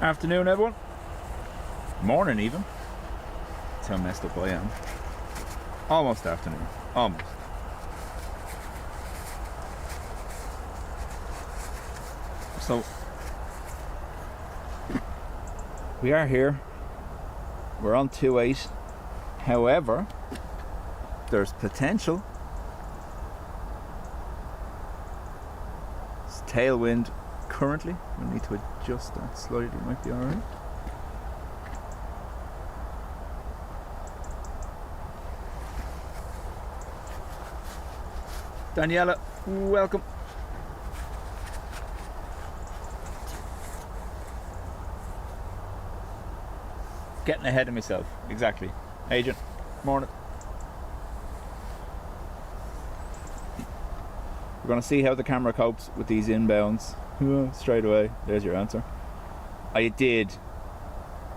Afternoon, everyone. Morning, even. That's how messed up I am. Almost afternoon. Almost. So, we are here. We're on 2.8. However, there's potential. It's tailwind currently. We need to adjust that slightly. Might be alright. Daniela, welcome. Getting ahead of myself, exactly. Agent, morning. We're going to see how the camera copes with these inbounds. Straight away, there's your answer. I did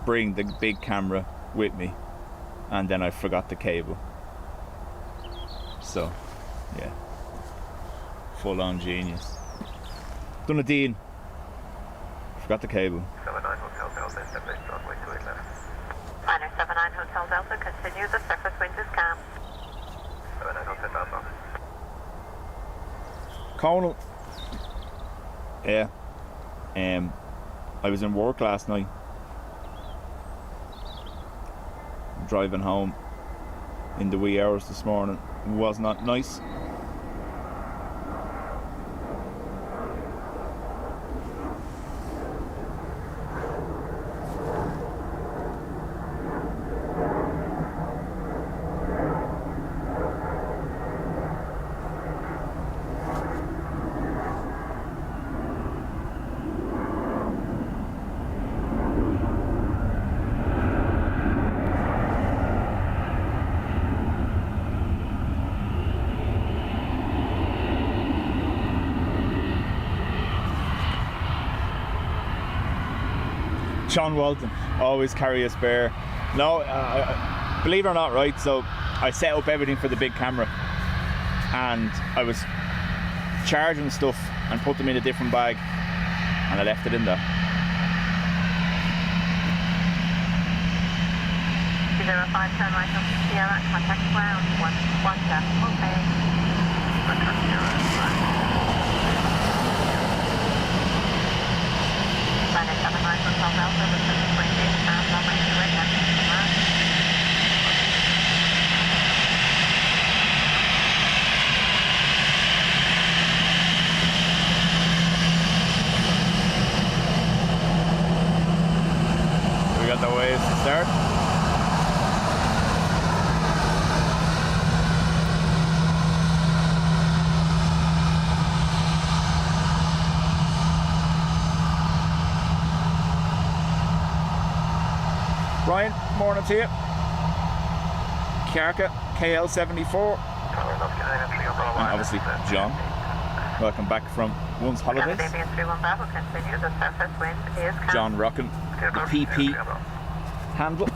bring the big camera with me, and then I forgot the cable. So, yeah. Full on genius. Done a deal. Forgot the cable. 79 Hotel Delta, established runway 28 left. Liner 79 Hotel Delta, continue, the surface wind is calm. 79 Hotel Delta. Conal. Yeah. I was in work last night. Driving home in the wee hours this morning. Was not nice. Sean Walton, always carry a spare. No, believe it or not, right, so I set up everything for the big camera and I was charging stuff and put them in a different bag and I left it in there. 205, turn right on Sierra, contact ground, 1 decimal, okay. Contact Sierra, Liner 79 Hotel Delta, the surface wind is calm, runway 28 left, command. We got the waves to start. Ryan, morning to you. Kiarka, KL74. And obviously John. Welcome back from one's holidays. Aviation 31 Bravo, continue, the surface wind is calm. John rocking the PP handle.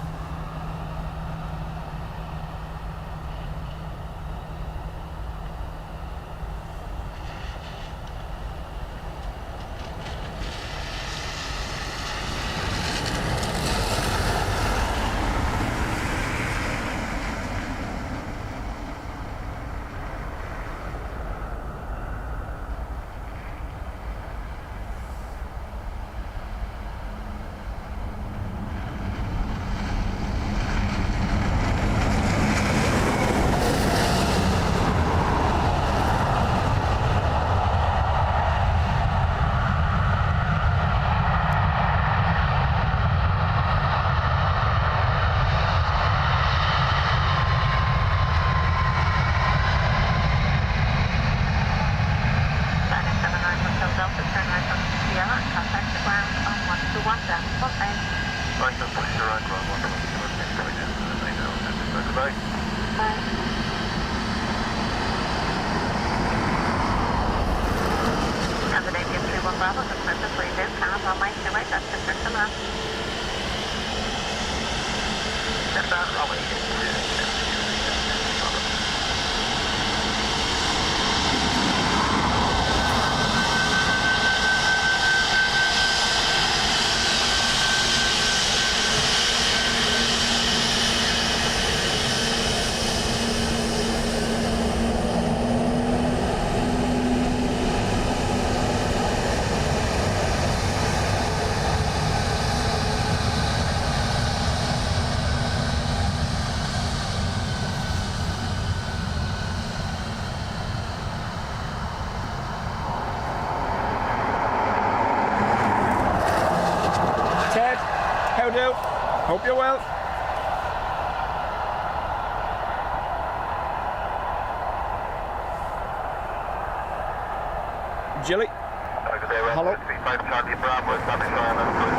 Jilly. Hello. 35 Charlie Bravo, stopping line on foot.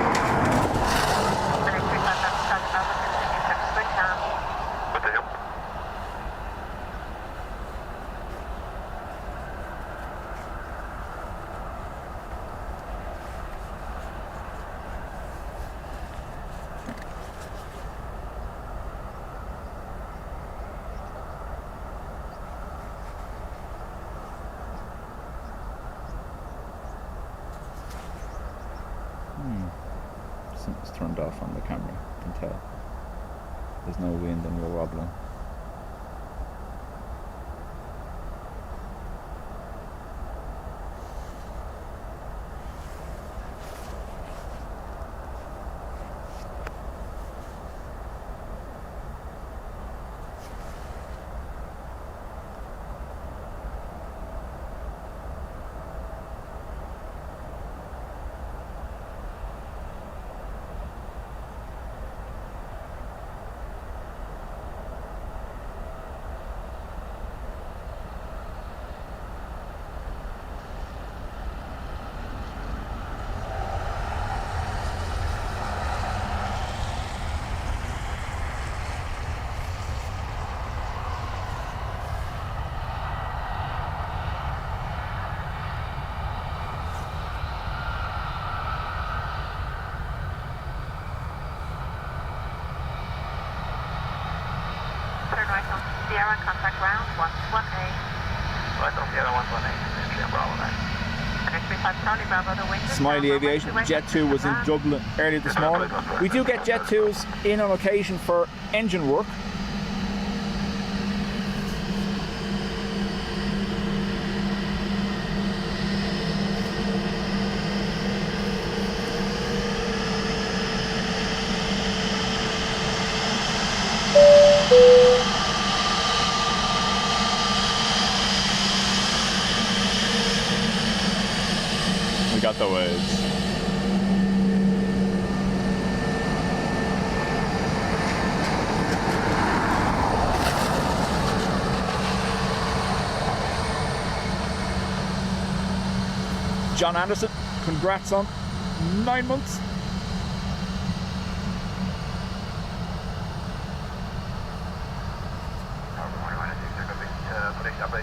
Runway 35 Charlie Bravo, continue to switch on. What the hell? Something's turned off on the camera, you can tell. There's no wind and we're wobbling. Turn right on Sierra, contact ground 118. Right on Sierra 118, entry on Bravo 9. Runway 35 Charlie Bravo, the wind is Smiley down, Aviation. runway Jet 2 was in 218. Dublin earlier this morning. We do get Jet 2s in on occasion for engine work. We got the waves. John Anderson, congrats on 9 months.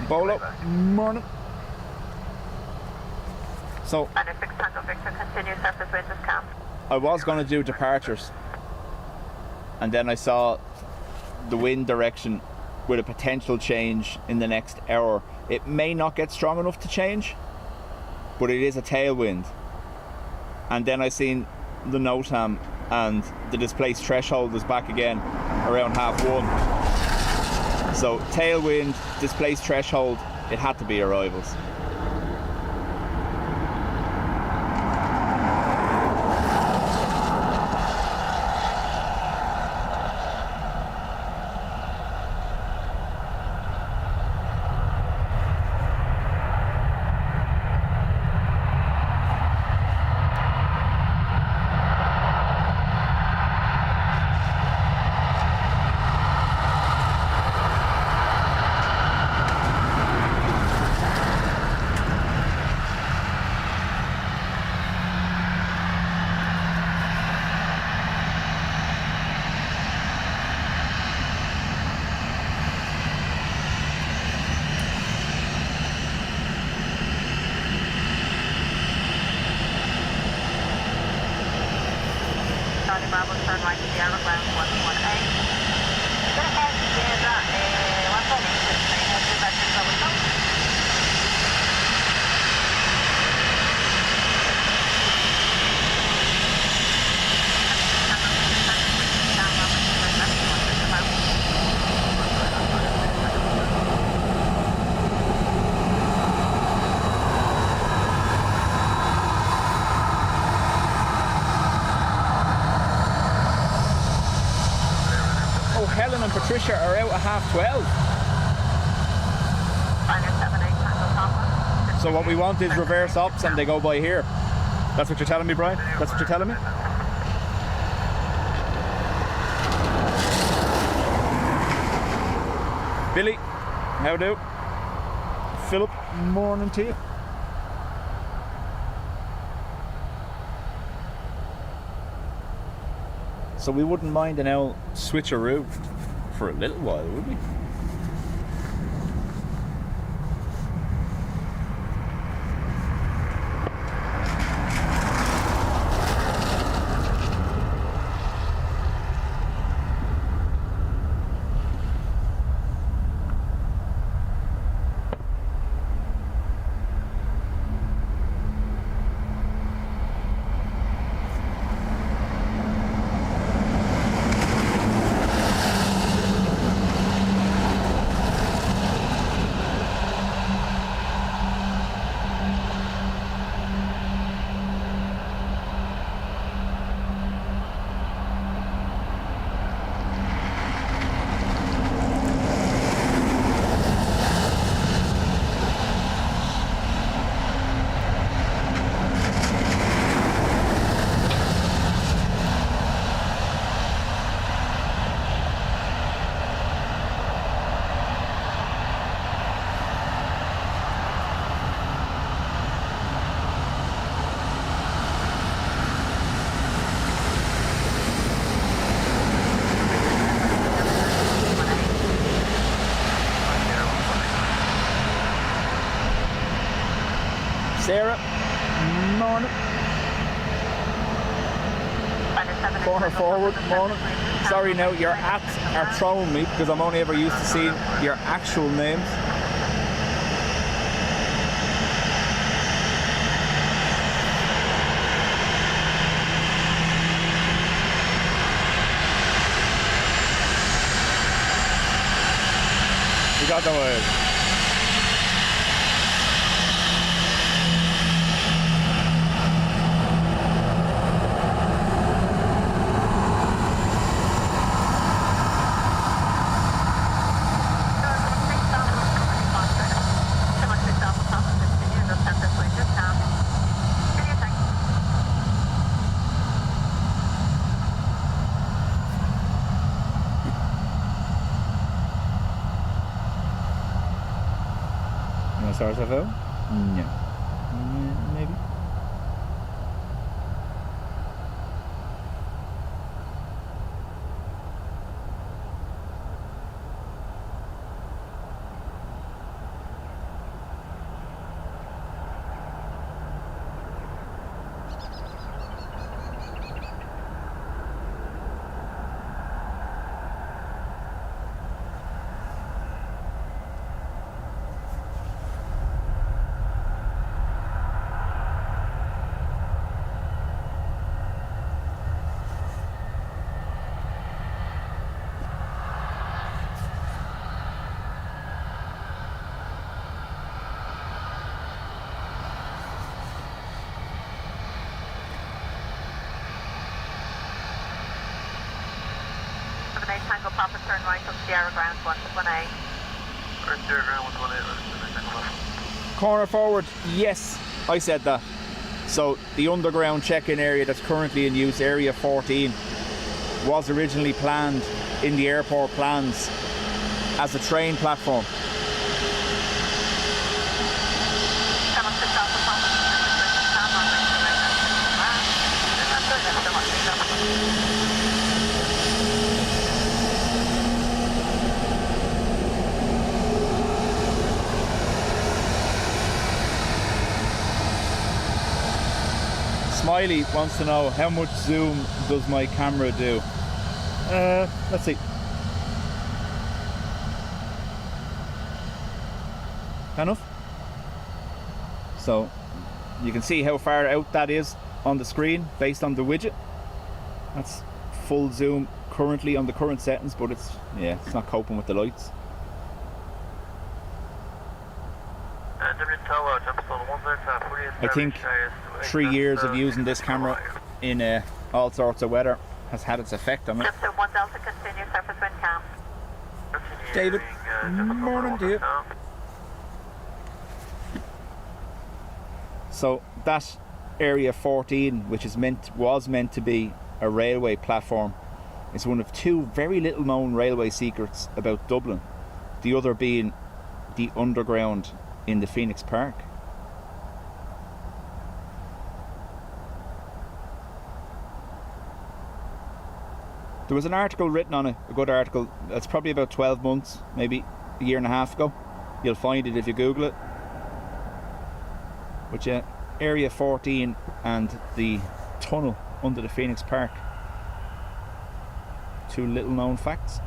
Bolo, morning. So Runway 6 Tango Victor, continue surface wind is calm. I was going to do departures, and then I saw the wind direction with a potential change in the next hour. It may not get strong enough to change, but it is a tailwind. And then I seen the NOTAM and the displaced threshold is back again around 1:30. So tailwind, displaced threshold, it had to be arrivals. Charlie Bravo, turn right Sierra, ground 118. Go ahead, Sierra, 118, head to that is over top. Oh, Helen and Patricia are out at 12:30. Runway 78 Tango Papa. So what we want is reverse ops and they go by here. That's what you're telling me, Brian? That's what you're telling me? Billy, how do? Philip, morning to you. So we wouldn't mind an old switcheroo for a little while, would we? Sarah, morning. Corner forward, morning. Sorry now, your ats are throwing me because I'm only ever used to seeing your actual names. You got the word. SRSFO? No. Maybe. Tango Papa, turn right on Sierra Ground 1A. Sierra Ground 1A. Corner forward, yes, I said that. So the underground check-in area that's currently in use, Area 14, was originally planned in the airport plans as a train platform. Smiley wants to know how much zoom does my camera do. Let's see. Enough? So you can see how far out that is on the screen based on the widget. That's full zoom currently on the current settings, but it's not coping with the lights. I think 3 years of using this camera in all sorts of weather has had its effect on it. Just 1 Delta, continue surface wind calm. David, morning to you. So that Area 14, which was meant to be a railway platform, is one of two very little known railway secrets about Dublin. The other being the underground in the Phoenix Park. There was an article written on it, a good article. It's probably about 12 months, maybe a year and a half ago. You'll find it if you Google it. But yeah, Area 14 and the tunnel under the Phoenix Park. 2 little known facts.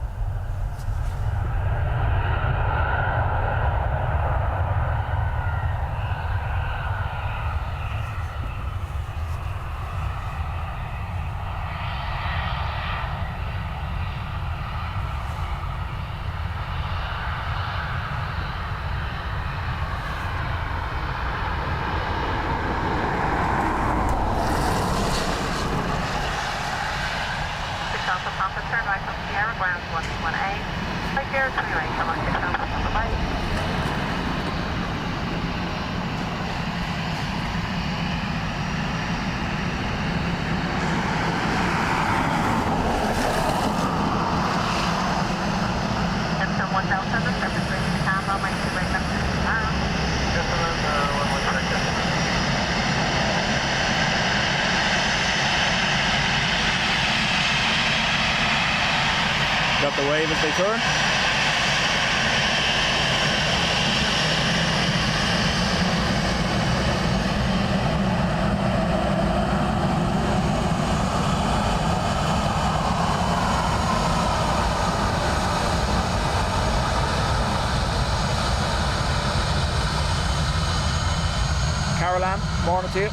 Got the wave as they turn. Caroline, morning to you.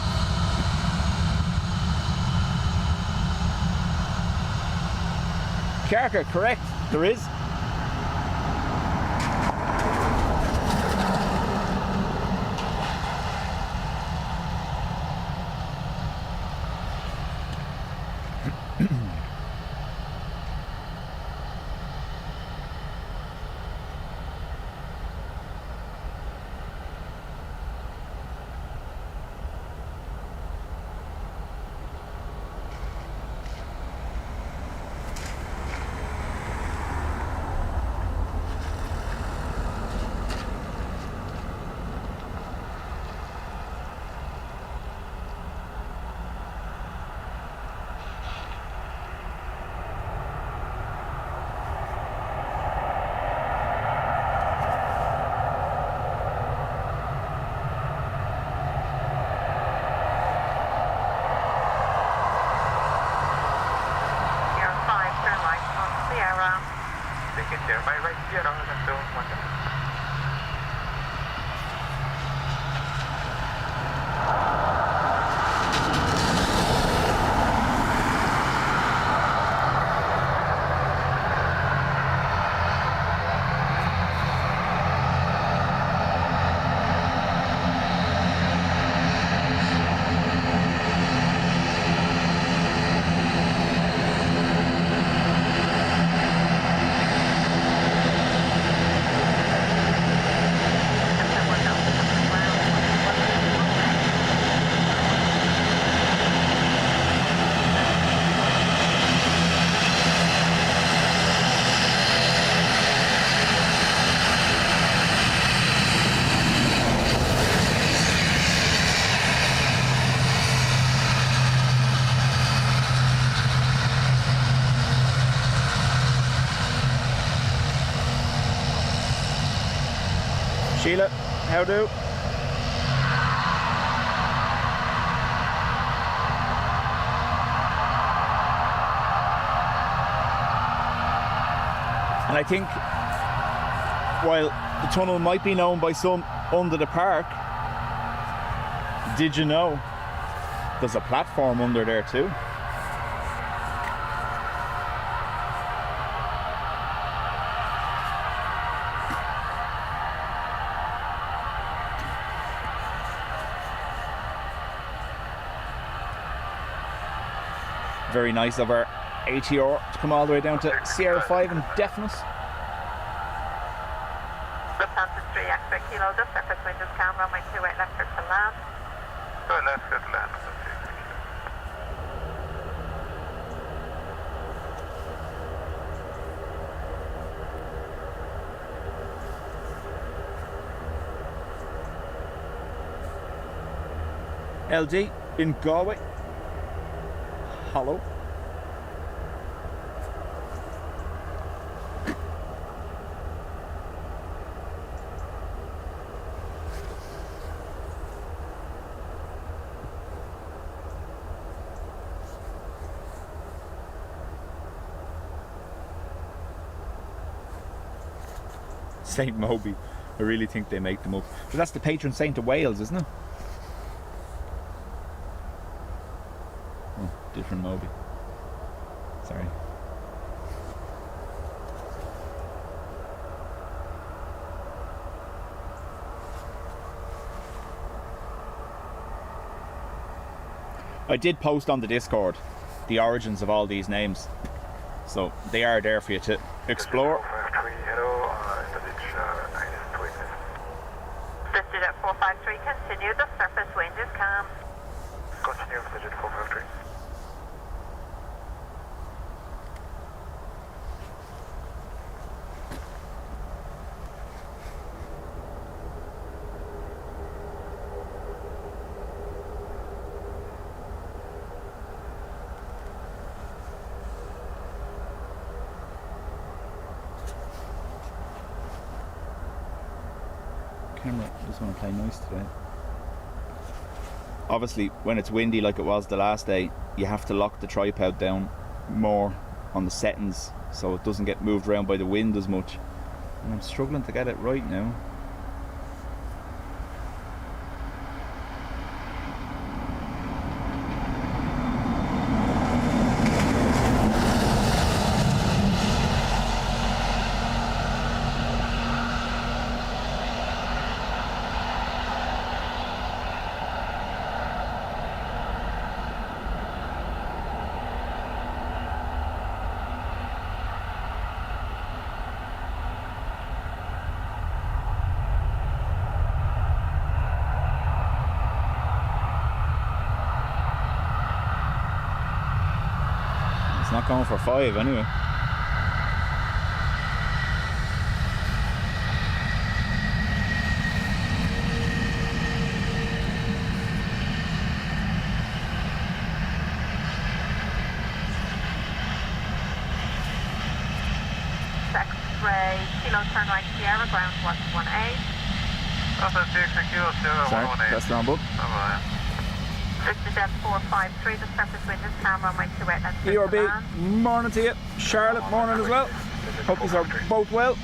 Carker, correct, there is. Sheila, how do? And I think while the tunnel might be known by some under the park, did you know there's a platform under there too? Very nice of our ATR to come all the way down to Sierra 5 and deafness. Lufthansa 3 X-ray Kilo, just surface windows camera, my 28 left clear to land. 2 left clear to land. LD in Galway. Hello. Saint Moby. I really think they make them up. But that's the patron saint of Wales, isn't it? Oh, different Moby. Sorry. I did post on the Discord the origins of all these names, so they are there for you to explore. Listed at 453, continue, the surface wind is calm. Continue with digit 453. Camera just want to play nice today. Obviously, when it's windy like it was the last day, you have to lock the tripod down more on the settings so it doesn't get moved around by the wind as much. And I'm struggling to get it right now. It's not going for 5 anyway. X-ray, kilo turn right Sierra, ground 118. Sorry, that's the wrong book. Listed at 453, the surface wind is calm, runway 28 and ERB, morning to you. Charlotte, morning as well. Hope you are both well.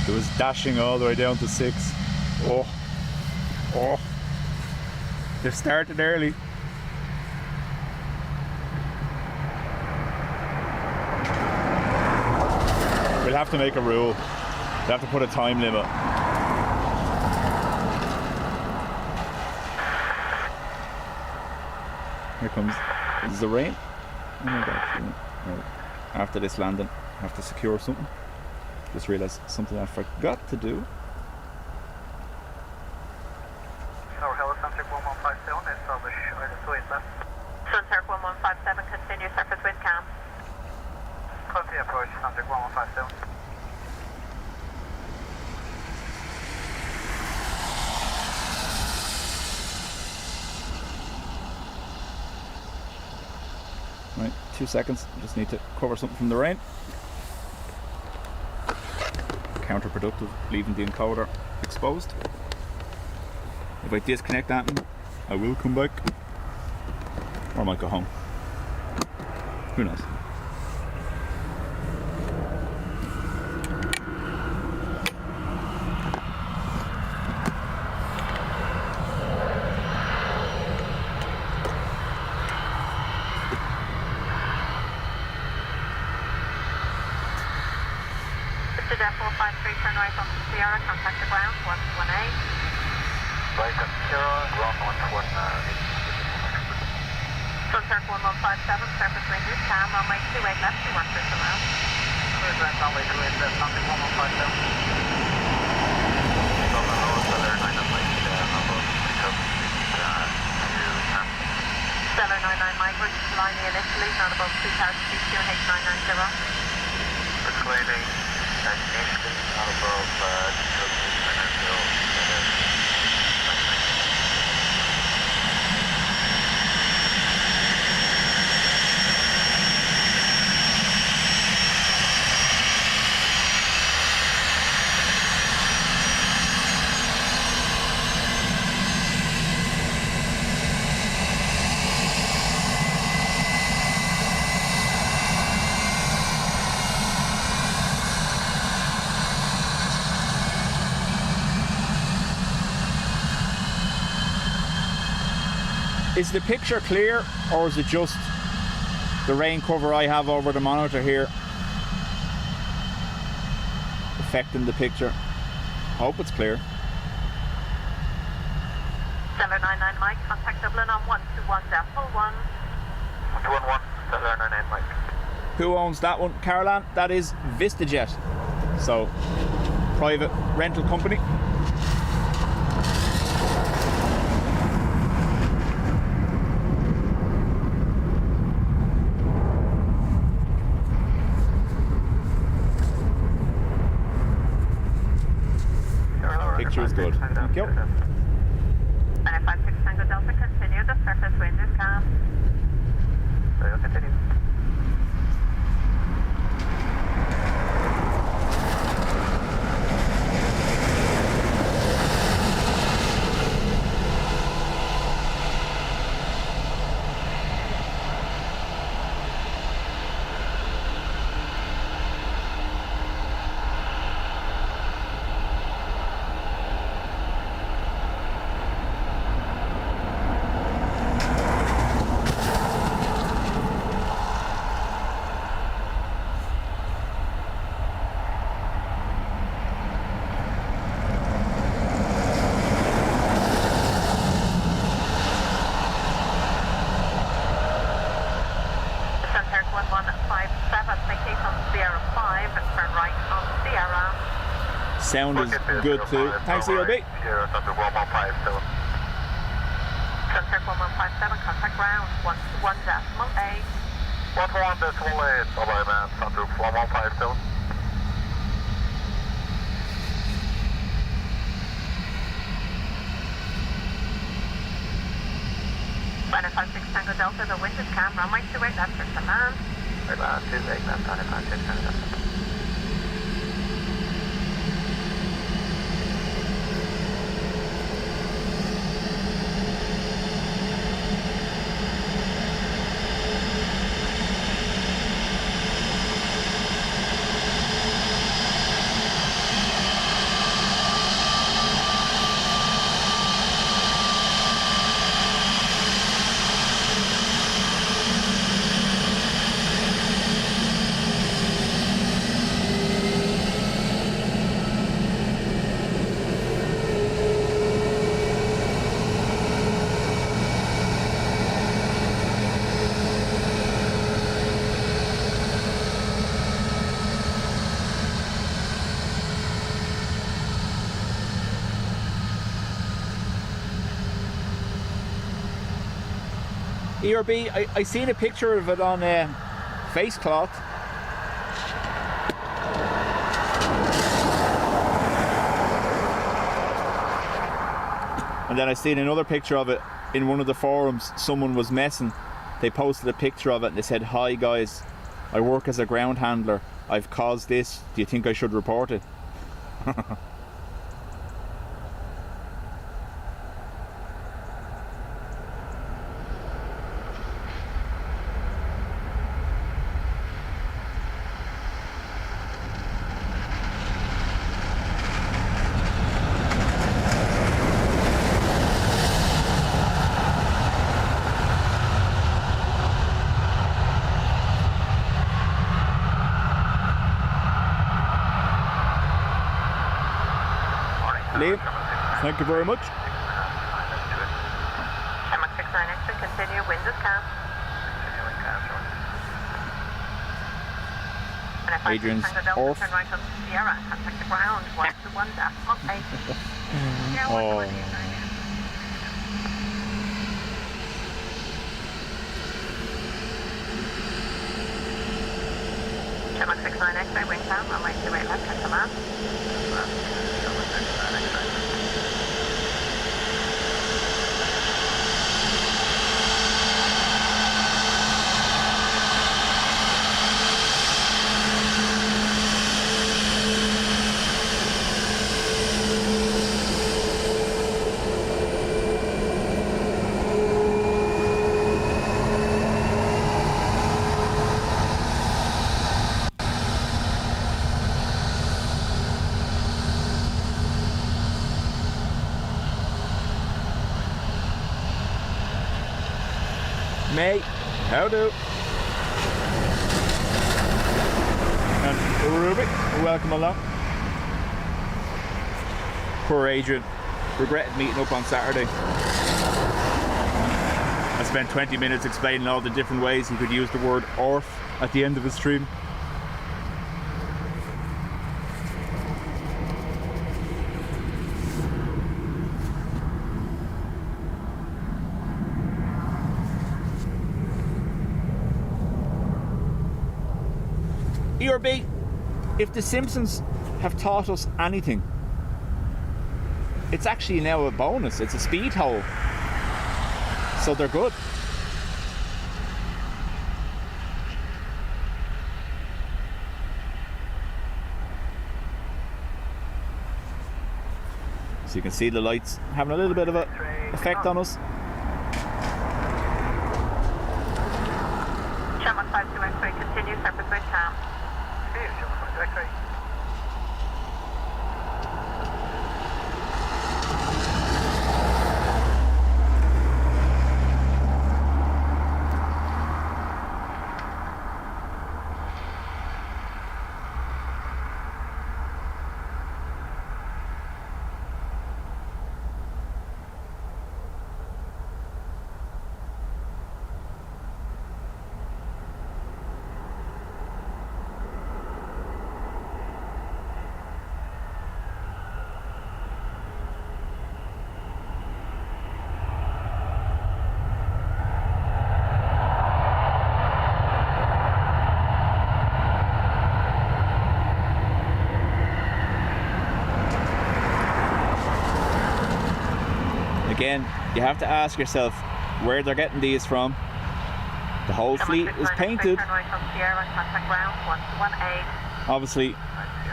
It was dashing all the way down to 6. Oh, they've started early. We'll have to make a rule. We'll have to put a time limit. Here comes the rain. Oh my God. Right. After this landing, I have to secure something. Just realised something I forgot to do. Tower Hill, Sunset 1157, establish ISO left. Sunset 1157, continue, surface wind calm. Continue approach, Sunset 1157. Right, 2 seconds. Just need to cover something from the rain. Counterproductive, leaving the encoder exposed. If I disconnect that, I will come back, or I might go home. Who knows? Listed at 453, turn right on Sierra, contact the ground 118. Right on Sierra, ground 118. Sunset 1157, surface wind is calm, runway 28 left, to work this around. Clear runway 28 left, Sunset 1157. Dublin Airport, Stellar 99 number, pick up Stellar 99 Mike, which is flying initially, not above 2,000 feet, QNH 990. training initially above Is the picture clear, or is it just the rain cover I have over the monitor here affecting the picture? I hope it's clear. 799 Mike, contact Dublin on 121.1. 121, 799 Mike. Who owns that one, Caroline? That is VistaJet. So, private rental company. Picture is good. Thank you. 956 Tango Delta, continue. The surface wind is calm. So you'll continue. Sound is good too. Thanks, ELB. Sierra Thunder 1157. Contact 1157, contact ground 121.8. 121.8, bye-bye man, Thunder 1157. 956 Tango Delta, the wind is calm, runway 28, that's your command. Right man, 28, man, 956 Tango Delta. ERB, I seen a picture of it on face cloth. And then I seen another picture of it in one of the forums. Someone was messing. They posted a picture of it and they said, "Hi guys, I work as a ground handler. I've caused this. Do you think I should report it?" Liam, thank you very much. Emirates 69 extra, continue, wind is calm. Adrian's off. Turn right on Sierra, contact the ground, 121.8. Yeah, Oh. Shamrock 69 X-ray, wing cam, runway 28 left, catch the man. Shamrock 69 X-ray. Mate, how do? And Ruby, welcome along. Poor Adrian, regretted meeting up on Saturday. I spent 20 minutes explaining all the different ways he could use the word "orf" at the end of his stream. ERB, if The Simpsons have taught us anything, it's actually now a bonus. It's a speed hole. So they're good. So you can see the lights having a little bit of an effect on us. Shamrock 52 X-ray, continue, surface wind cam. Hey, Shamrock 52 X-ray. Again, you have to ask yourself where they're getting these from. The whole fleet is painted. Obviously,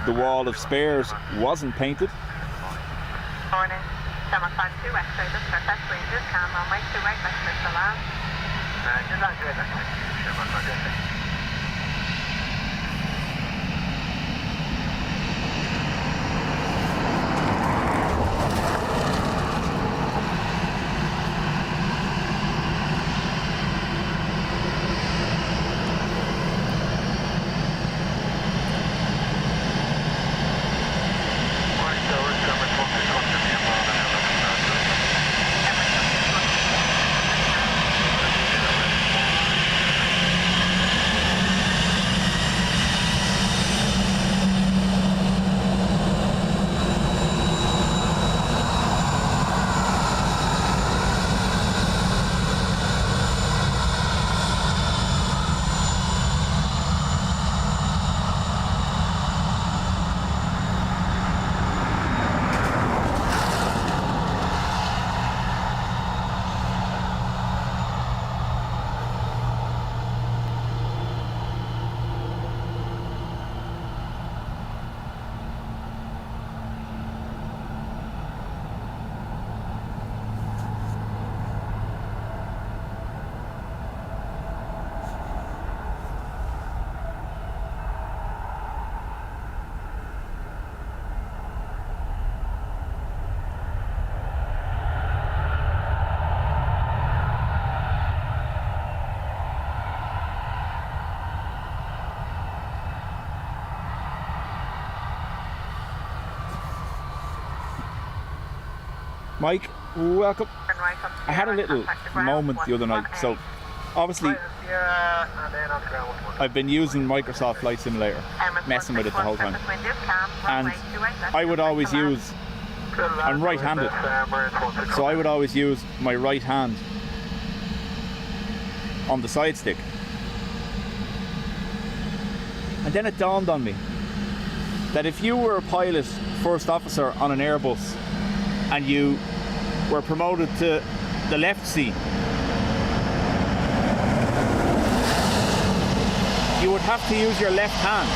the wall of spares wasn't painted. Morning, Shamrock 52 X-ray, this is our ranges, cam, runway 28 left, catch the man. You're not good, actually. Shamrock 52 X-ray. Mike, welcome. I had a little moment the other night. So, obviously, I've been using Microsoft Flight Simulator, messing with it the whole time. And I would always use, I'm right-handed, so I would always use my right hand on the side stick. And then it dawned on me that if you were a pilot, first officer on an Airbus, and you were promoted to the left seat, you would have to use your left hand.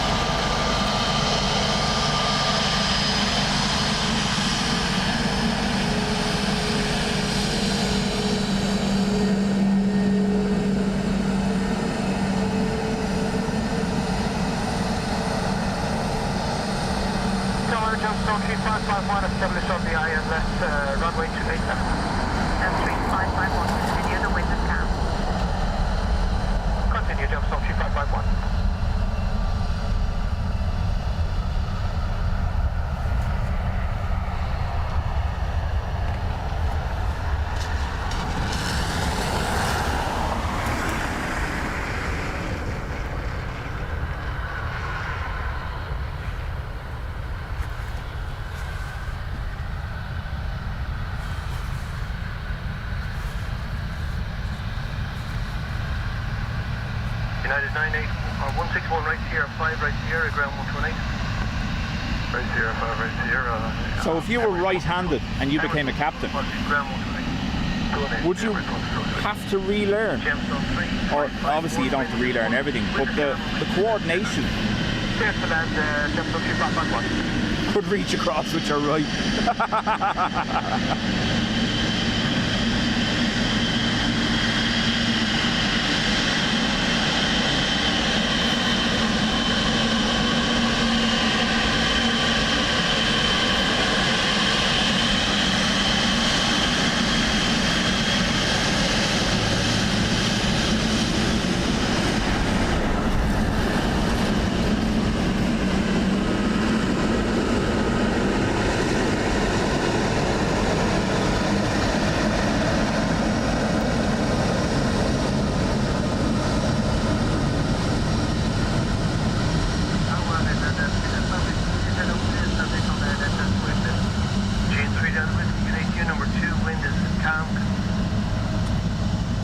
Tower, Jumpstone 3551, establish on the IM left, runway 287. And 3551, continue, the wind is calm. Continue, Jumpstone 3551. United 98, 161 right here, 5 right here, ground 128. Right here, 5 right here. So if you were right-handed and you became a captain, Ground 128. would you have to relearn? Gemstone 3. Or obviously you don't have to relearn everything, but the coordination Clear to land, Gemstone 3551. could reach across with your right.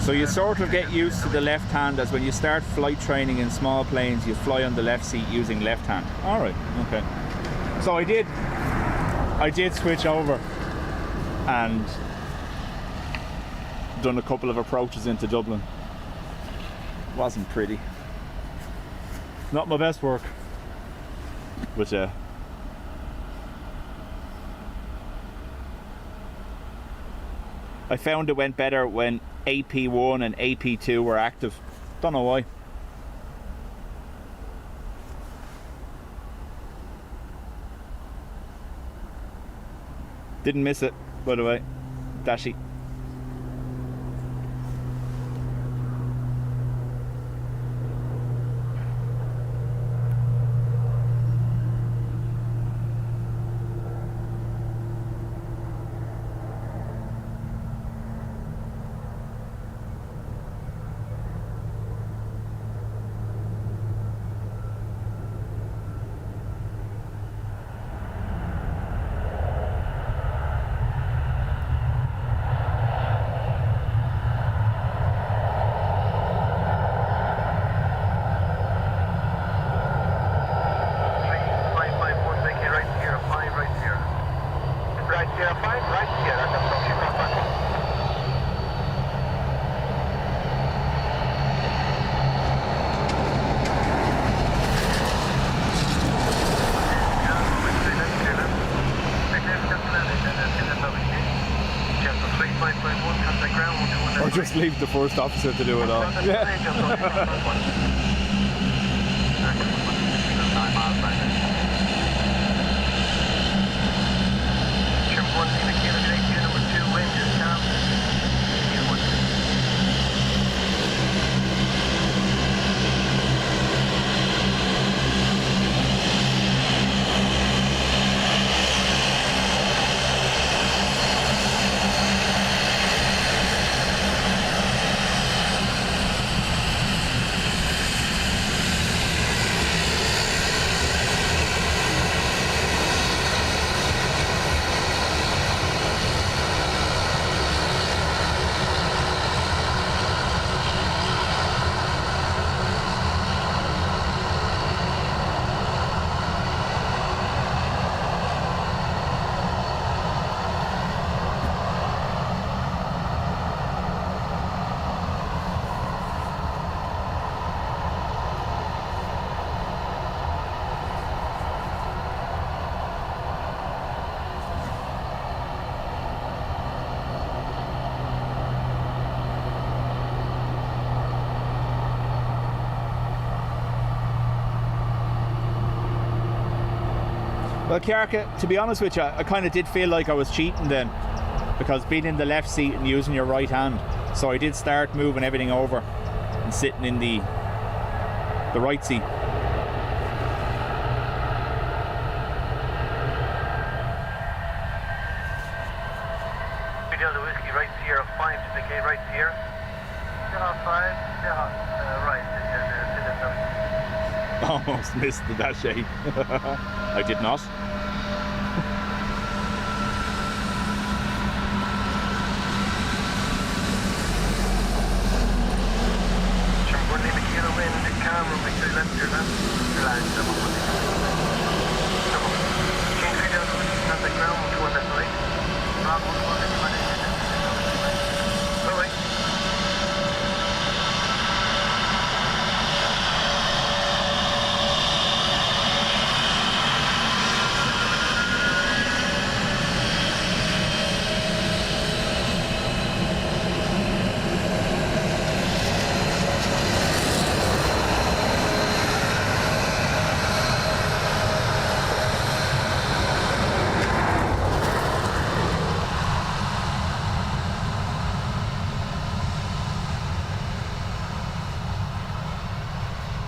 So you sort of get used to the left hand, as when you start flight training in small planes, you fly on the left seat using left hand. All right, okay. So I did switch over and done a couple of approaches into Dublin. Wasn't pretty. Not my best work, but I found it went better when AP1 and AP2 were active. Don't know why. Didn't miss it, by the way. Dashy. Or just leave the first officer to do it all. Well, Kiarka, to be honest with you, I kind of did feel like I was cheating then, because being in the left seat and using your right hand, so I did start moving everything over and sitting in the right seat. Delta Whiskey, right Sierra 5 to the K, right Sierra. Sierra 5, Sierra, right, Almost missed the dash 8. I did not.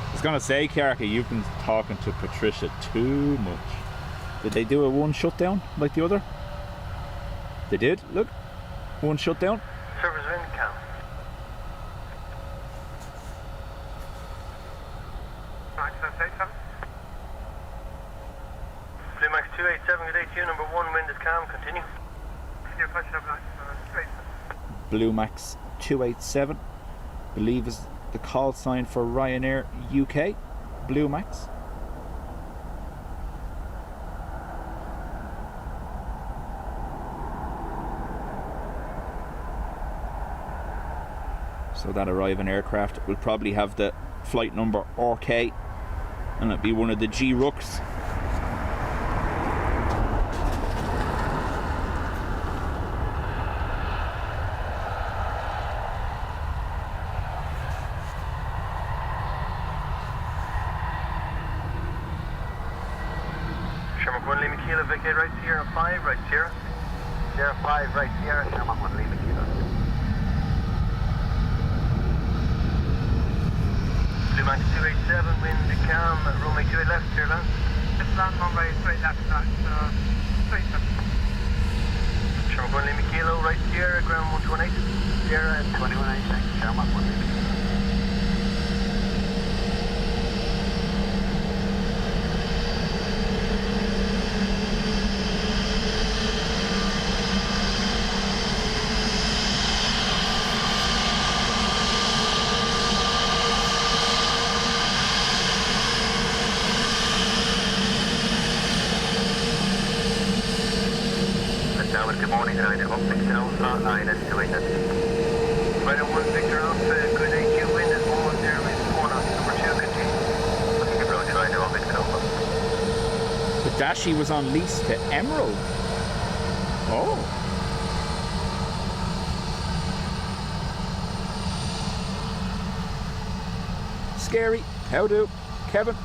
I was gonna say, Kiarka, you've been talking to Patricia too much. Did they do a one shutdown like the other? They did, look. One shutdown. Service wind cam. Blue Max 287, good day to you, number 1, wind is calm, continue. Blue Max 287, believe is the call sign for Ryanair UK. Blue Max. So that arriving aircraft will probably have the flight number RK, and it'll be one of the G Rooks. Sherman 1 Lima Kilo, vacate right Sierra 5, right Sierra. Sierra 5, right Sierra, Sherman 1 Lima Kilo. Blue Max 287, wind calm, runway 28 left, clear land. Just land runway 28 left, straight left. Sherman 1 Lima Kilo, right Sierra, ground 128. Sierra 2118, Sherman 1 Lima Kilo. Good morning, Ryanair 160 Alpha, INS 287. Ryanair 160 Alpha, good AQ, wind is 110 Airways, 4 knots, number 2, continue. Looking approach, Ryanair 160 Alpha. The Dashi was on lease to Emerald. Oh. Scary. How do? Kevin?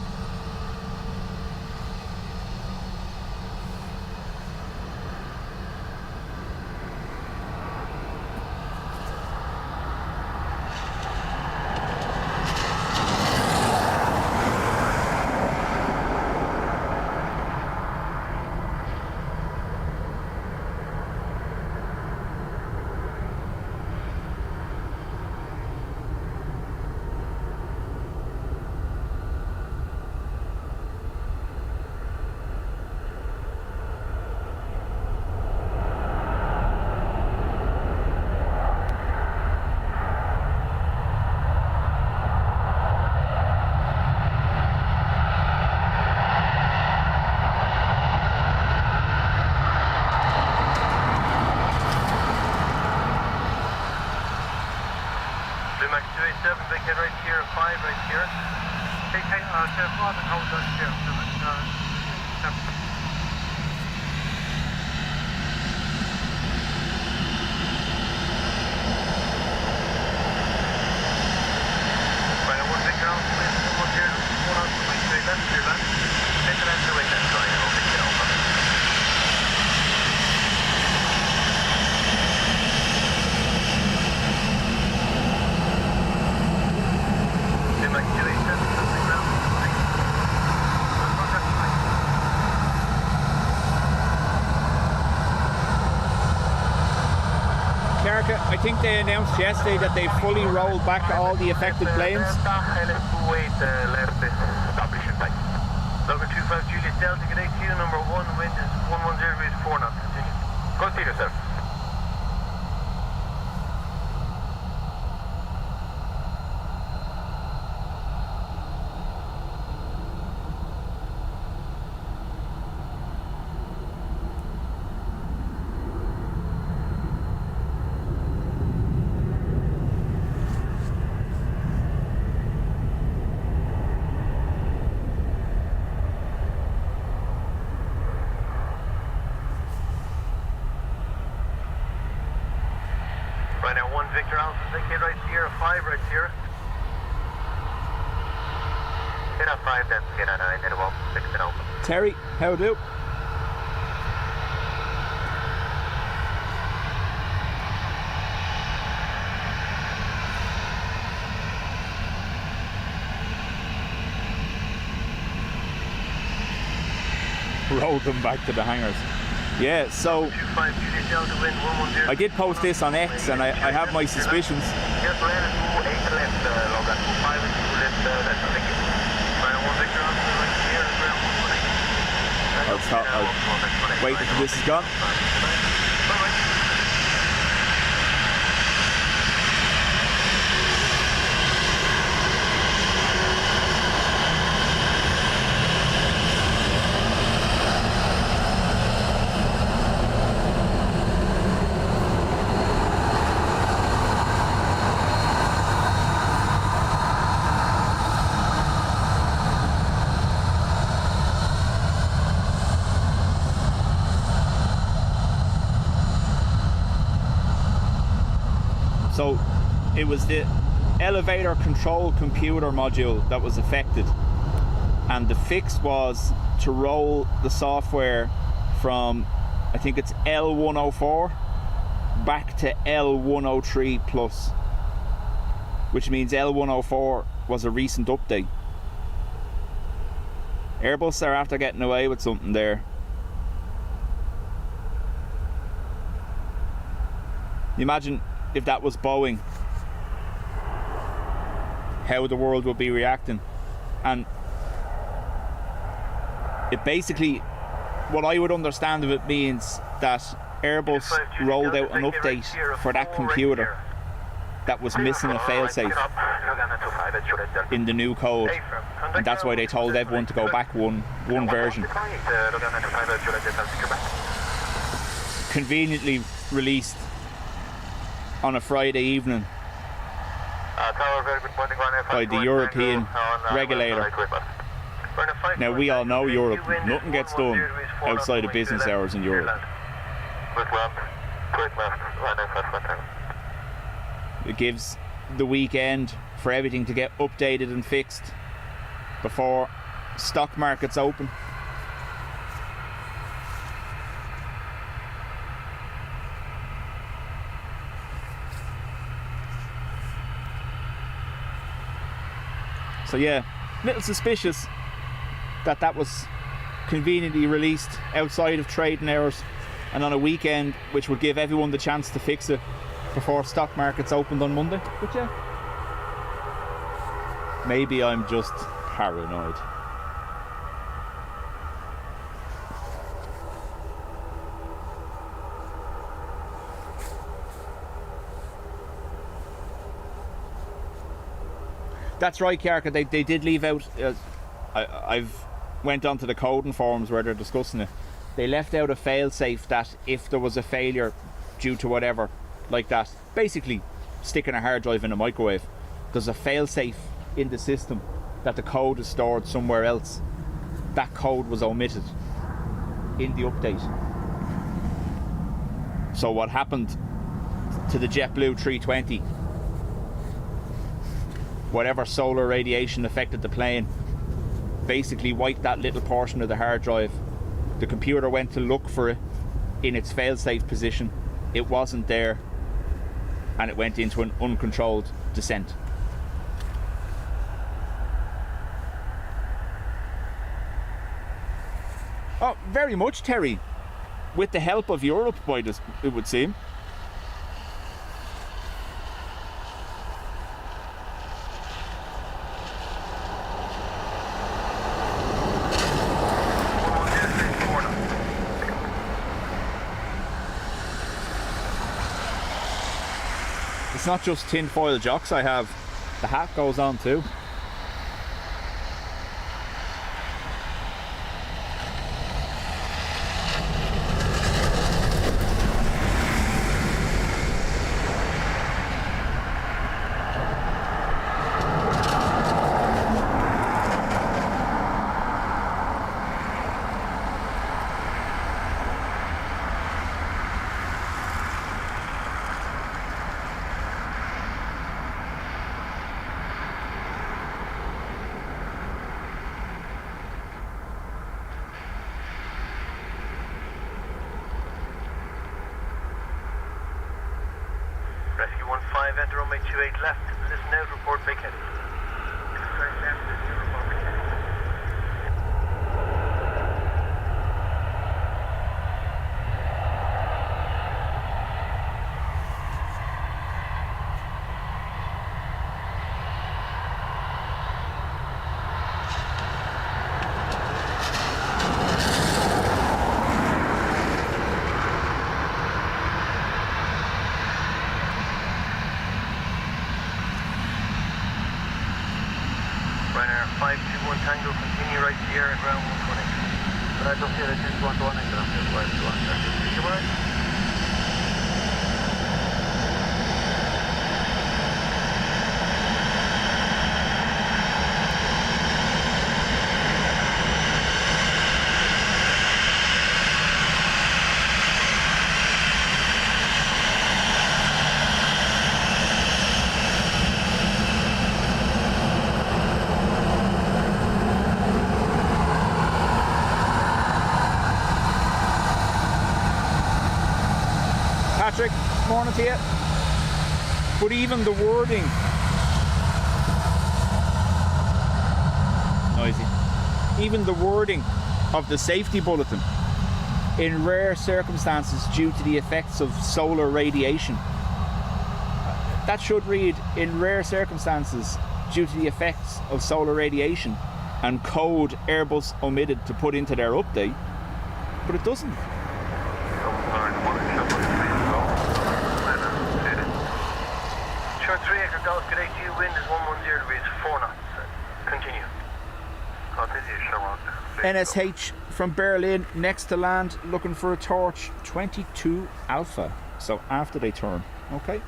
Vacate right here, 5 right here. Vacate, Sierra 5 and hold on Sierra 7. Right, 1 big ground, 1 0, 1 out, 1 straight left, clear left. Take the left, right left, right, and 1 big ground. Erica, I think they announced yesterday that they fully rolled back all the affected planes. left establishing time. Number 25 Juliet Delta, good day to you. Number 1, wind is 110 degrees 4 knots. Continue. Continue, sir. Ryanair 1 Victor Alpha, Vicky right here, 5 right here. Get up 5, then get a 9, then 1, 6 and open. Terry, how do? Rolled them back to the hangars. Yeah, so I did post this on X and I have my suspicions. I'll wait until this is gone. So it was the elevator control computer module that was affected, and the fix was to roll the software from, I think it's L104 back to L103 plus, which means L104 was a recent update. Airbus are after getting away with something there. Imagine if that was Boeing, how the world would be reacting. And it basically, what I would understand of it means that Airbus rolled out an update for that computer that was missing a failsafe in the new code, and that's why they told everyone to go back one version. Conveniently released on a Friday evening by the European regulator. Now we all know Europe, nothing gets done outside of business hours in Europe. It gives the weekend for everything to get updated and fixed before stock markets open. So yeah, little suspicious that that was conveniently released outside of trading hours and on a weekend, which would give everyone the chance to fix it before stock markets opened on Monday. But yeah, maybe I'm just paranoid. That's right, Kiarka, they did leave out, I've went onto the coding forums where they're discussing it. They left out a fail-safe that if there was a failure due to whatever, like that, basically sticking a hard drive in a microwave, there's a fail-safe in the system that the code is stored somewhere else. That code was omitted in the update. So what happened to the JetBlue 320, whatever solar radiation affected the plane, basically wiped that little portion of the hard drive. The computer went to look for it in its fail-safe position. It wasn't there, and it went into an uncontrolled descent. Oh, very much, Terry. With the help of Europe, it would seem. It's not just tin foil jocks I have. The hat goes on too. Rescue 15, enter runway 28 left. Listen out, report vacated. Right left, listen out, report vacated. Ryanair 521 Tango, continue right Sierra, ground 120. But I don't see that 1021, I can have 521. You alright? Patrick, morning to you. But even the wording, noisy, even the wording of the safety bulletin, in rare circumstances due to the effects of solar radiation. That should read, in rare circumstances due to the effects of solar radiation, and code Airbus omitted to put into their update, but it doesn't. Short 3 acre Golf, good day to you, wind is 110 degrees, 4 knots. Continue. NSH from Berlin, next to land, looking for a torch, 22 Alpha. So after they turn, okay?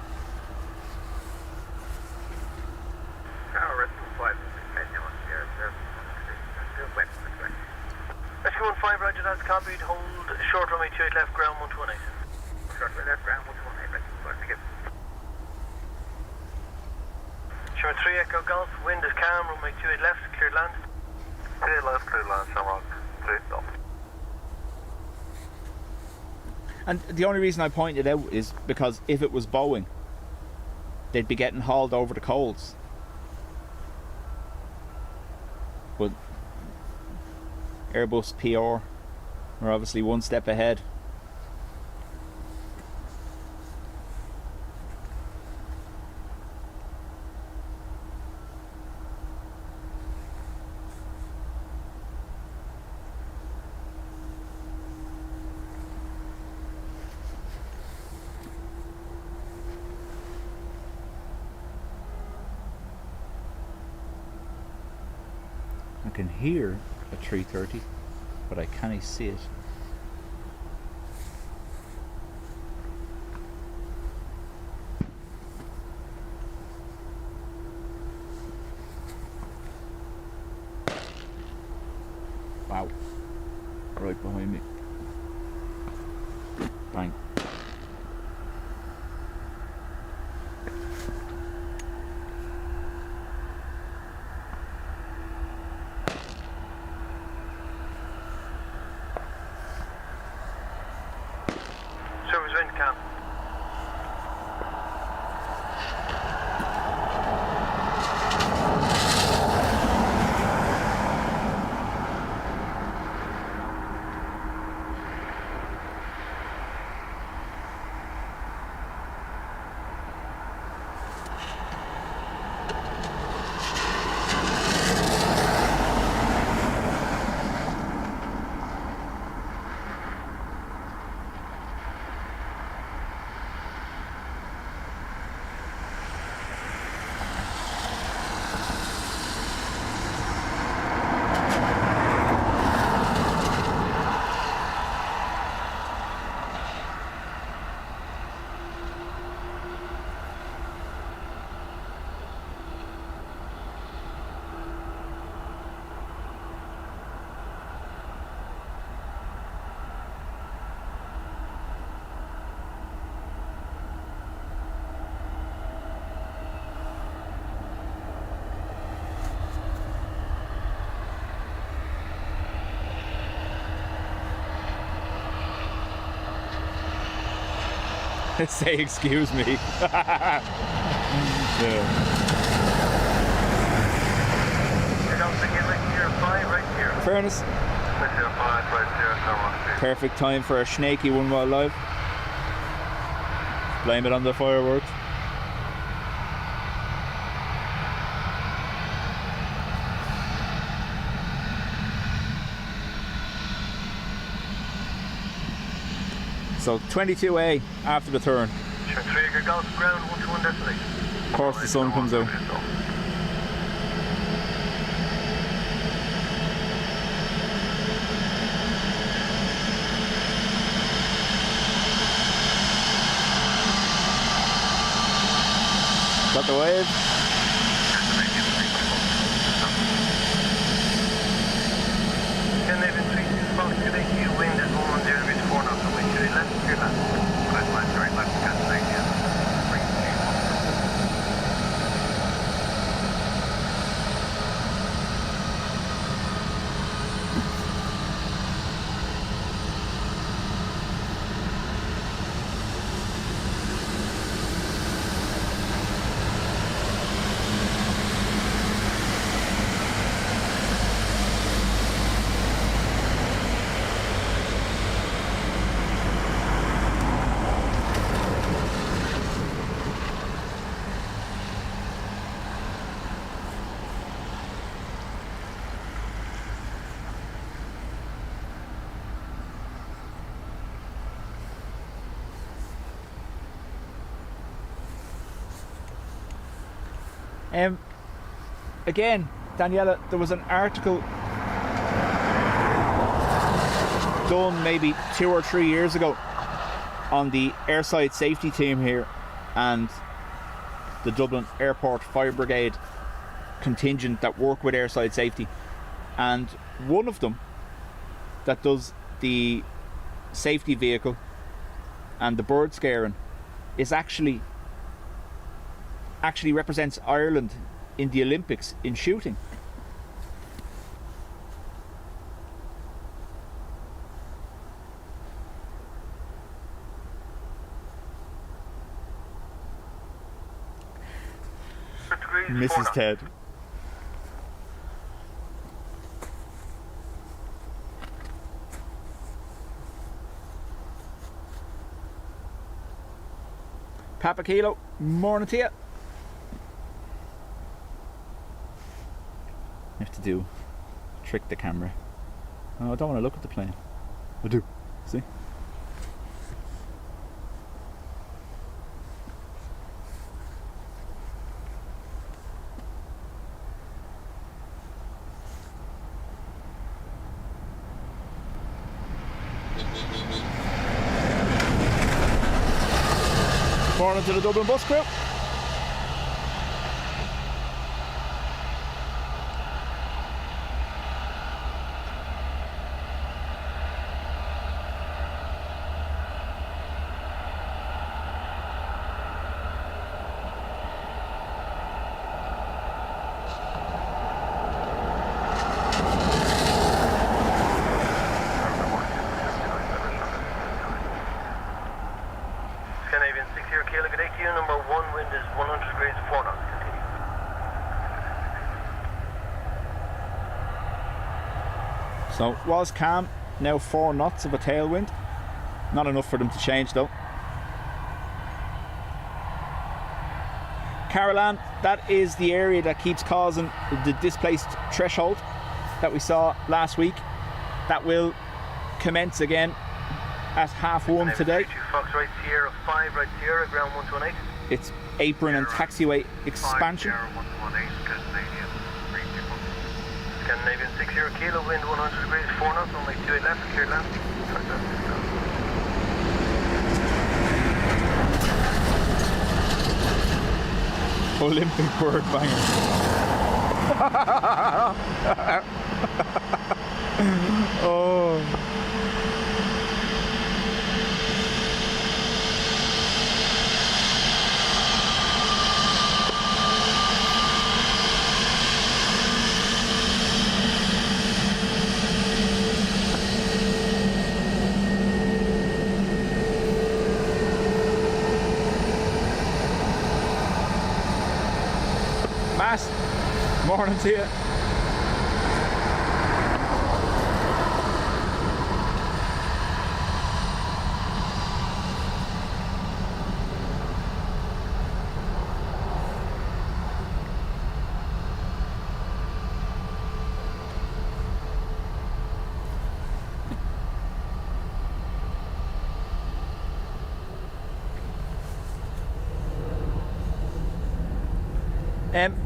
Rescue 15, roger, that's copied. Hold short runway 28 left, ground 118. Short runway left, ground 118, Short 3 Echo Golf, wind is calm, runway 28 left, cleared land. Cleared land, Shamrock, cleared up. And the only reason I pointed out is because if it was Boeing, they'd be getting hauled over the coals. But Airbus PR are obviously one step ahead. I can hear a 330, but I can't see it. Wow. Right behind me. Bang. Service wind calm. Say excuse me. Yeah. You're down to begin right here, 5 right here. Fairness. Right here, 5 right here, come on. Perfect time for a snaky one while live. Blame it on the fireworks. So 22A after the turn. Sure, 3 golf ground, 121 destination. Of course the sun comes out. Got the wave. Scandinavian 325 today, you wind is 110 degrees 4 knots, and wind to the left, clear left. Right, left, Scandinavia. Again, Daniela, there was an article done maybe 2 or 3 years ago on the airside safety team here and the Dublin Airport Fire Brigade contingent that work with airside safety, and one of them that does the safety vehicle and the bird scaring is actually represents Ireland in the Olympics in shooting. Mrs. Ted. Papa Kilo, morning to you. You have to trick the camera. Oh, I don't want to look at the plane. I do. See? Morning to the Dublin bus crew. Scandinavian 60 Kilo, good day to you. Number 1, wind is 100 degrees 4 knots. Continue. So it was calm, now 4 knots of a tailwind. Not enough for them to change though. Caroline, that is the area that keeps causing the displaced threshold that we saw last week. That will commence again at 1:30 today. Fox right Sierra 5 right Sierra, ground 118. It's apron and taxiway expansion. Scandinavian 60 Kilo, wind 100 degrees 4 knots, only 28 left, clear land. Olympic bird banger. Oh. Morning to you.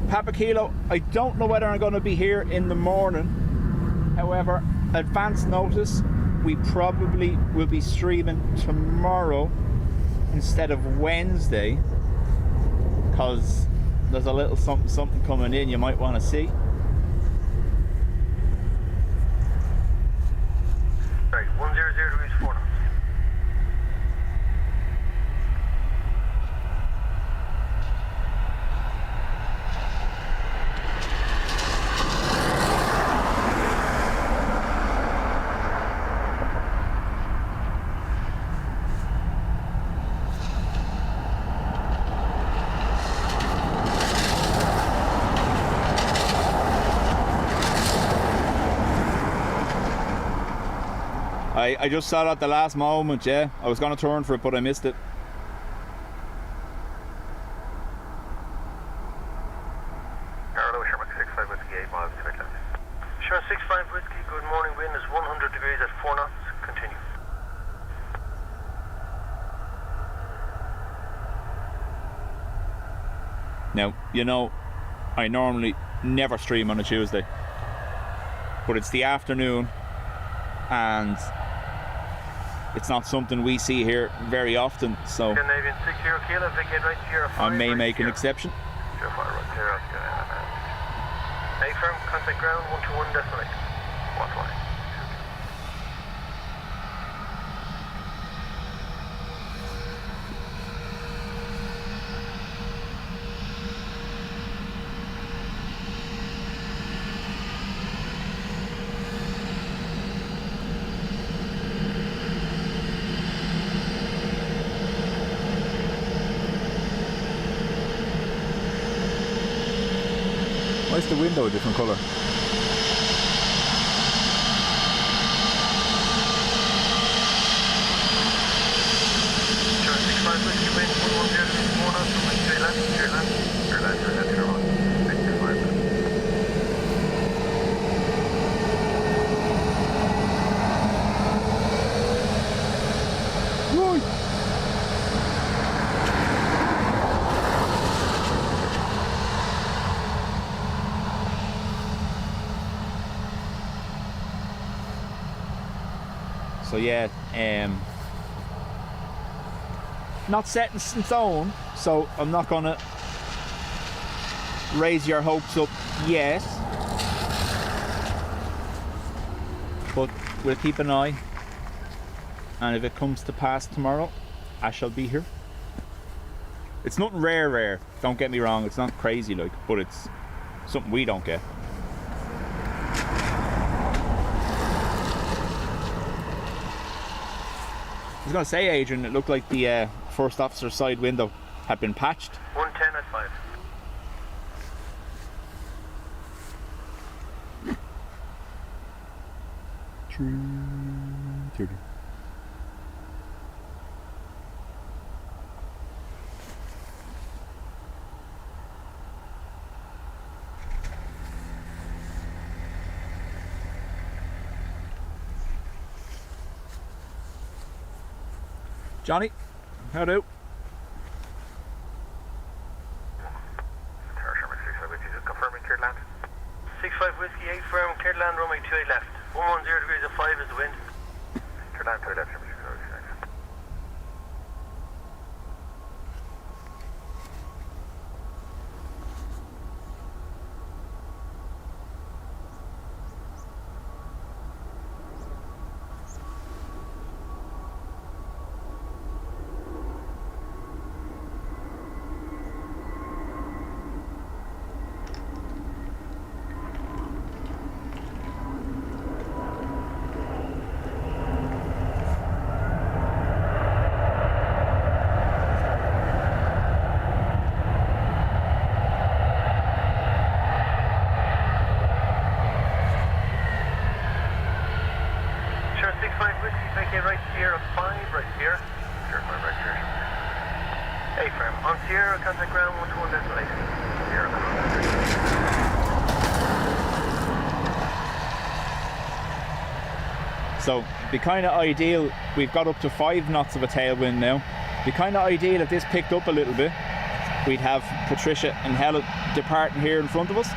Papa Kilo, I don't know whether I'm going to be here in the morning. However, advance notice, we probably will be streaming tomorrow instead of Wednesday, because there's a little something coming in you might want to see. Right, 100 degrees 4 knots. I just saw it at the last moment, yeah. I was going to turn for it, but I missed it. Hello, Sherman 65 Whiskey, 8 miles to Midland. Sherman 65 Whiskey, good morning, wind is 100 degrees at 4 knots, continue. Now, you know, I normally never stream on a Tuesday, but it's the afternoon and it's not something we see here very often, so Canadian 60 Kilo, vacate right here. I may make an exception. A firm, contact ground 121 decimal 8. 120. Why is the window a different colour? Sure, 65 Whiskey, wind 110 4 knots from Clear land, clear land, clear land, clear land, clear land. 65. So yeah, not set in stone, so I'm not gonna raise your hopes up yet, but we'll keep an eye, and if it comes to pass tomorrow, I shall be here. It's nothing rare, don't get me wrong, it's not crazy like, but it's something we don't get. I was going to say, Adrian, it looked like the first officer's side window had been patched. 110 at 5. Johnny, how do? Confirming cleared land. 65 Whiskey, 8 firm, cleared land, runway 28 left. 110 degrees at 5 is the wind. Cleared land, 28 left, Sherman 65 Whiskey, 9. Okay, right Sierra 5, right Sierra. Sierra 5, right Sierra. Hey, firm. On Sierra, contact ground 121 destination. Sierra, So it'd be kind of ideal. We've got up to 5 knots of a tailwind now. It'd be kind of ideal if this picked up a little bit. We'd have Patricia and Helen departing here in front of us.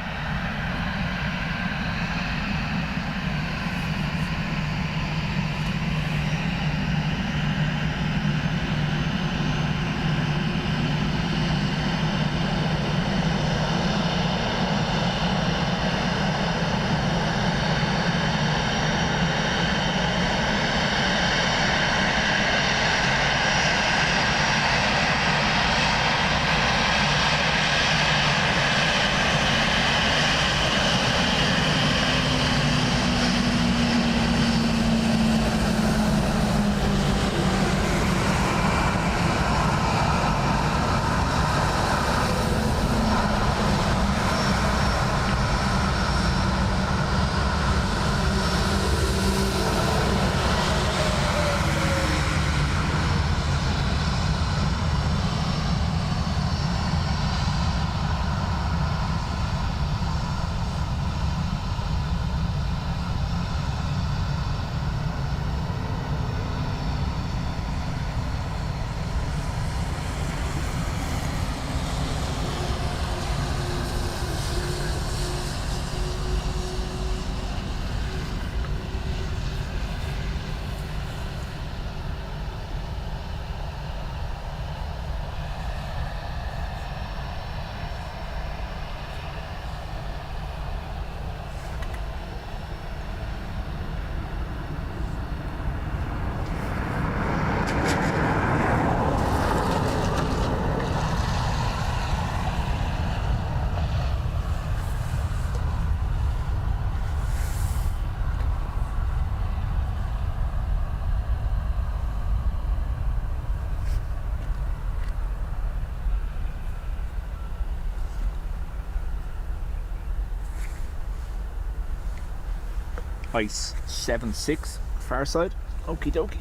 Ice 7-6 far side. Okie dokie.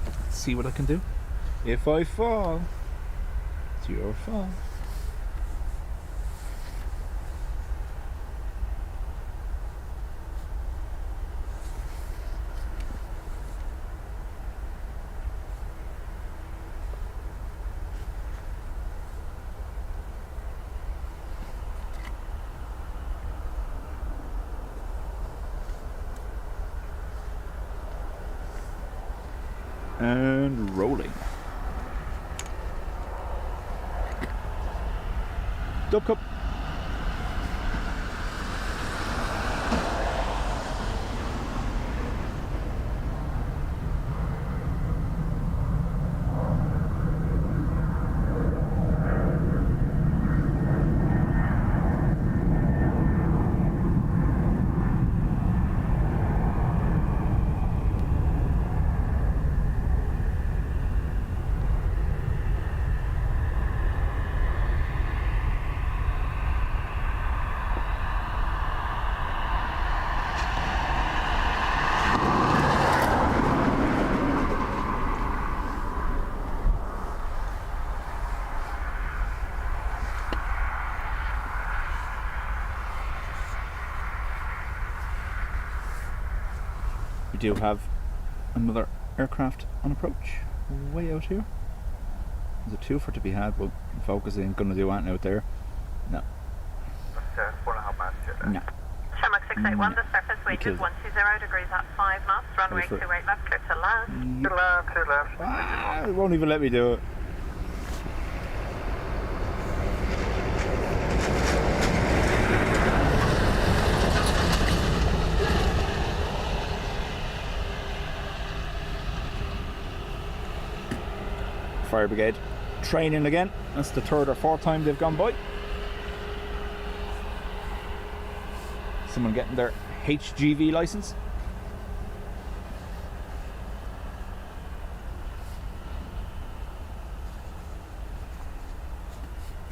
Let's see what I can do. If I fall, it's your fault. And rolling. Dub cup. We do have another aircraft on approach way out here. There's a twofer to be had, but Focus ain't going to do anything out there. No. That's 4.5 miles. No. Shamrock 681, the surface wind is 120 degrees at 5 knots, runway 28 left, clear to land. To left, to left. Ah, it won't even let me do it. Fire brigade training again. That's the third or fourth time they've gone by. Someone getting their HGV license.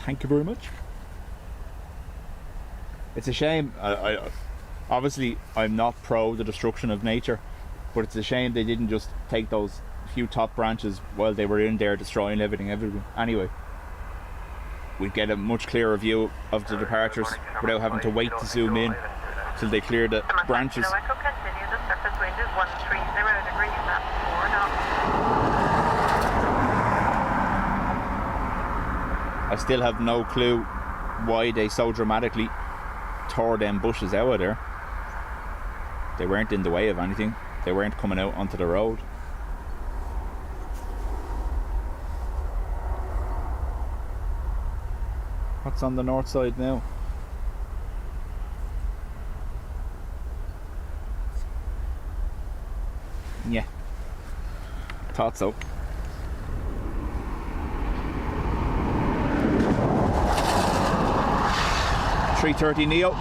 Thank you very much. It's a shame. I obviously I'm not pro the destruction of nature, But it's a shame they didn't just take those few top branches while they were in there destroying everything. Anyway, we'd get a much clearer view of the departures without having to wait to zoom in till they clear the branches. Continue, the surface wind is 130 degrees at 4 knots. I still have no clue why they so dramatically tore them bushes out of there. They weren't in the way of anything. They weren't coming out onto the road. What's on the north side now? Yeah, thought so. A330neo.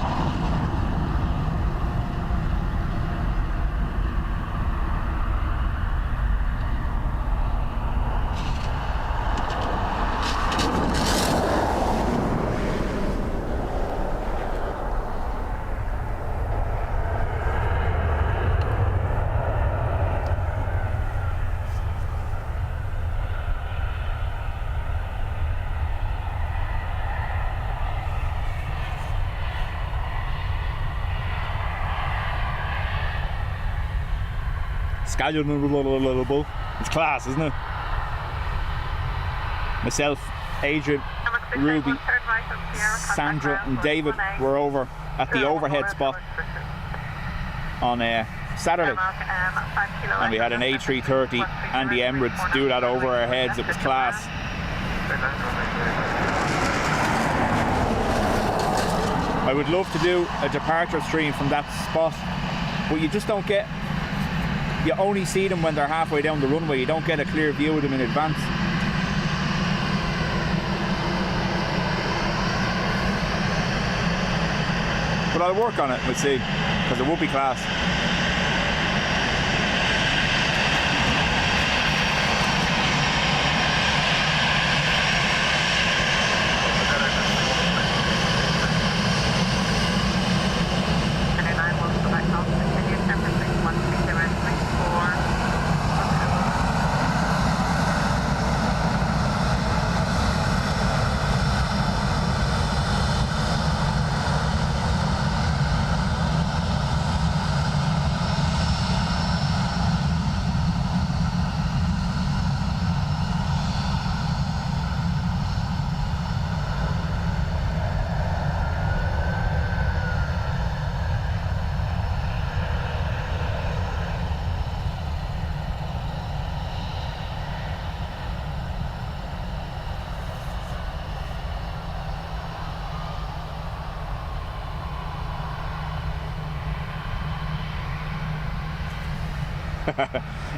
Schedule. It's class, isn't it? Myself, Adrian, Ruby, Sandra and David were over at the overhead spot on Saturday, and we had an A330 and the Emirates do that over our heads. It was class. I would love to do a departure stream from that spot, but you just don't get. You only see them when they're halfway down the runway. You don't get a clear view of them in advance. But I'll work on it, we'll see, because it would be class.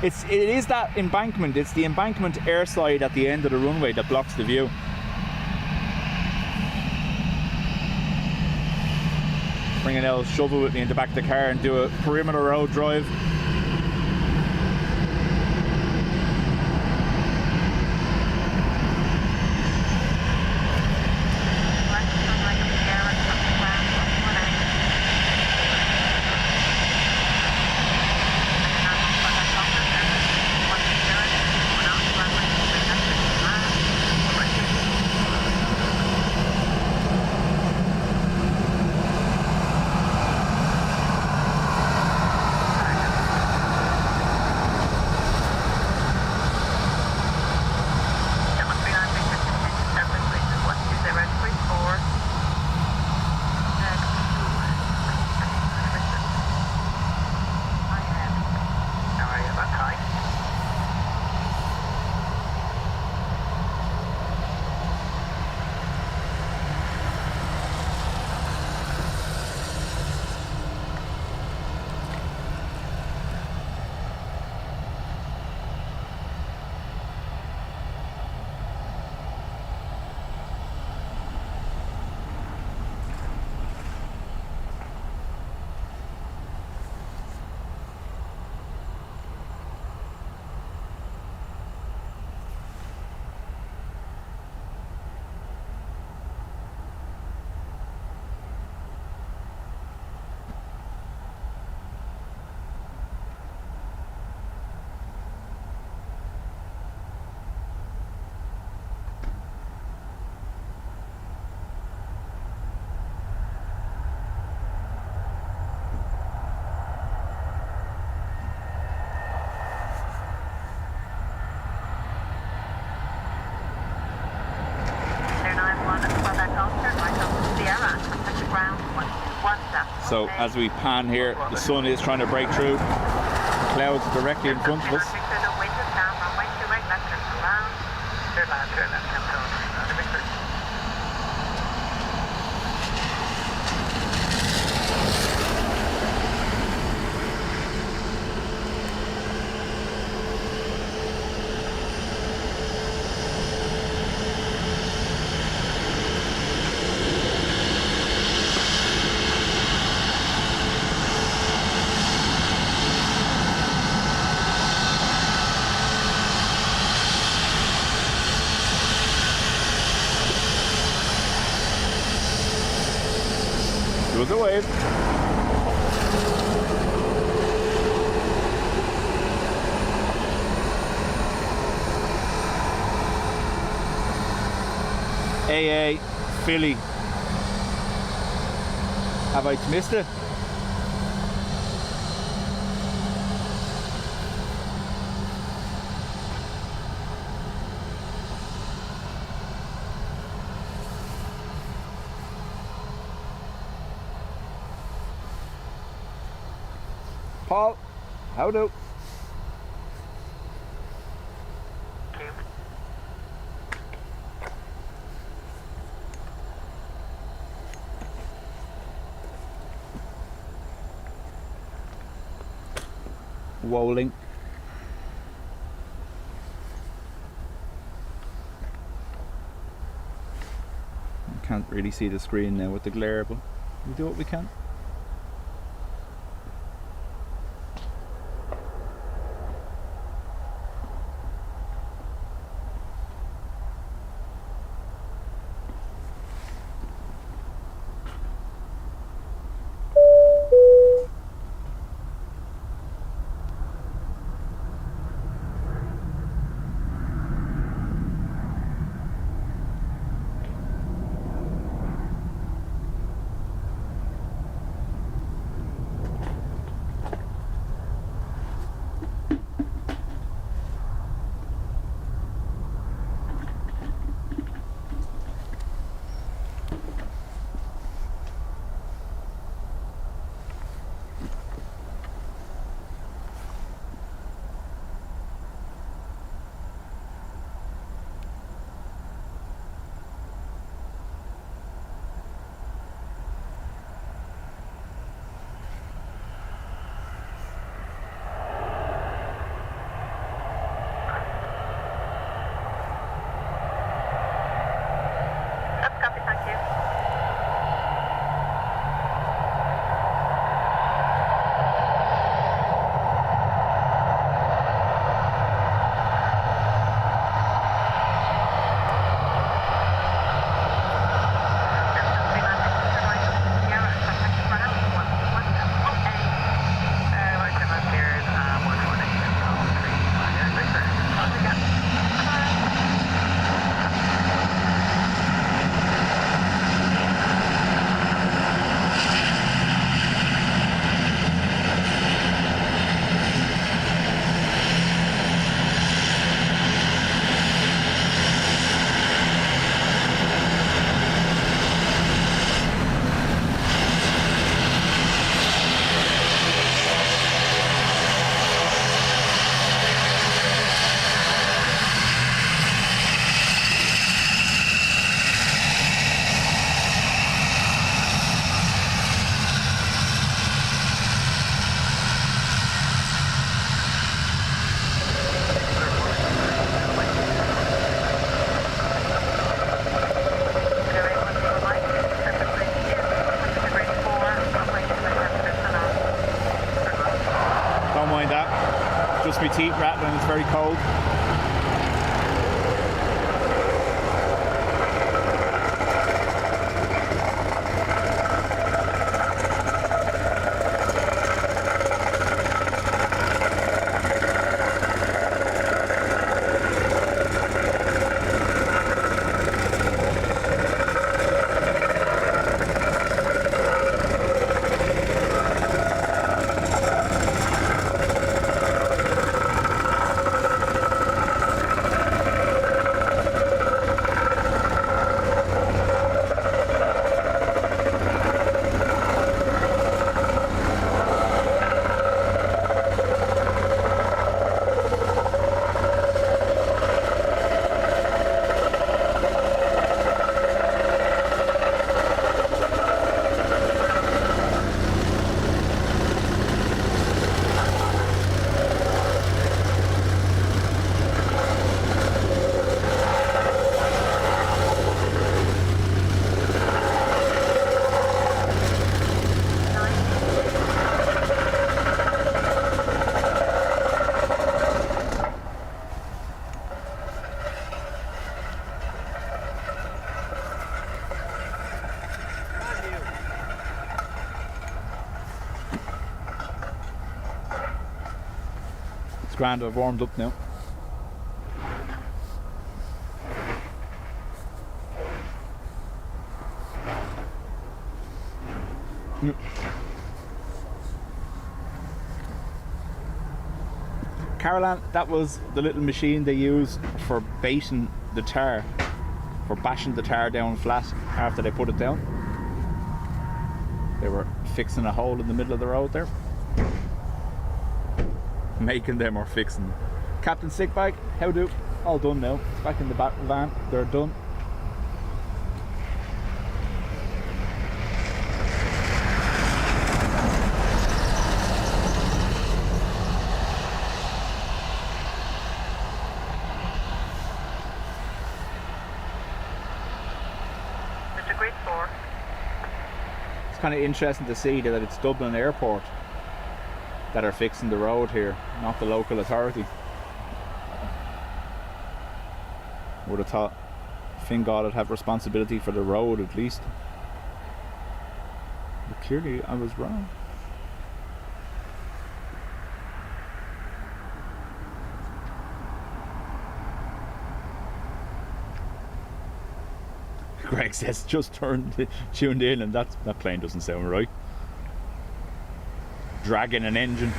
It is that embankment. It's the embankment airside at the end of the runway that blocks the view. Bring an L shovel with me in the back of the car and do a perimeter road drive. So as we pan here, the sun is trying to break through the clouds directly in front of us. There was a wave. AA Philly. Have I missed it? Paul, how do? Rolling. Can't really see the screen now with the glare, but we do what we can. My teeth rattling, it's very cold. It's grand, I've warmed up now. Caroline, that was the little machine they use for baiting the tar, for bashing the tar down flat after they put it down. They were fixing a hole in the middle of the road there. Making them or fixing them. Captain sick bag, how do? All done now. It's back in the back van, they're done. It's kind of interesting to see that it's Dublin Airport that are fixing the road here, not the local authority. Would have thought Fingal would have responsibility for the road at least. But clearly I was wrong. Greg says just tuned in, and that plane doesn't sound right. Dragging an engine.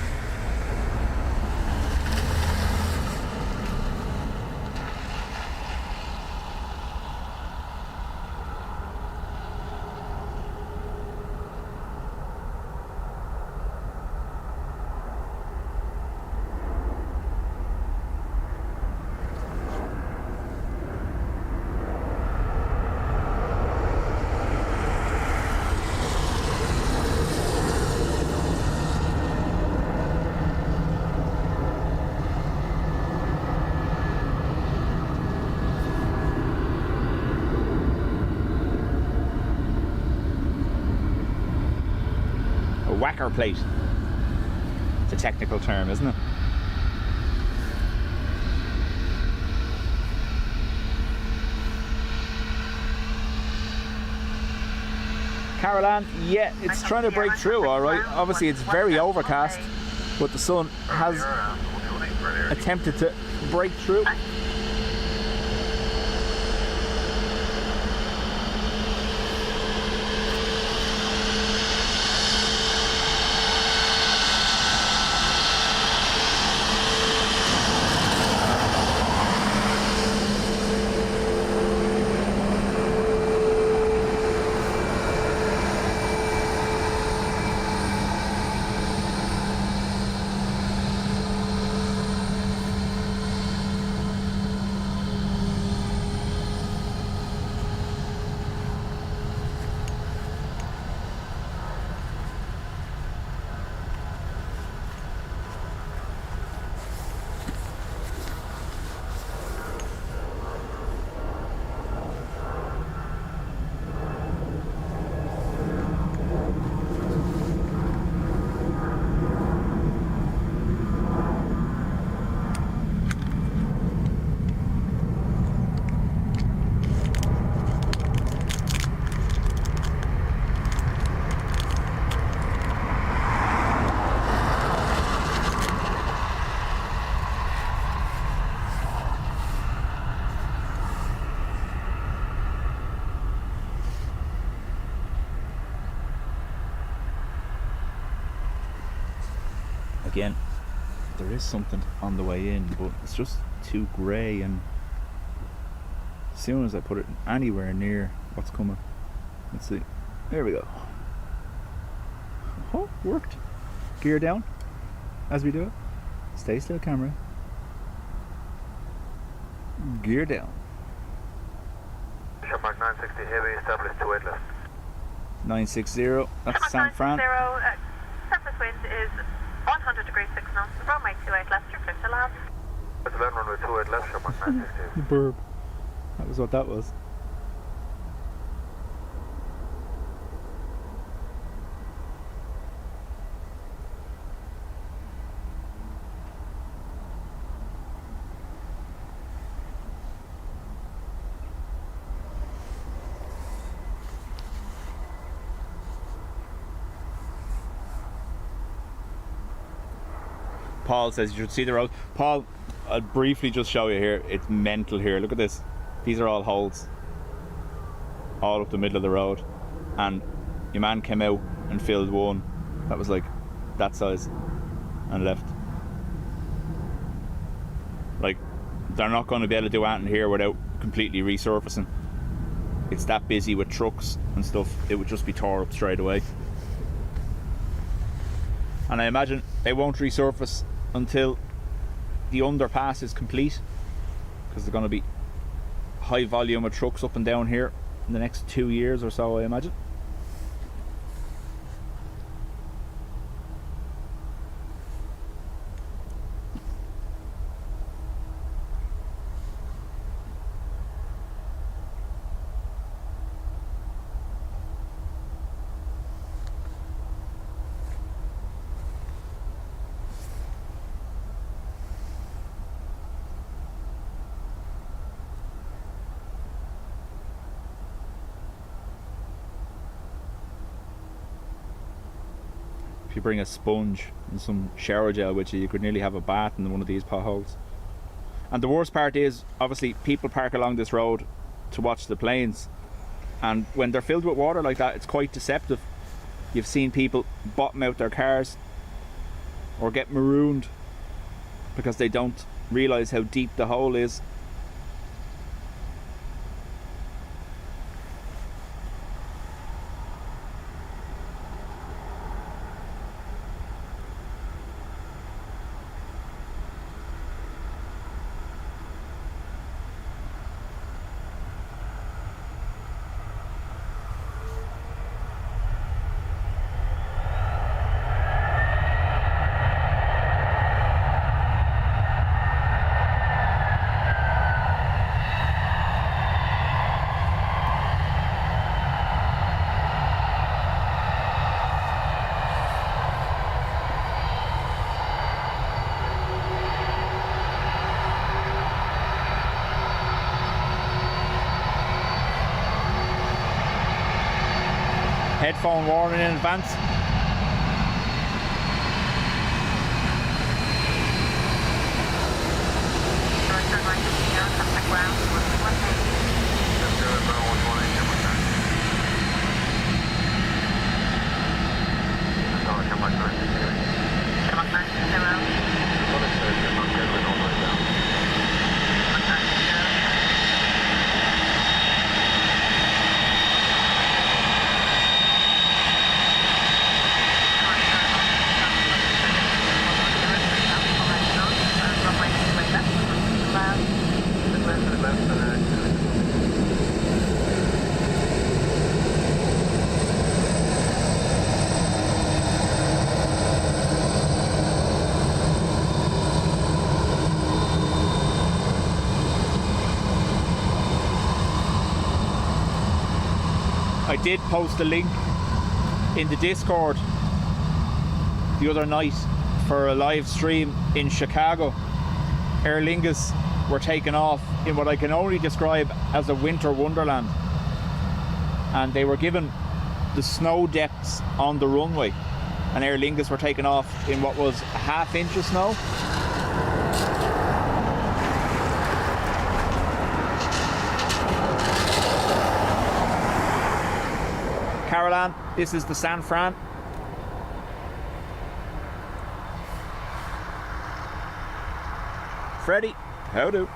Whacker plate. It's a technical term, isn't it? Caroline, yeah, it's trying to break through, alright. Obviously it's very overcast, but the sun has attempted to break through. Again, there is something on the way in, but it's just too grey, and as soon as I put it anywhere near what's coming, let's see, there we go. Oh, worked. Gear down as we do it. Stay still, camera. Gear down. Mark 960 heavy, established 28 left. 960, that's San Fran. Surface wind is 100 degrees 6 knots, runway 28 left, you're clear to land. That's 11 runway 28 left, Mark 960. The burb. That was what that was. Paul says you should see the road. Paul, I'll briefly just show you here. It's mental here. Look at this. These are all holes. All up the middle of the road. And your man came out and filled one that was like that size and left. Like, they're not going to be able to do anything here without completely resurfacing. It's that busy with trucks and stuff, it would just be tore up straight away. And I imagine they won't resurface until the underpass is complete, because there's going to be high volume of trucks up and down here in the next 2 years or so, I imagine. If you bring a sponge and some shower gel with you, you could nearly have a bath in one of these potholes. And the worst part is, obviously, people park along this road to watch the planes, and when they're filled with water like that, it's quite deceptive. You've seen people bottom out their cars or get marooned because they don't realise how deep the hole is. Headphone warning in advance. I did post a link in the Discord the other night for a live stream in Chicago. Aer Lingus were taken off in what I can only describe as a winter wonderland, and they were given the snow depths on the runway, and Aer Lingus were taken off in what was a half-inch of snow. Caroline, this is the San Fran. Freddie, how do?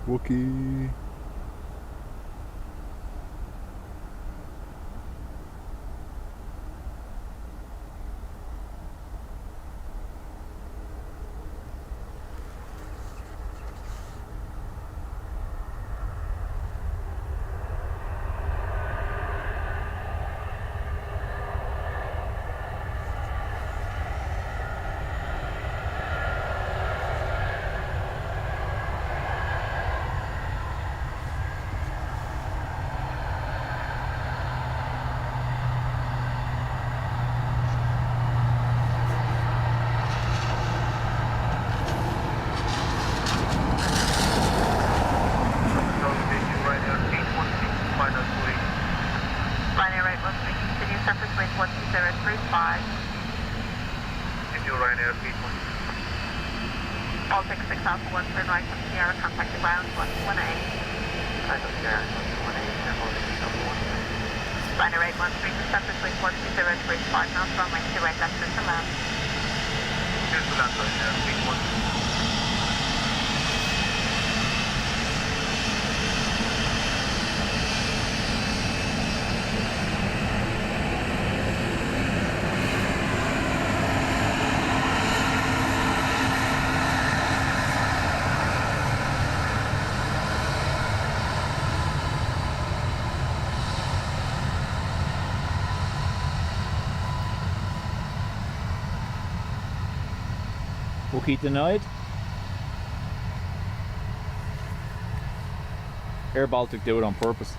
Wookie. gate 1. Baltic 6 Alpha 1, turn right from Sierra, contact the ground 118. Contact Sierra, 118, Baltic 6 Alpha 1. Ryanair 813, descent between 120 degrees 5 knots, runway 28 left clear to land. Here's the land line, gate 1. Bookie denied. Air Baltic do it on purpose.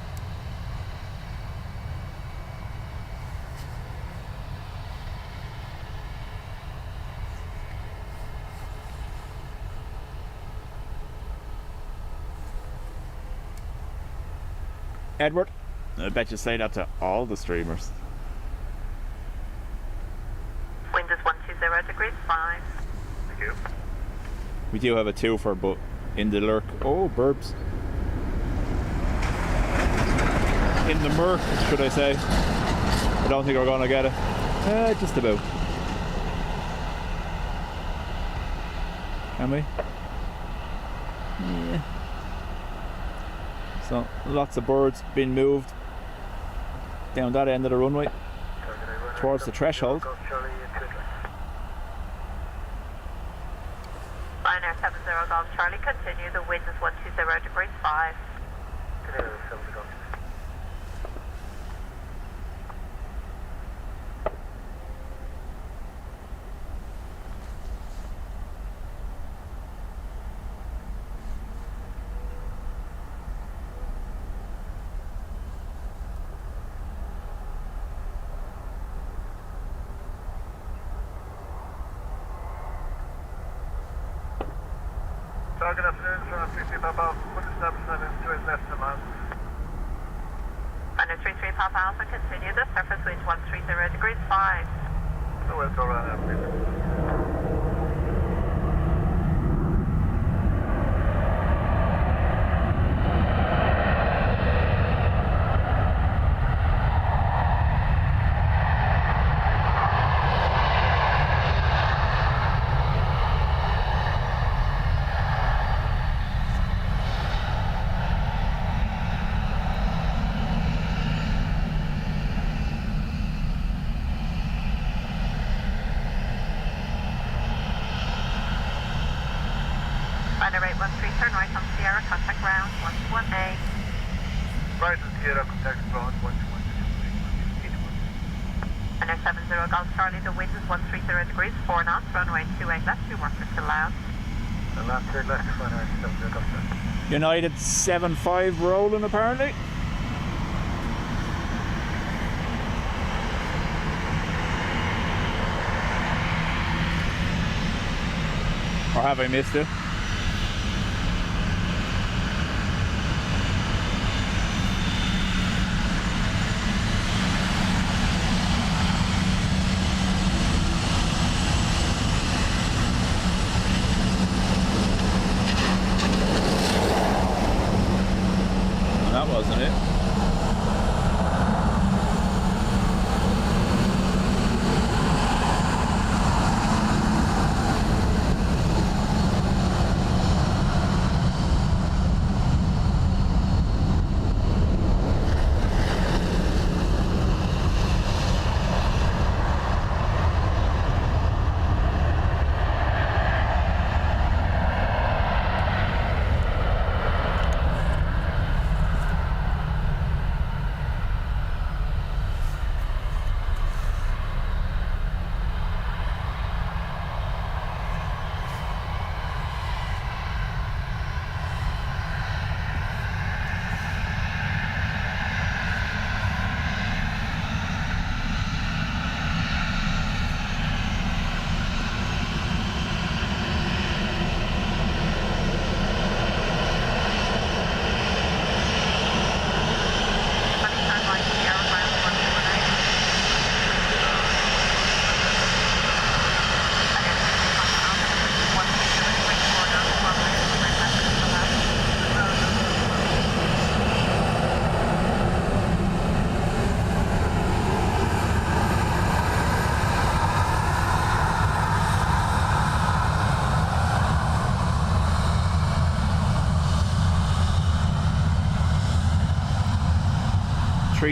Edward, I bet you say that to all the streamers. Wind is 120 degrees 5. Thank you. We do have a twofer, but in the lurk. Oh, burps. In the murk, should I say. I don't think we're going to get it. Just about. Can we? Yeah. So, lots of birds being moved down that end of the runway towards the threshold. Ryanair 70 Golf Charlie, continue. The wind is 120 degrees 5. Good afternoon, so 33 Papa Alpha, put the stop sign in to his left to land. Ryanair 33 Papa Alpha, continue. The surface wind 130 degrees 5. So we'll go around that, please. Ryanair 813, turn right on Sierra, contact ground 118. Right to Sierra, contact ground 121. Ryanair 70 Golf Charlie, the wind is 130 degrees 4 knots, runway 28 left, 2 workers to land. And last clear left, Ryanair 70 Golf Charlie. United 7-5 rolling apparently. Or have I missed it? That wasn't it.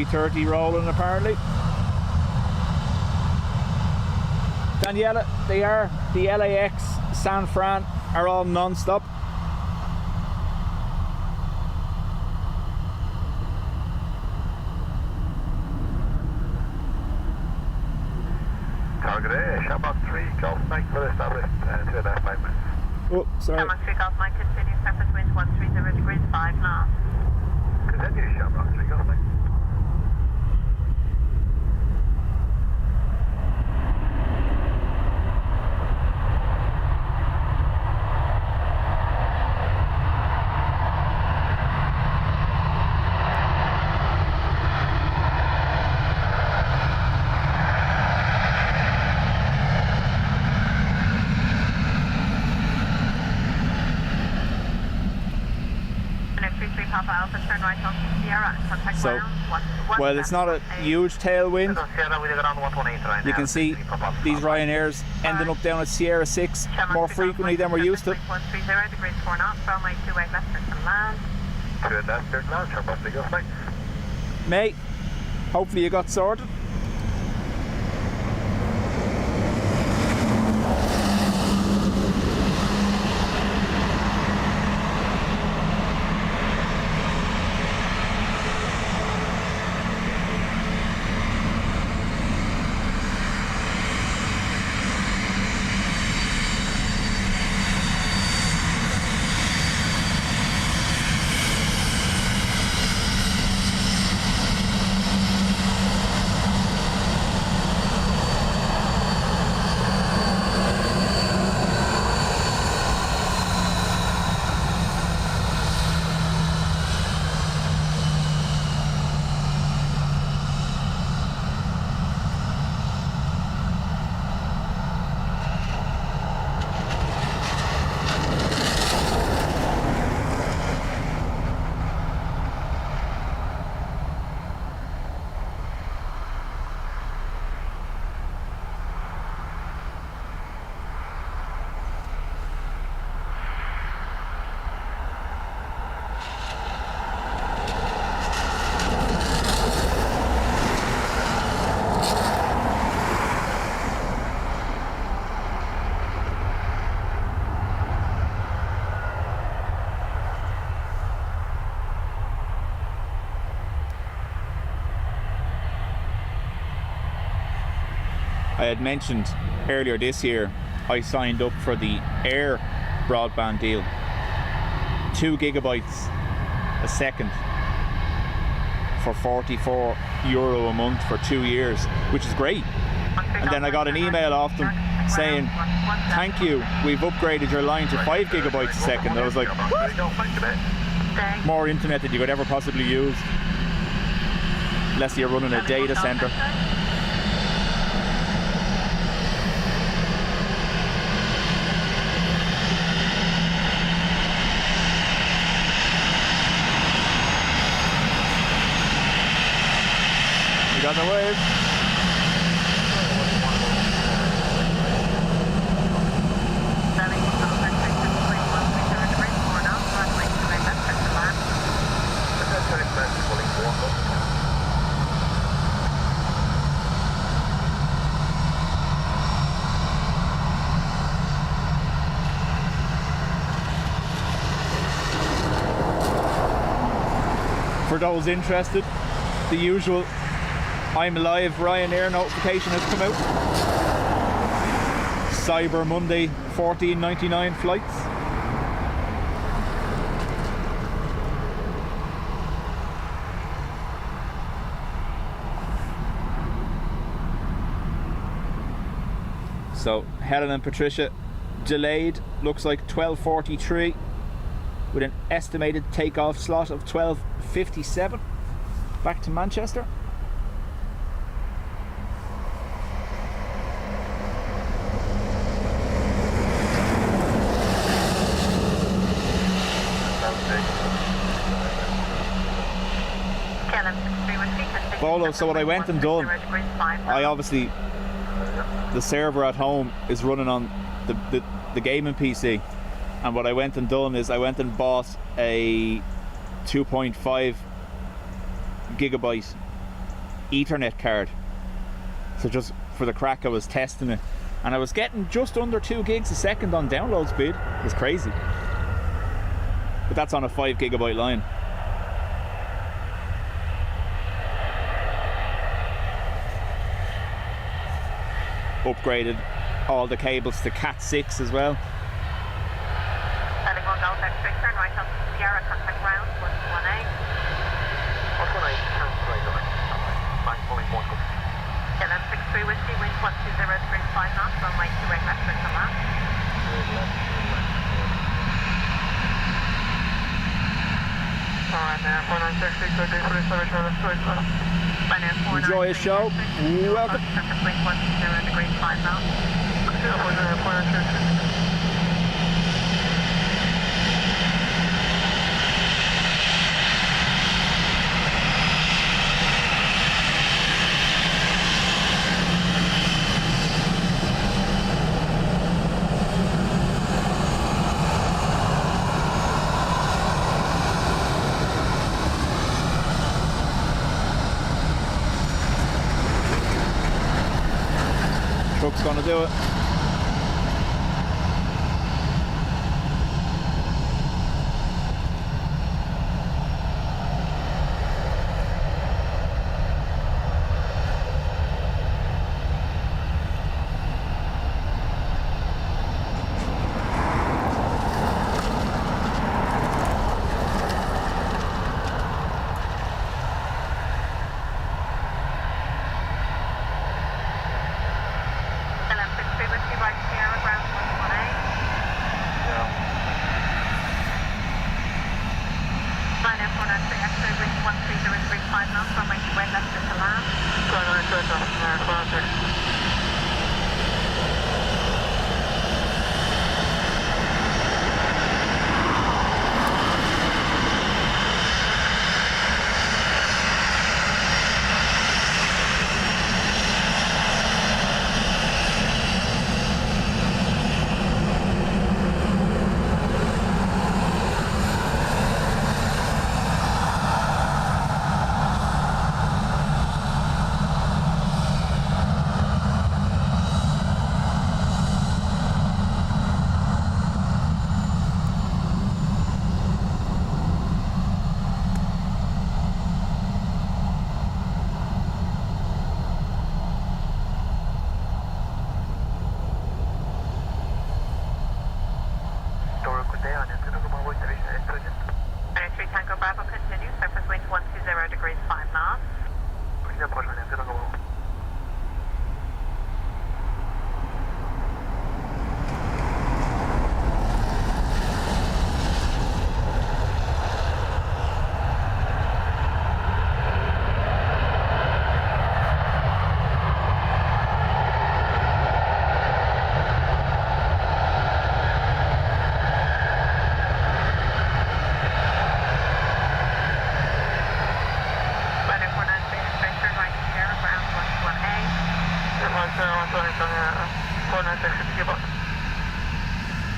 330 rolling apparently. Daniela, they are. The LAX, San Fran are all non-stop. Target A, Shamrock 3, Golf Mike, well established, 2.5 minutes. Oh, sorry. Shamrock 3 Golf Mike, continue surface wind 130 degrees, 5 knots. Continue, Shamrock 3, Golf Mike. Papa Alpha, turn right on Sierra, contact So, well, it's not a huge tailwind. You can see these Ryanairs ending up down at Sierra 6 more frequently than we're used to. 130 degrees 4 knots, runway 28 left and land. 28 left, turn land, Shamrock 3, Golf Mike. Mate, hopefully you got sorted. I had mentioned earlier this year I signed up for the Air broadband deal. 2 gigabytes a second for €44 a month for 2 years, which is great. And then I got an email off them saying, thank you, we've upgraded your line to 5 gigabytes a second. I was like, what? More internet than you could ever possibly use, unless you're running a data center. You got the wave. For those interested, the usual I'm Live Ryanair notification has come out. Cyber Monday, $14.99 flights. So Helen and Patricia delayed, looks like 12:43 with an estimated takeoff slot of 12:57 back to Manchester. Bolo, so what I went and done, I obviously, the server at home is running on the gaming PC, and what I went and done is I went and bought a 2.5 gigabyte Ethernet card. So just for the crack, I was testing it, and I was getting just under 2 gigs a second on download speed. It was crazy. But that's on a 5 gigabyte line. Upgraded all the cables to Cat 6 as well. Heading on Delta X-ray, turn right on Sierra, contact ground 118. 118, turn right on. 9.1. Yeah, that's 63 Whiskey, wind 120.35 knots, runway 28 left, clear to land. Ryanair 496, good day for the service, Ryanair 496. Enjoy a show. Welcome. Surface wind 10 degrees 5 knots. Ryanair 496. Truck's gonna do it.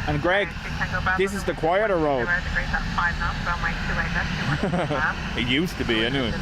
And Greg, this is the quieter road. It used to be anyway.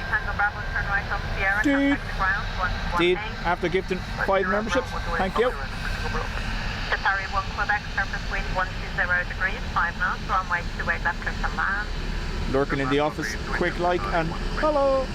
Tango Bravo, turn right on Sierra, Dude. contact the ground, 118. Deed, after gifting 5 memberships. Thank you. Qatar 1 Quebec, surface wind 120 degrees, 5 knots, runway 28 left, clear to land. Lurking in the office, quick like and hello.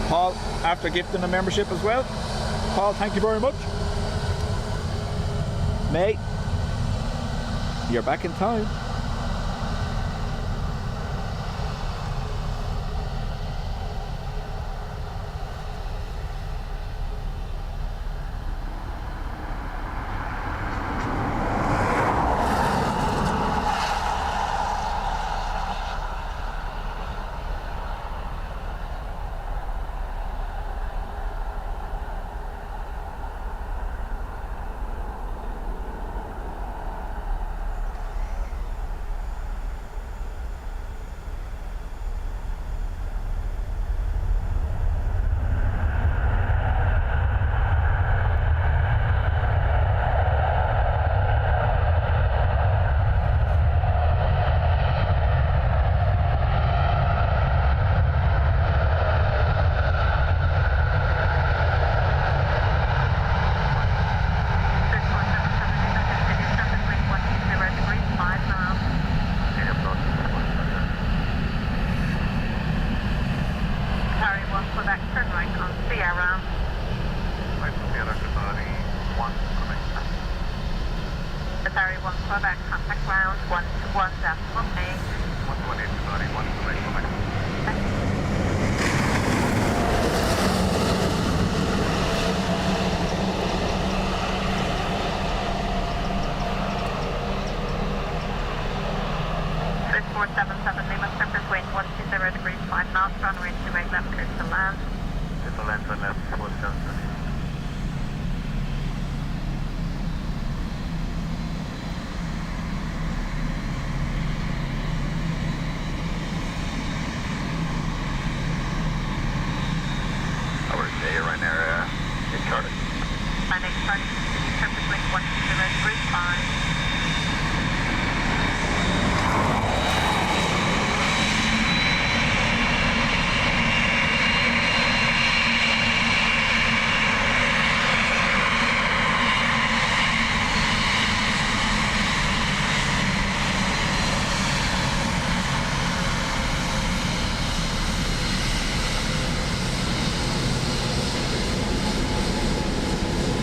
Paul, after gifting a membership as well. Paul, thank you very much. Mate, you're back in time.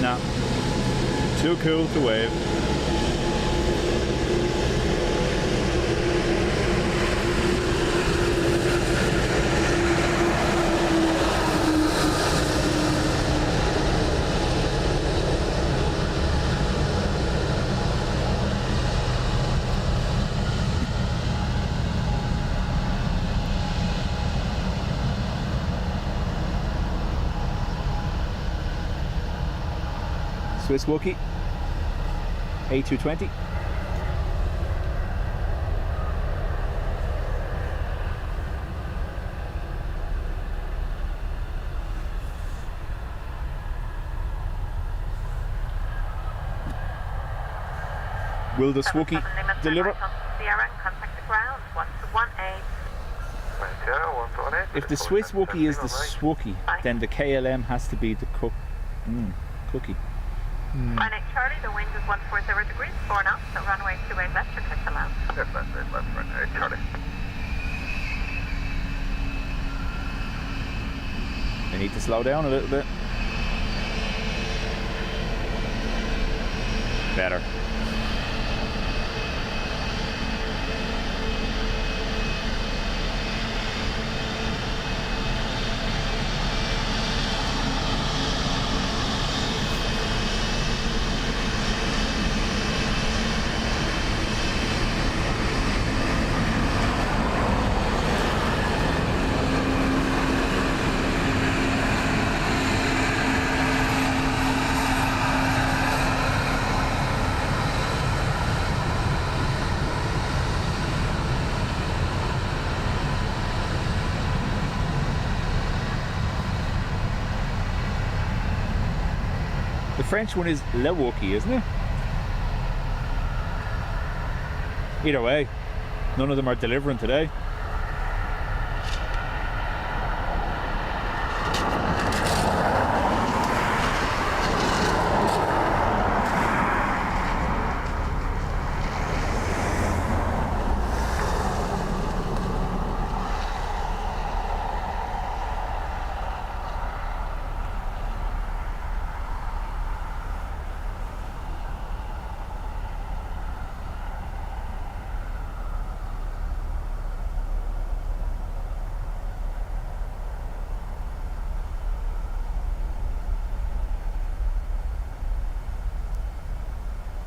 No. Too cool to wave. Swiss Wookie A220. Will the Swookie deliver? If the Swiss Wookie is the Swookie, then the KLM has to be the cookie. Running Charlie, the wind is 140 degrees, 4 knots, so runway 28 left, you're clear to land. Left, runway Charlie. They need to slow down a little bit. Better. The French one is Le Wookie, isn't it? Either way, none of them are delivering today.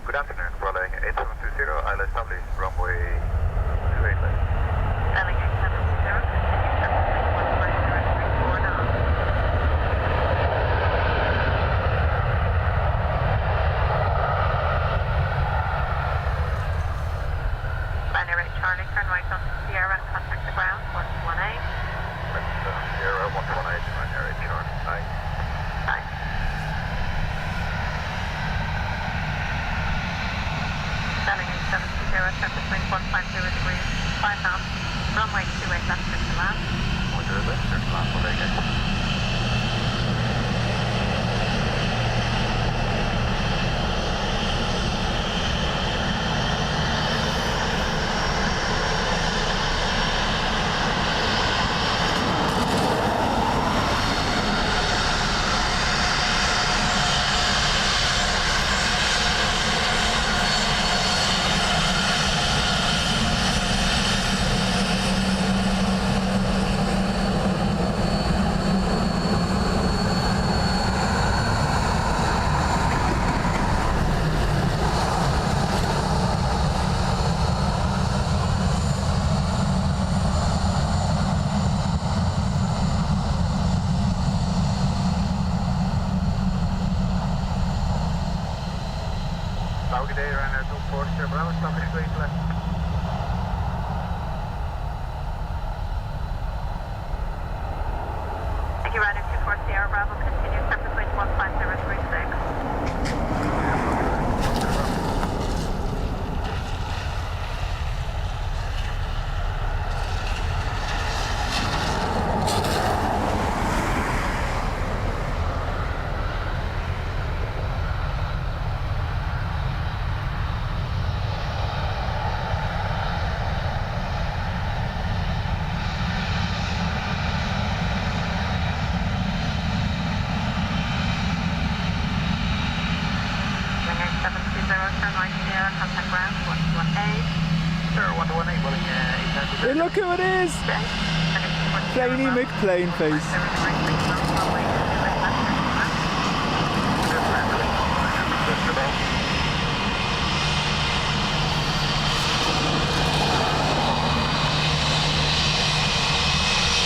Good afternoon, following 8720, I'll establish runway 28 left. Selling 8720, continue 7615034 now. Ryanair Charlie, turn right on Sierra and contact the ground, 118. That's Sierra 118, Ryanair Charlie. Aye. Bye. Selling 8720, surface wind 150 degrees, 5 knots, runway 28 left, clear to land. 28 left, clear to land, following 8. Good day, Ryanair 240, Sierra Bravo, establish 28 left. Thank you, Ryanair 24 Sierra Bravo, continue surface wind 15036. Hey, look who it is! Planey McPlane face.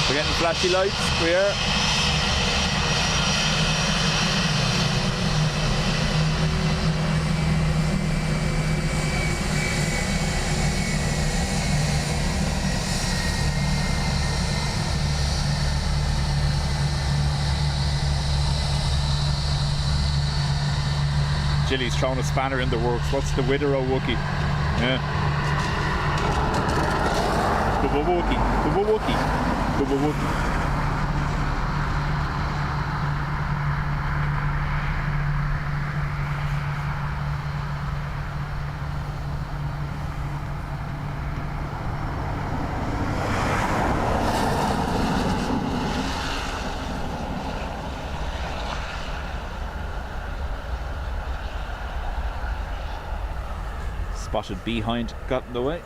We're getting flashy lights, we're here. Jilly's throwing a spanner in the works. What's the Wither Wookie? Yeah. Bubba Wookie. Bubba Wookie. Bubba Wookie. Spotted behind, got in the way.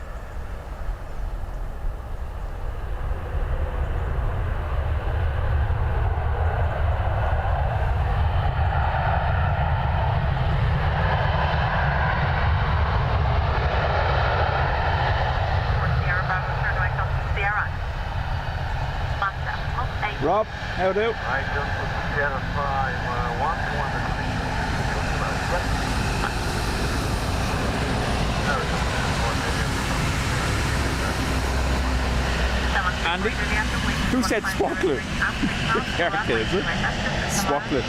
Rob, how do? I just put Sierra 5, 1 Andy? Who said Swackler? Carrick, is it? Swackler.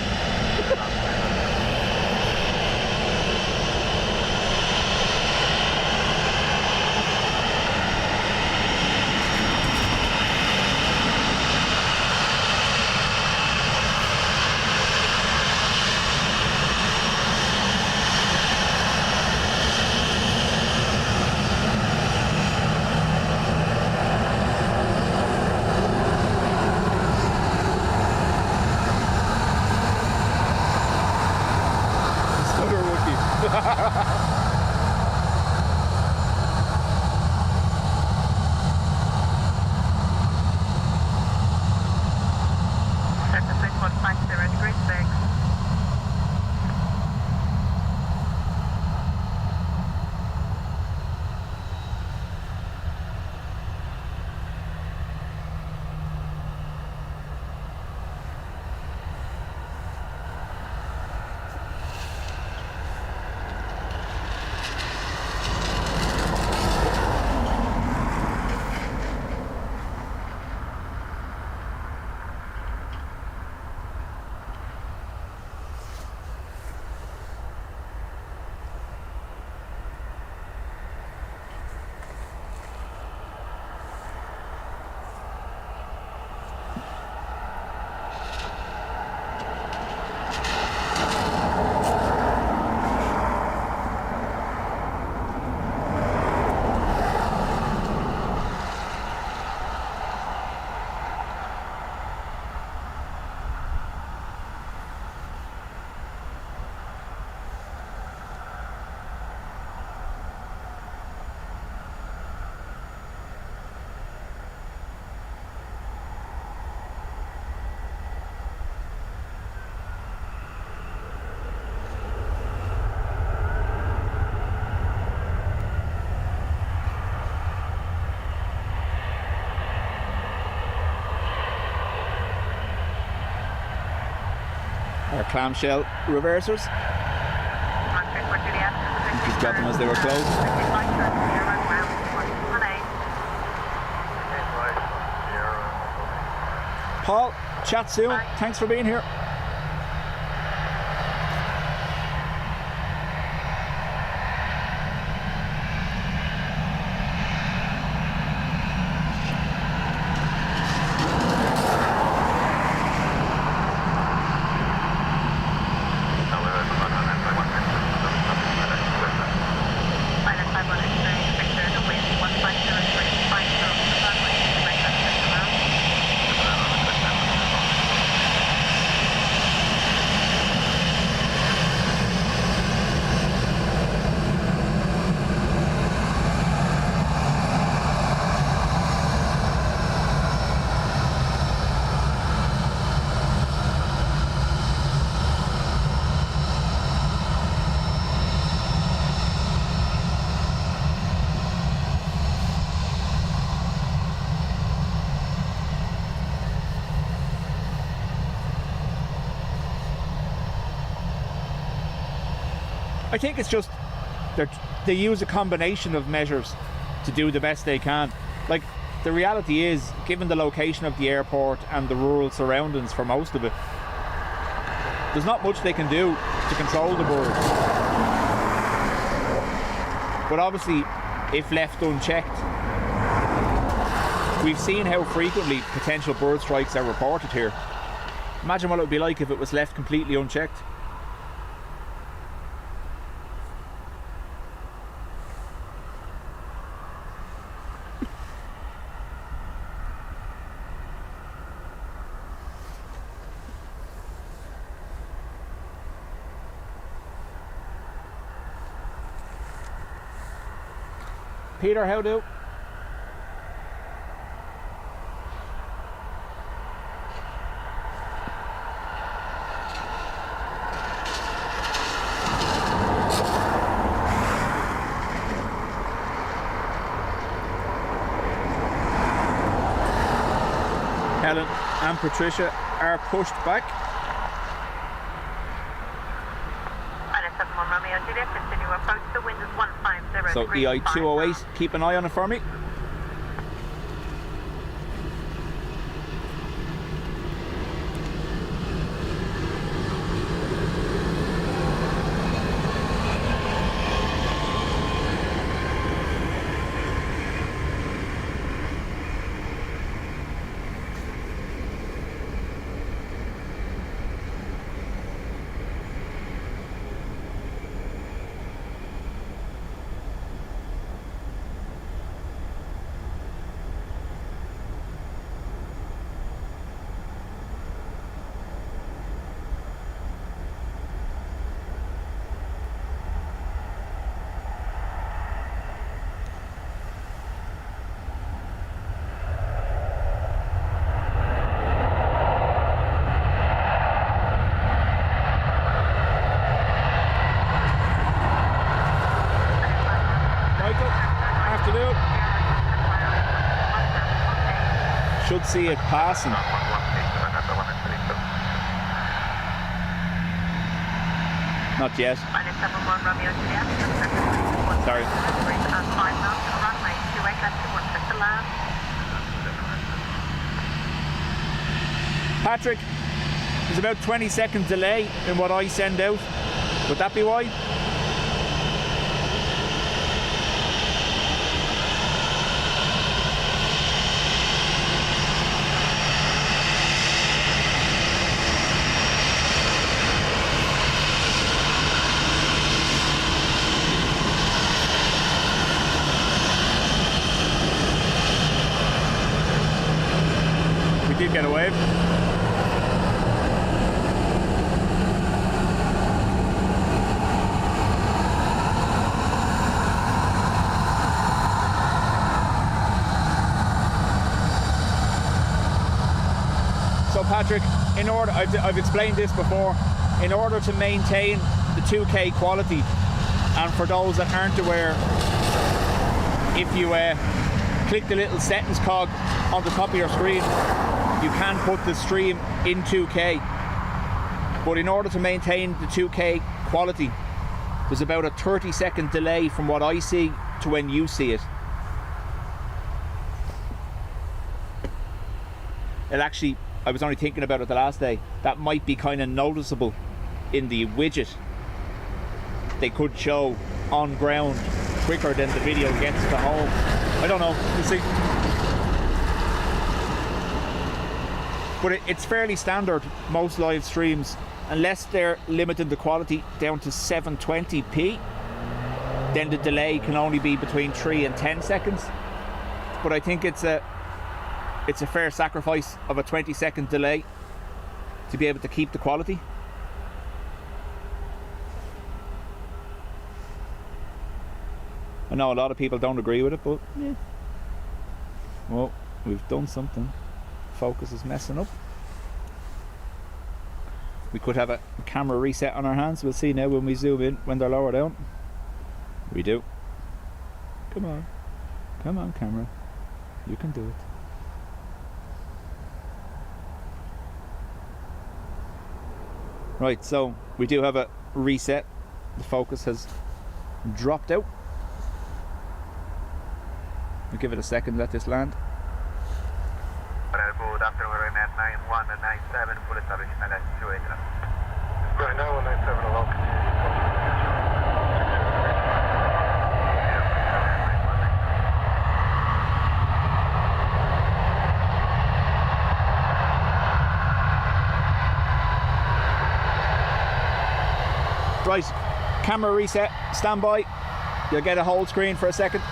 Our clamshell reversers. Just got them as they were closed. Paul, chat soon. Thanks for being here. I think it's just they use a combination of measures to do the best they can. Like, the reality is, given the location of the airport and the rural surroundings for most of it, there's not much they can do to control the birds. But obviously, if left unchecked, we've seen how frequently potential bird strikes are reported here. Imagine what it would be like if it was left completely unchecked. Peter, how do? Helen and Patricia are pushed back. So EI208, keep an eye on it for me. Should see it passing. Not yet. Sorry. Patrick, there's about 20-second delay in what I send out. Would that be why? Get a wave. So Patrick, in order, I've explained this before, in order to maintain the 2K quality, and for those that aren't aware, if you click the little settings cog on the top of your screen, you can put the stream in 2K. But in order to maintain the 2K quality, there's about a 30-second delay from what I see to when you see it. It actually, I was only thinking about it the last day, that might be kind of noticeable in the widget. They could show on ground quicker than the video gets to home. I don't know, we'll see. But it's fairly standard, most live streams, unless they're limiting the quality down to 720p, then the delay can only be between 3 and 10 seconds. But I think it's a fair sacrifice of a 20-second delay to be able to keep the quality. I know a lot of people don't agree with it, but yeah. Well, we've done something. Focus is messing up. We could have a camera reset on our hands. We'll see now when we zoom in when they're lower down. We do. Come on. Come on, camera. You can do it. Right, so we do have a reset. The focus has dropped out. We'll give it a second, let this land. Good afternoon, Ryanair 9197, full establishment at 28. Ryanair 197, allow Right, camera reset, stand by. You'll get a whole screen for a second.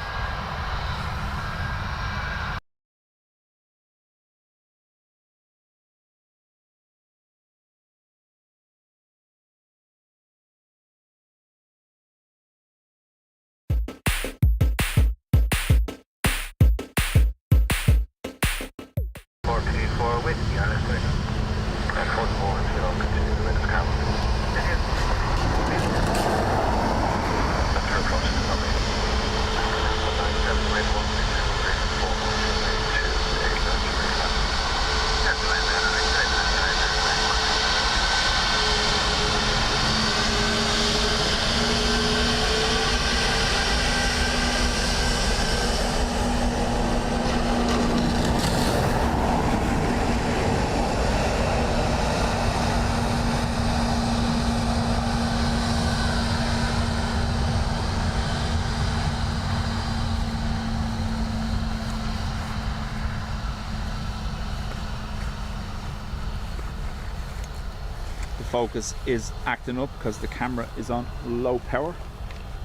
Focus is acting up because the camera is on low power,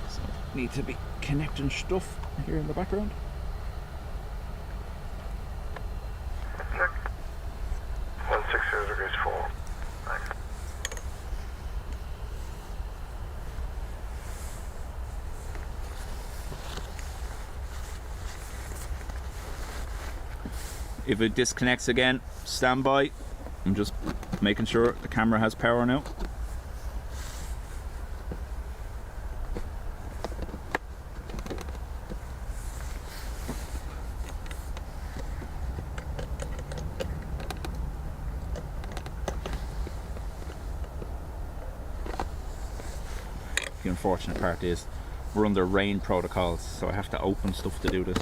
so need to be connecting stuff here in the background. Check. 160 degrees 4. Thanks. If it disconnects again, stand by. I'm just making sure the camera has power now. The unfortunate part is we're under rain protocols, so I have to open stuff to do this.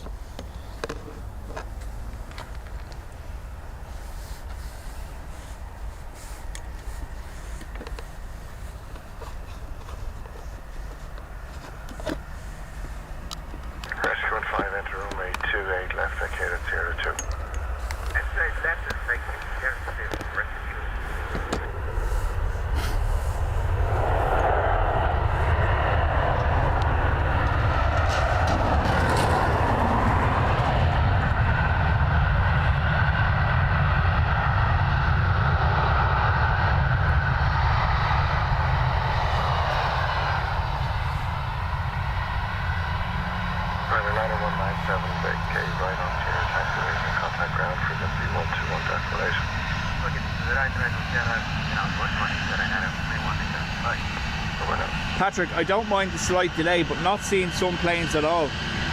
Patrick, I don't mind the slight delay, but not seeing some planes at all.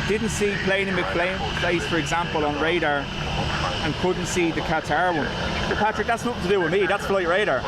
Didn't see plane in McPlace, for example, on radar, and couldn't see the Qatar one. But Patrick, that's nothing to do with me, that's flight radar.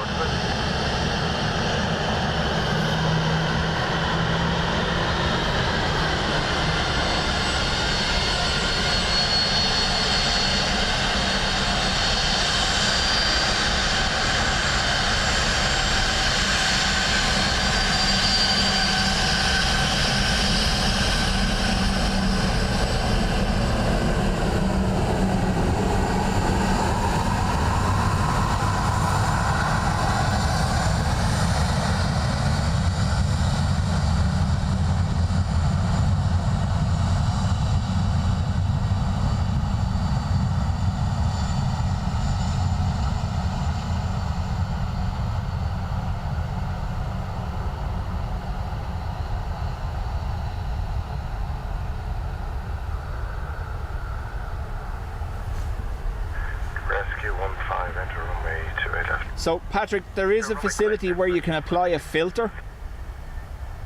So, Patrick, there is a facility where you can apply a filter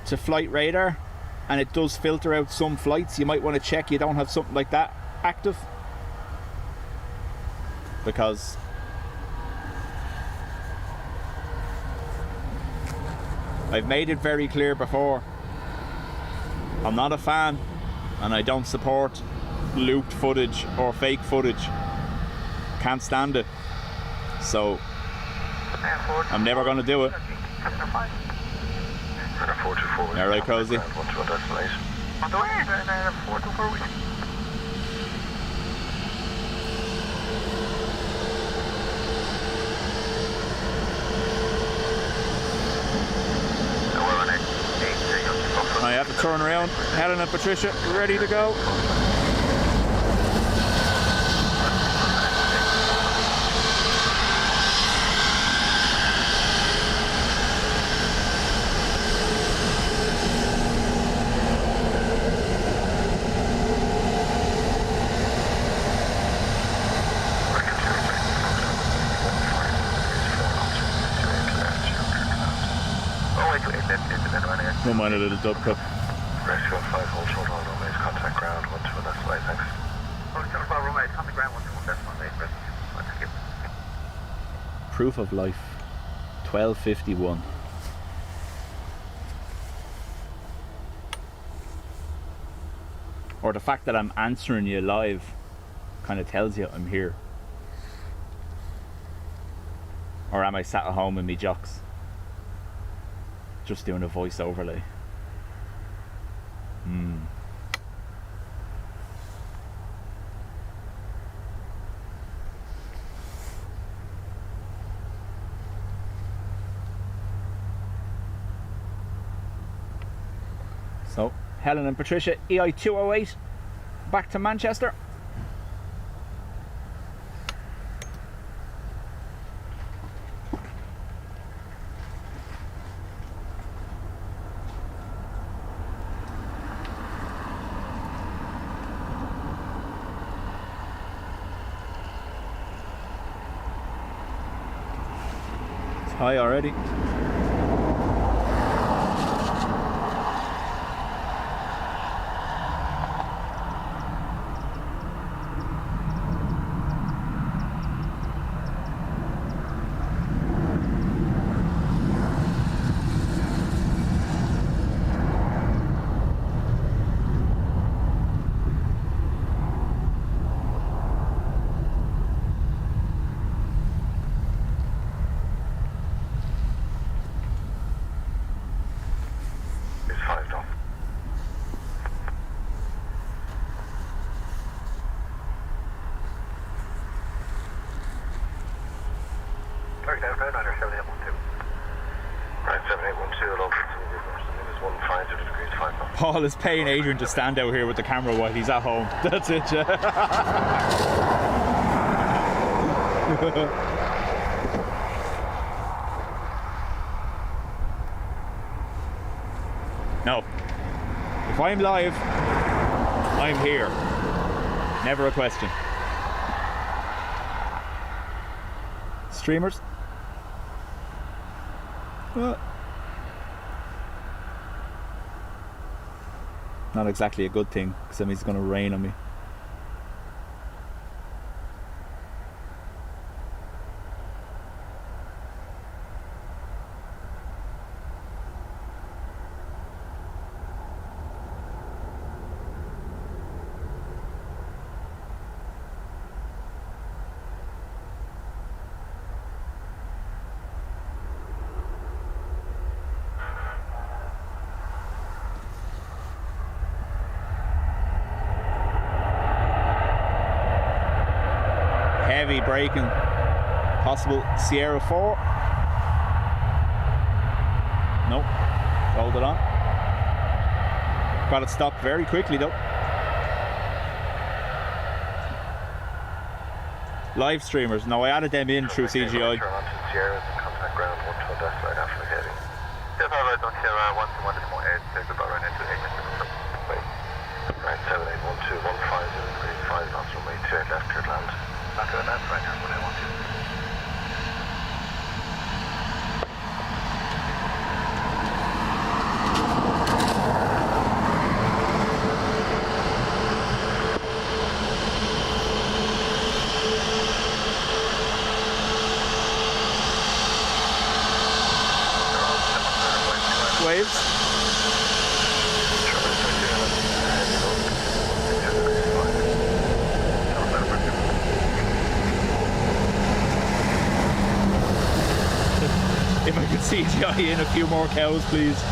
to flight radar, and it does filter out some flights. You might want to check you don't have something like that active, because I've made it very clear before, I'm not a fan and I don't support looped footage or fake footage. Can't stand it. So I'm never going to do it. All right, Cozy. On the way, 424 weeks. I have to turn around. Helen and Patricia, ready to go. Don't mind a little dub cup. Rescue 5, hold short on runways, contact ground, 1 to that's flight, thanks. Hold short on runways, contact ground, 1 to that's runways, rescue. Proof of life, 12:51. Or the fact that I'm answering you live kind of tells you I'm here. Or am I sat at home in me jocks? Just doing a voice overlay. So, Helen and Patricia, EI 208, back to Manchester. High already. Paul is paying Adrian to stand out here with the camera while he's at home. That's it, yeah. No. If I'm live, I'm here. Never a question. Streamers? What? Not exactly a good thing, because that means it's going to rain on me. Heavy braking, possible Sierra 4. Nope, hold it on. Got it stopped very quickly though. Live streamers, no, I added them in through CGI. waves? If I could CGI in a few more cows, please.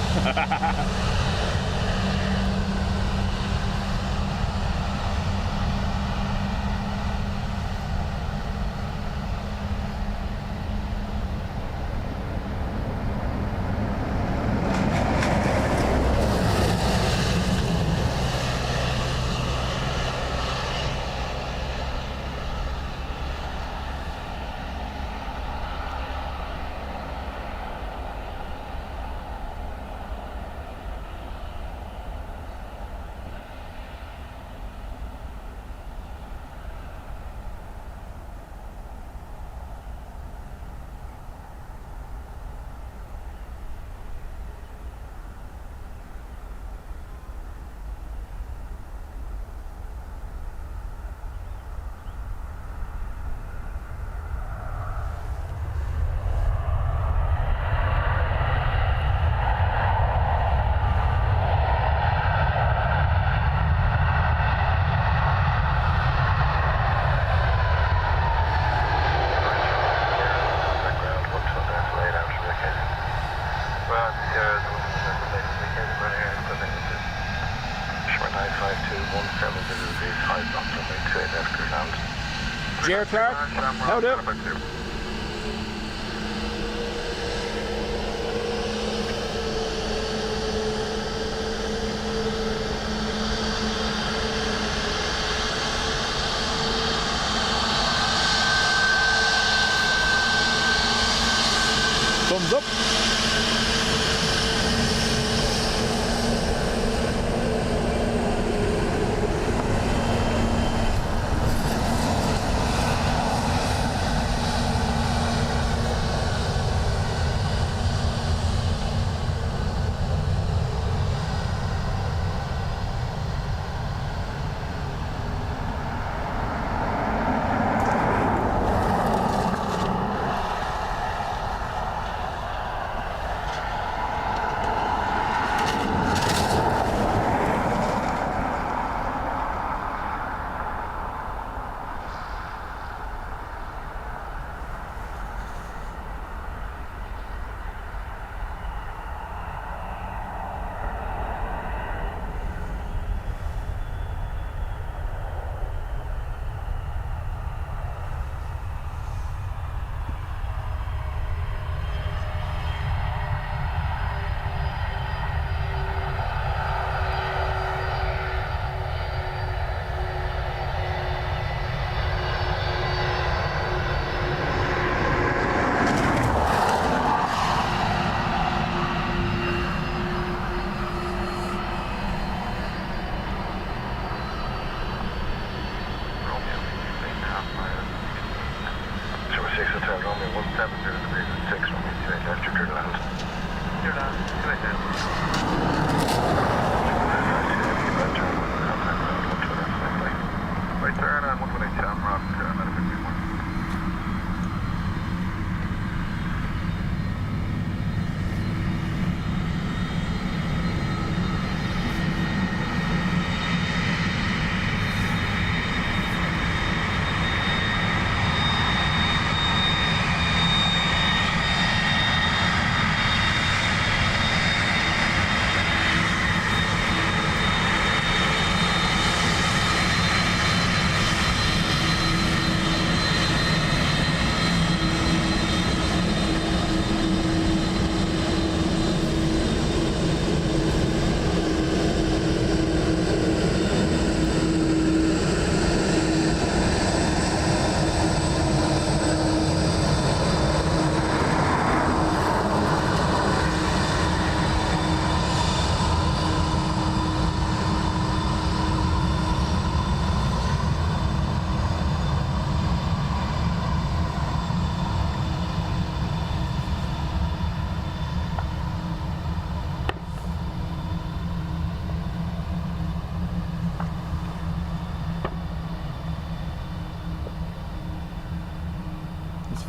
Jer Clark, how do? Thumbs up.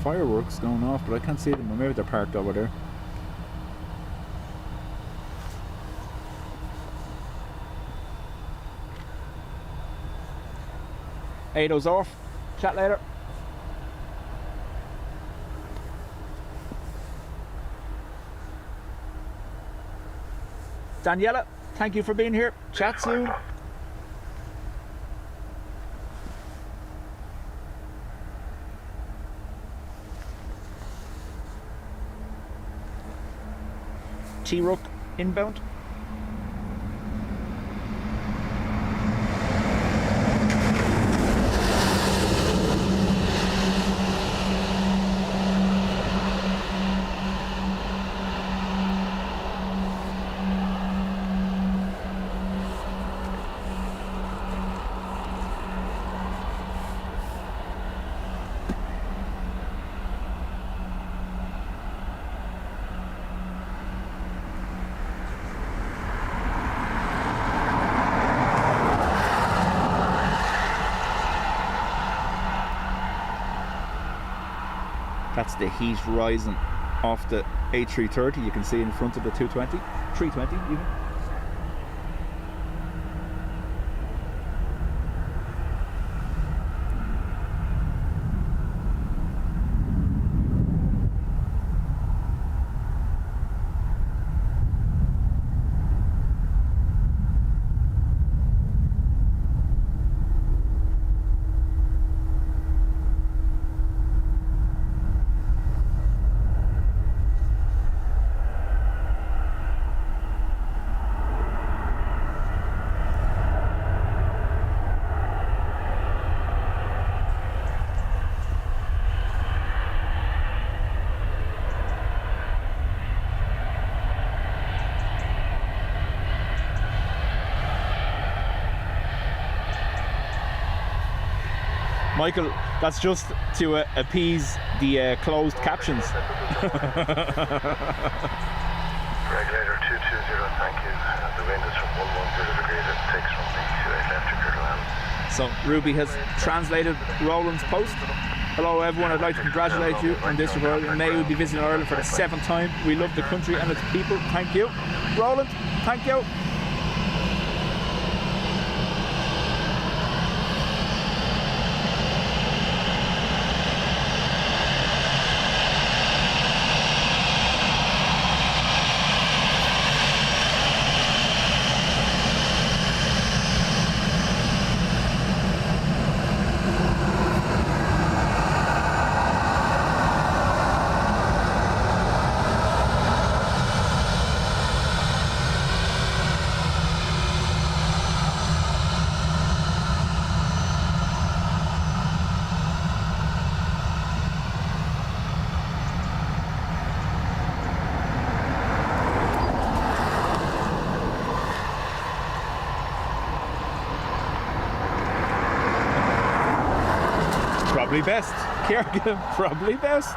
Fireworks going off, but I can't see them. Maybe they're parked over there. Ado's off. Chat later. Daniela, thank you for being here. Chat soon. T-Rook inbound. That's the heat rising off the A330. You can see in front of the 220, 320 even. Michael, that's just to appease the closed captions. Regulator 220, thank you. The wind is from 110 degrees. It takes from the 28 left to clear to land. So Ruby has translated Roland's post. Hello everyone, I'd like to congratulate you on this report. In May we'll be visiting Ireland for the 7th time. We love the country and its people. Thank you. Roland, thank you. Probably best. Kerrigan, probably best.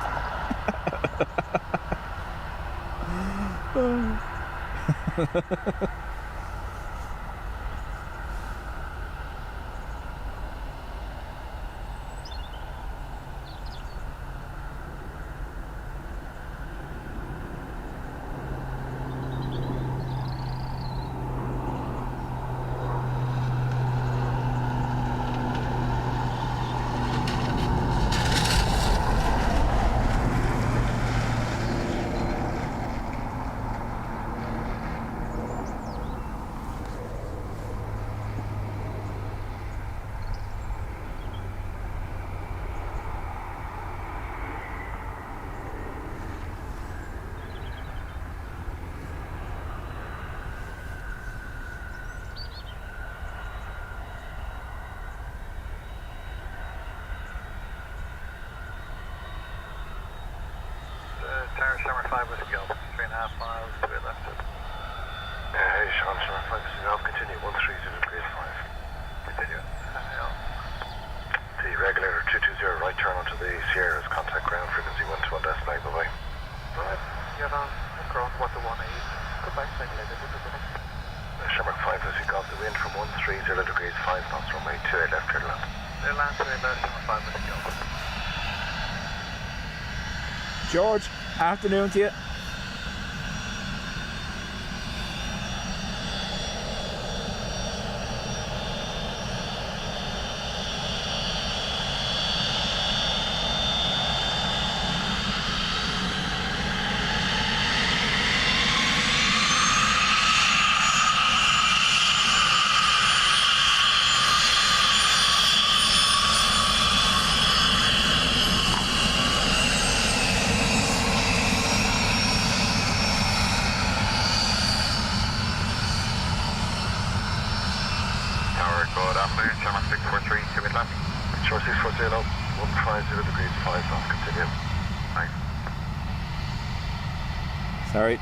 Tower Summer 5 with Gulf, 3.5 miles to the left. Hey, Sean, Summer 5 with Gulf, continue 130 degrees 5. Continue. The regulator 220, right turn onto the Sierras, contact ground frequency 121 decimal, bye-bye. Right, get on, ground 1 to 18. Go back, regulator, Summer 5 with Gulf, the wind from 130 degrees 5 knots, runway 28 left, clear to land. Clear land, 28 left, Summer 5 with Gulf. George, afternoon to you. 640, 150 degrees, 5 knots, continue. Thanks. Sorry.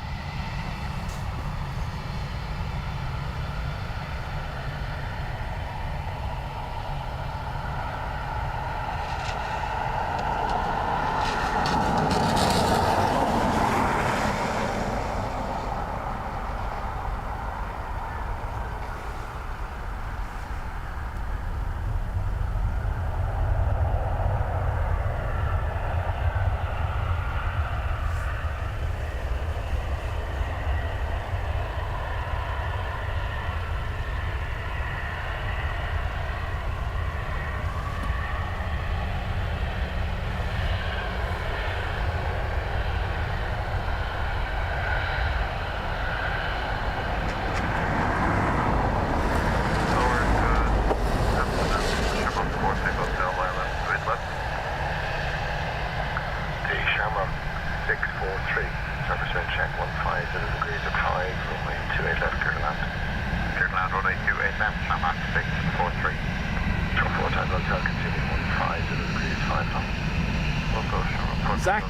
Zach,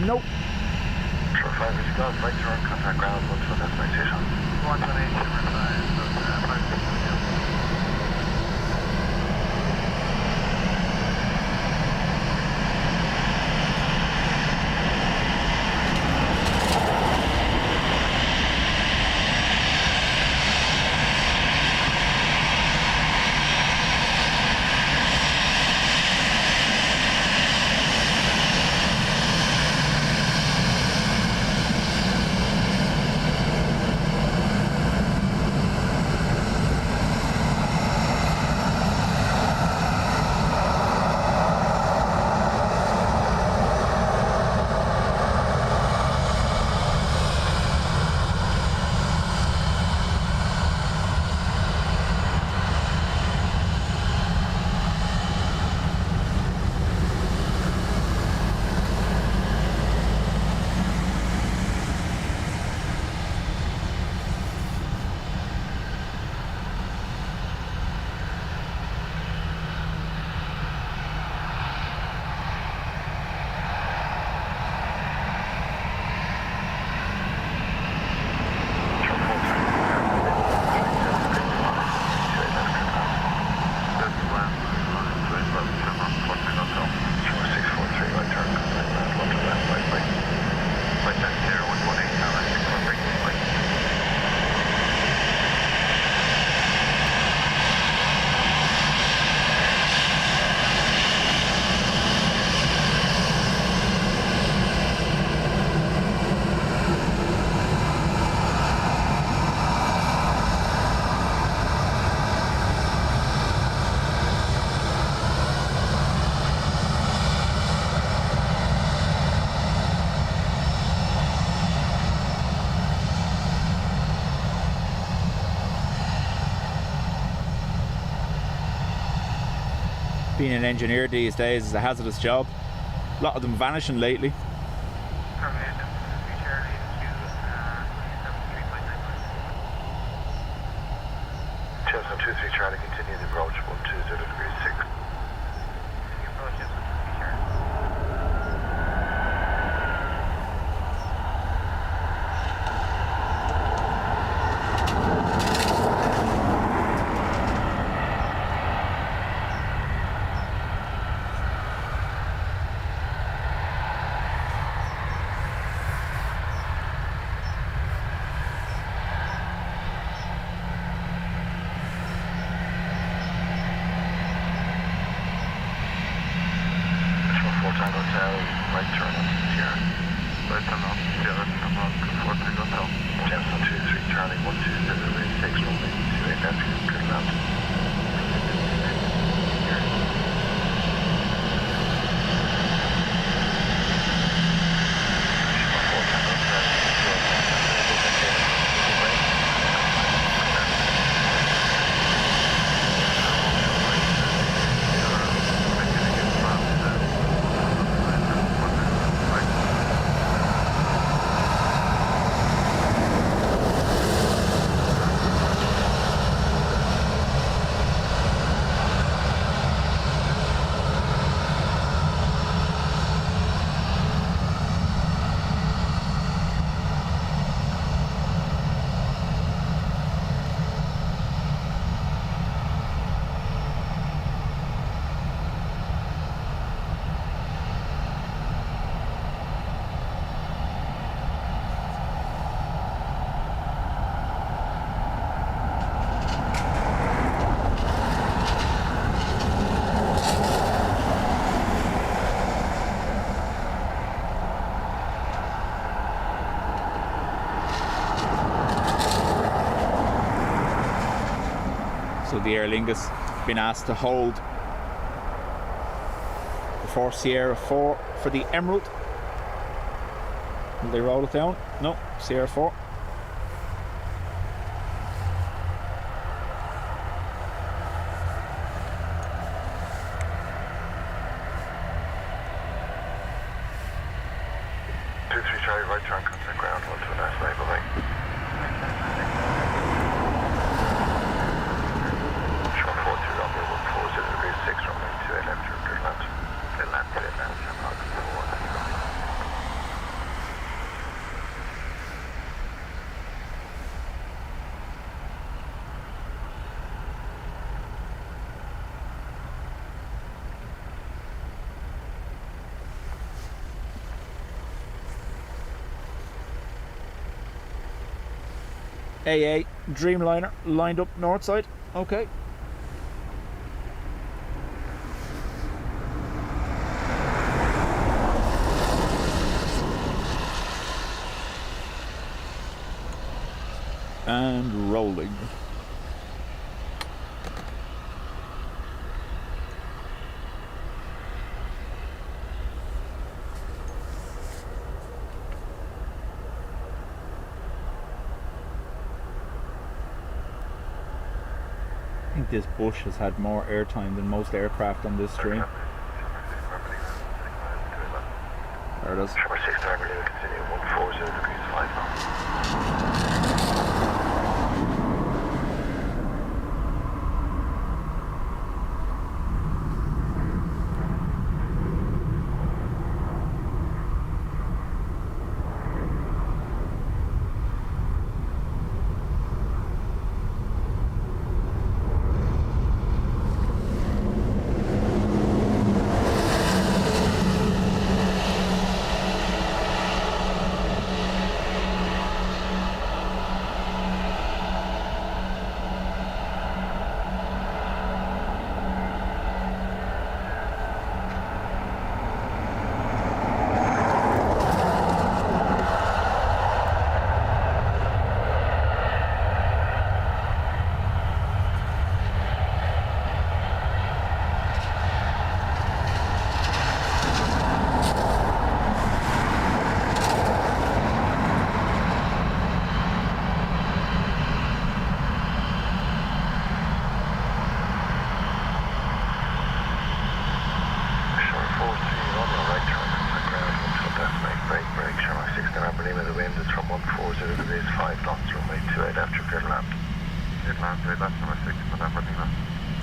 nope. Sure, 5 is gone, right turn, contact ground, 1 to the destination. 1 to 8, 5, Being an engineer these days is a hazardous job. A lot of them vanishing lately. Chelsea 23 Charlie, continue the approach, 120 degrees 6. So the Aer Lingus been asked to hold before Sierra 4 for the Emerald. Will they roll it down? No, Sierra 4. Right turn, contact ground, 129, bye-bye. Short 42, Runway 140 degrees 6, Runway 28 left, clear land. Clear land, clear land, AA Dreamliner lined up north side. Okay. And rolling. I think this bush has had more airtime than most aircraft on this stream. There it is. Number 6, I believe, continue 140 degrees 5 knots.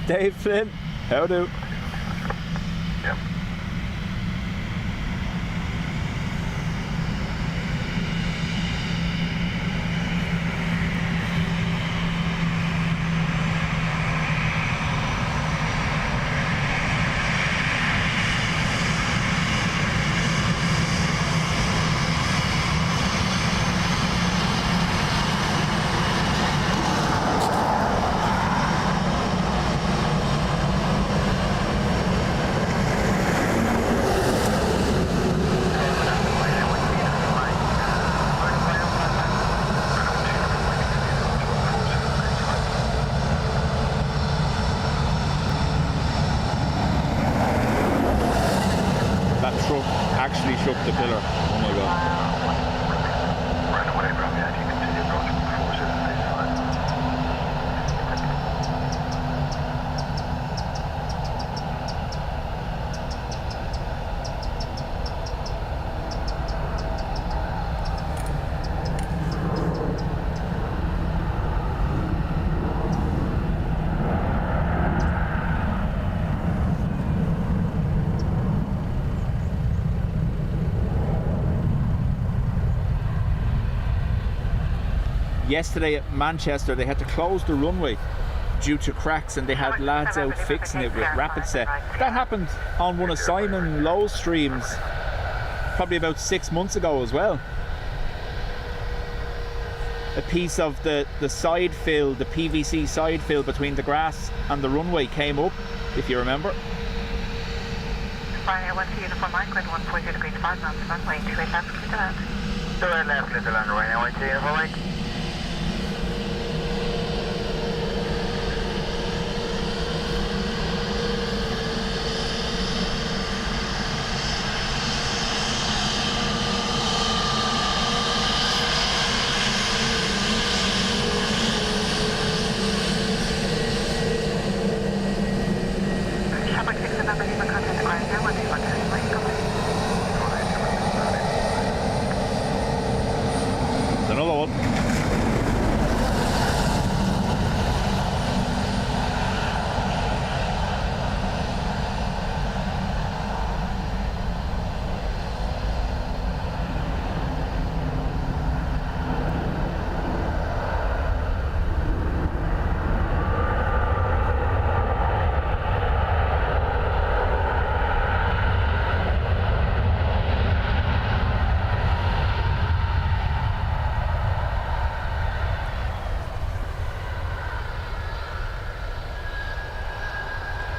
Dave Flynn, how do? Yep. Actually shook the pillar. Oh my god. Runway, Bravo, you continue approach 140 degrees 5. Yesterday at Manchester they had to close the runway due to cracks and they had lads out fixing it with rapid set. That happened on one of Simon Lowe's streams probably about 6 months ago as well. A piece of the side fill, the PVC side fill between the grass and the runway came up, if you remember. Ryanair 1 to uniform Mike, 140 degrees 5 knots, runway 28 left, clear to land. 28 left, clear to land, Ryanair 1 to uniform Mike.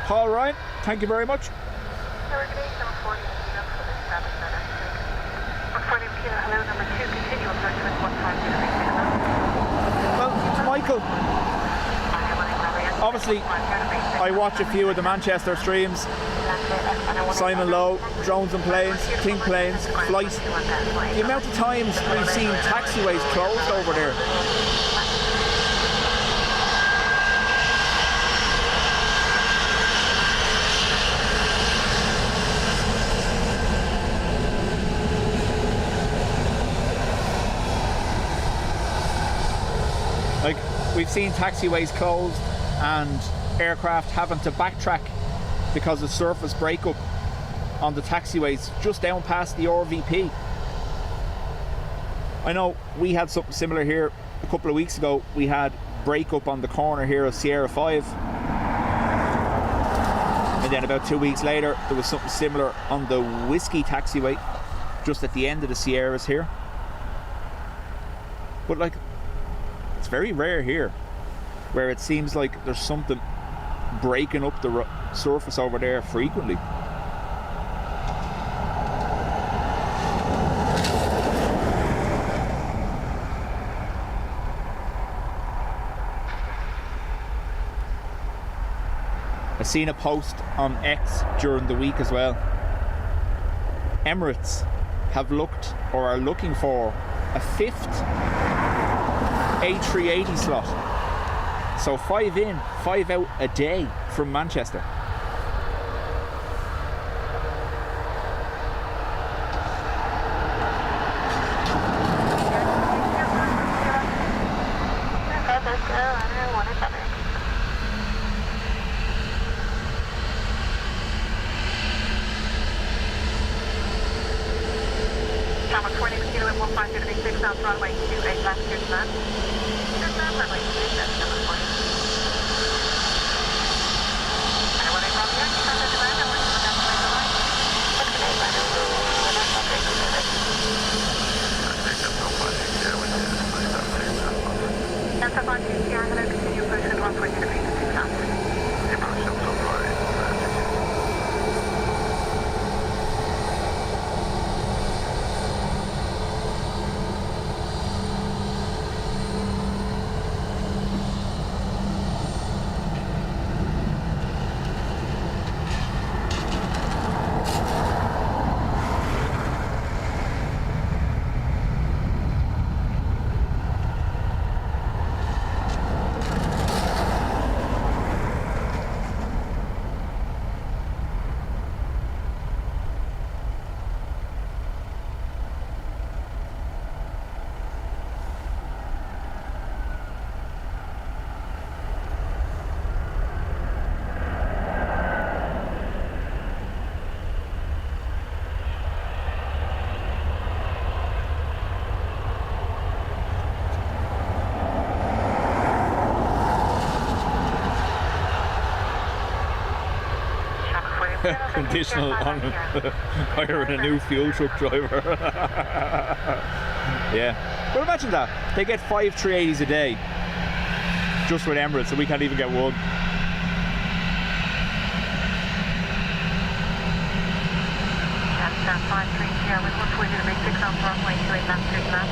Paul Ryan, thank you very much. Number 40 Kilo for the Status Center. 140 Kilo, hello, number 2, continue approach with 150. Well, Michael, obviously I watch a few of the Manchester streams. Simon Lowe, drones and planes, King planes, flight. The amount of times we've seen taxiways closed over there. Like, we've seen taxiways closed and aircraft having to backtrack because of surface breakup on the taxiways just down past the RVP. I know we had something similar here a couple of weeks ago. We had breakup on the corner here of Sierra 5. And then about 2 weeks later, there was something similar on the Whiskey taxiway, just at the end of the Sierras here. But like, it's very rare here, where it seems like there's something breaking up the surface over there frequently. I've seen a post on X during the week as well. Emirates have looked or are looking for a 5th A380 slot. So 5 in, 5 out a day from Manchester. Runway 28 left, good man. Good man, runway 28 left, number 40. And when I drop here, you have the demand, I want you to look out the line. What's the name, Brandon? Delta 5 Sierra, hello, continue approach with 140 degrees and 6 knots. Conditional on hiring a new fuel truck driver. Yeah. But imagine that. They get 5 380s a day just with Emirates, and we can't even get one. That's 530 with 140 to make 6 on runway 28 left, good man.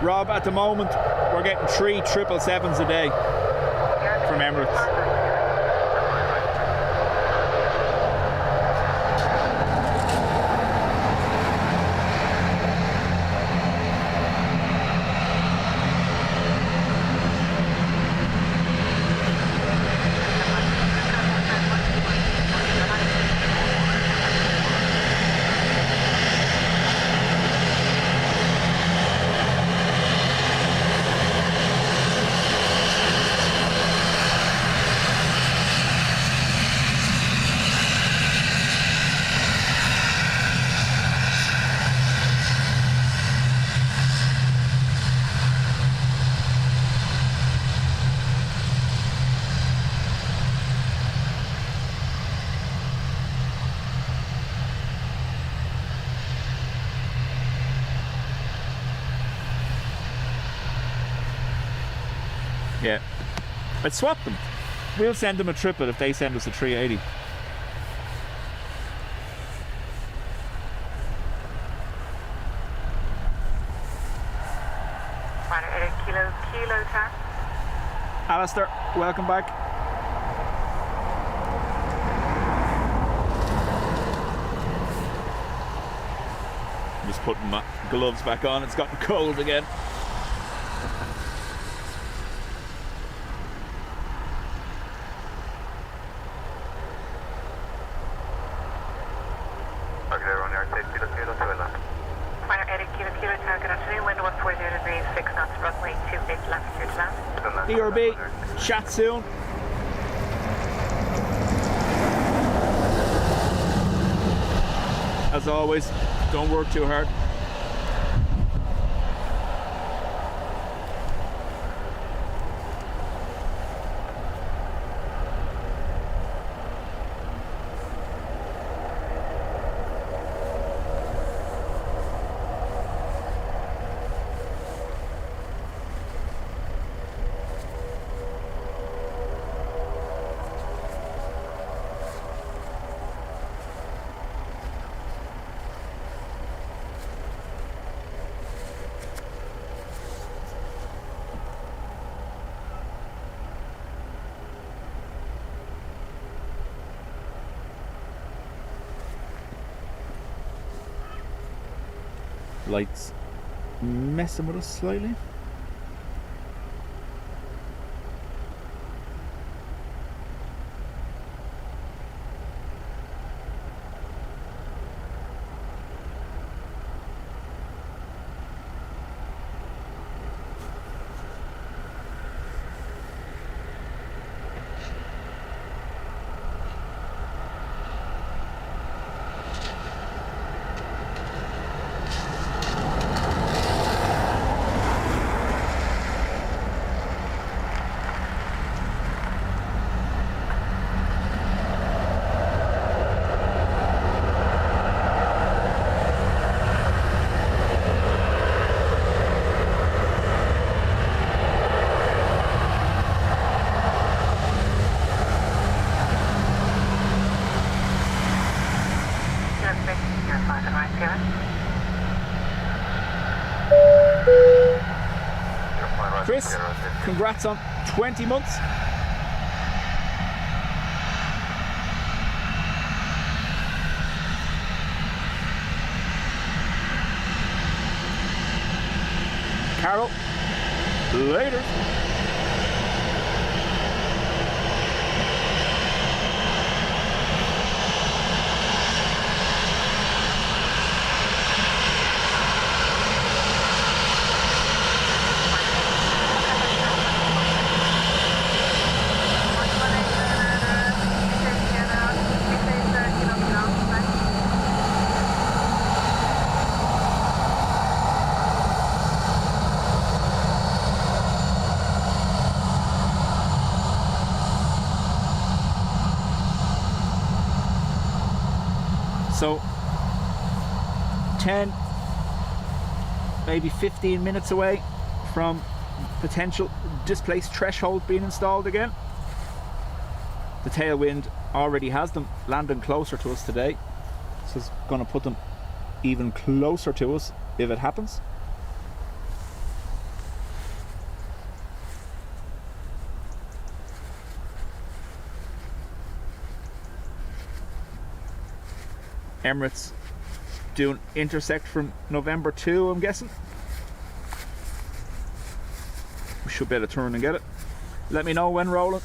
Rob, at the moment, we're getting 3 777s a day from Emirates. Yeah, I'd swap them. We'll send them a triplet if they send us a 380. Kilo tar. Alistair, welcome back. I'm just putting my gloves back on. It's gotten cold again. DRB, chat soon. As always, don't work too hard. Lights messing with us slightly. Chris, congrats on 20 months. Carol, later. So 10, maybe 15 minutes away from potential displaced threshold being installed again. The tailwind already has them landing closer to us today, so it's going to put them even closer to us if it happens. Emirates doing intersect from November 2, I'm guessing. We should be able to turn and get it. Let me know when rolling.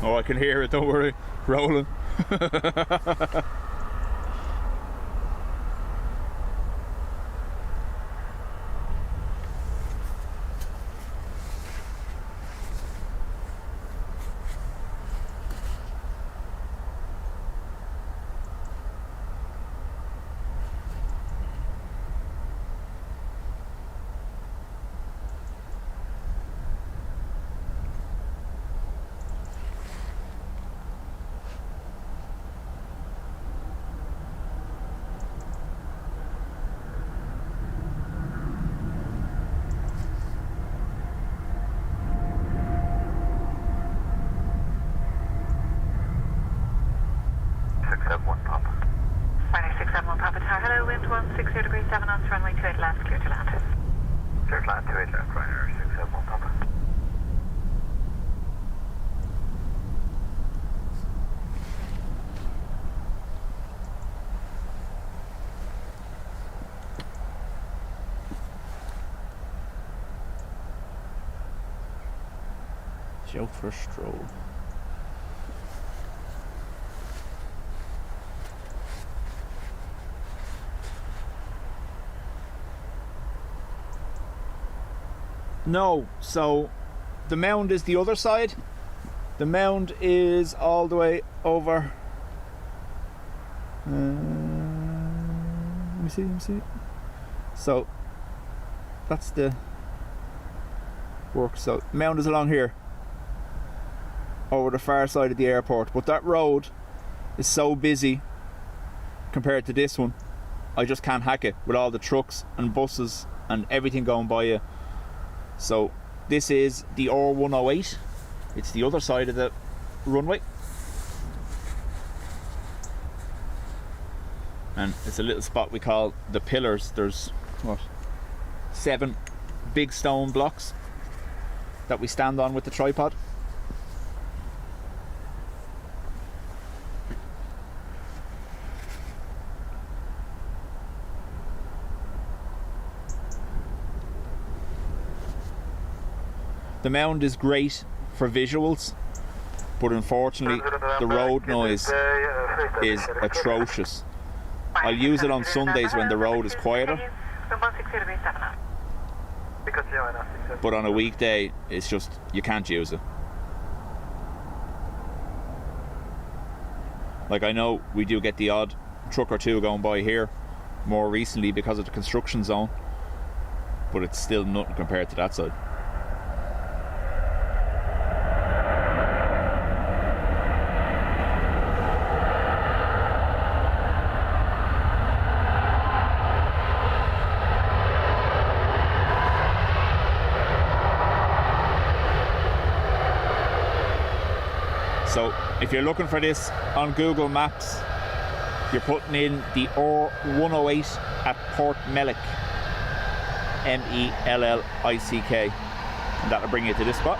Oh, I can hear it, don't worry. Rolling. Hello, wind 160 degrees 7 knots, runway 28 left, clear to land. Clear to land, 28 left, Ryanair 671 Papa. Joke for a stroll. No, so the mound is the other side. The mound is all the way over. Let me see. So that's the work. So mound is along here, over the far side of the airport. But that road is so busy compared to this one, I just can't hack it with all the trucks and buses and everything going by you. So this is the R108. It's the other side of the runway. And it's a little spot we call the pillars. There's, what, 7 big stone blocks that we stand on with the tripod. The mound is great for visuals, but unfortunately the road noise is atrocious. I'll use it on Sundays when the road is quieter, but on a weekday it's just, you can't use it. Like, I know we do get the odd truck or two going by here more recently because of the construction zone, but it's still nothing compared to that side. So if you're looking for this on Google Maps, you're putting in the R108 at Port Mellick, Mellick, and that'll bring you to this spot.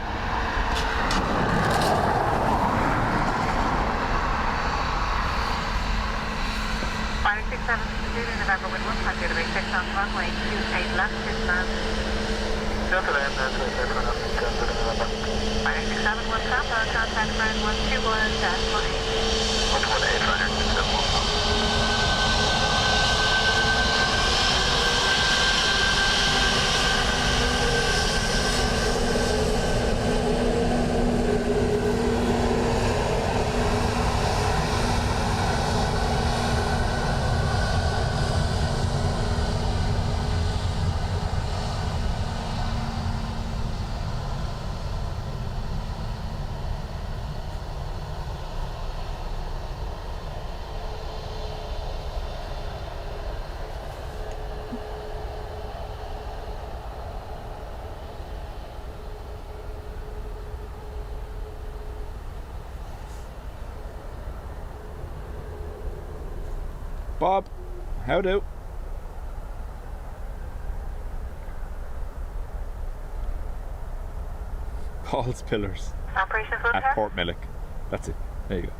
Flight 67 Zulu November with 100 degrees 6 on runway 28 left, clear to land. Clear to land, 28 left, November. Flight 67 1 Papa, contact ground 121-18. 118, Ryanair 671 Papa. Bob, how do? Paul's Pillars Operation Full at Port Millick. That's it. There you go.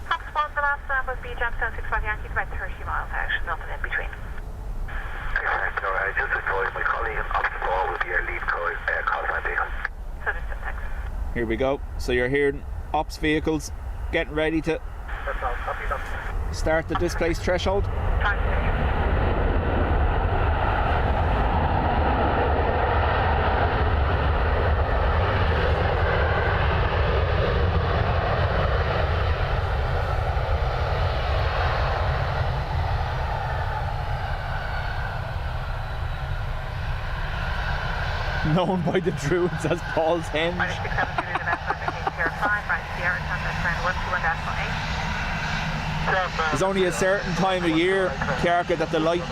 Top spot, the last one was B jump 765 Yankee, about 30 miles out, nothing in between. Excellent. I just advised my colleague on the ball will be our lead call sign vehicle. So just thanks. Here we go. So you're hearing ops vehicles getting ready to That's all. Copy that. start the displaced threshold. Known by the Druids as Paul's Henge. Minus 672 to the left, Sierra 5, right, Sierra, contact ground 121.8. There's only a certain time of year, Carca, that the light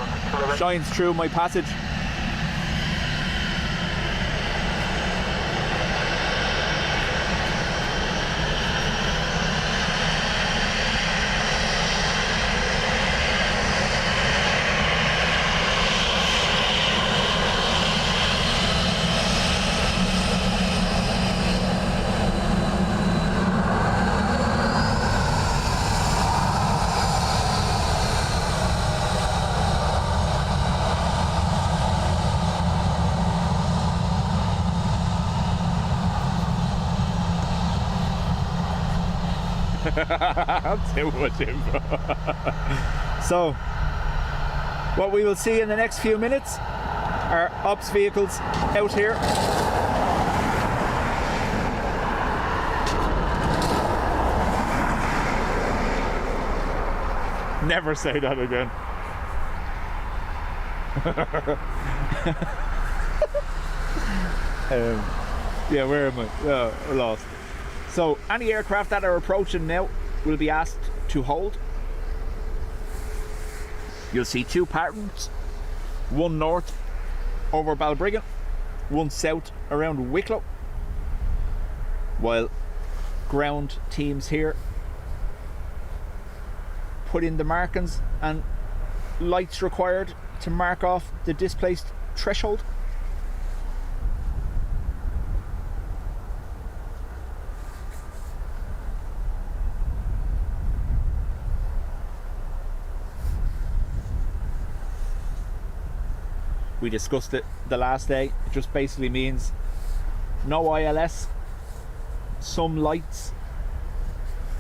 shines through my passage. Too much info. So, what we will see in the next few minutes are ops vehicles out here. Never say that again. Yeah, where am I? Oh, lost. So any aircraft that are approaching now will be asked to hold. You'll see two patterns, one north over Balbriggan, one south around Wicklow, while ground teams here put in the markings and lights required to mark off the displaced threshold. We discussed it the last day. It just basically means no ILS. Some lights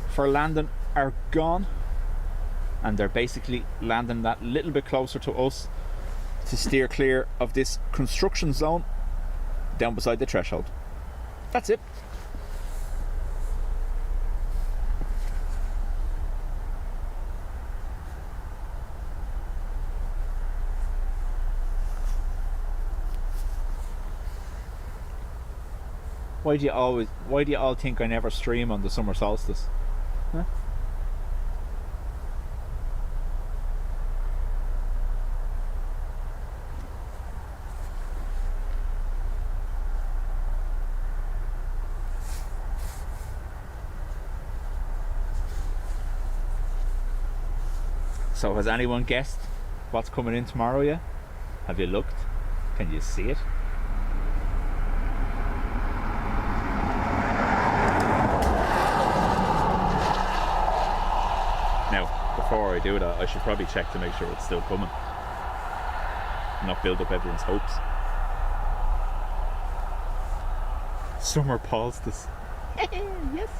for landing are gone, and they're basically landing that little bit closer to us to steer clear of this construction zone down beside the threshold. That's it. Why do you all think I never stream on the summer solstice? Huh? So has anyone guessed what's coming in tomorrow yet? Have you looked? Can you see it? Before I do that, I should probably check to make sure it's still coming, not build up everyone's hopes. Summer solstice. Yes.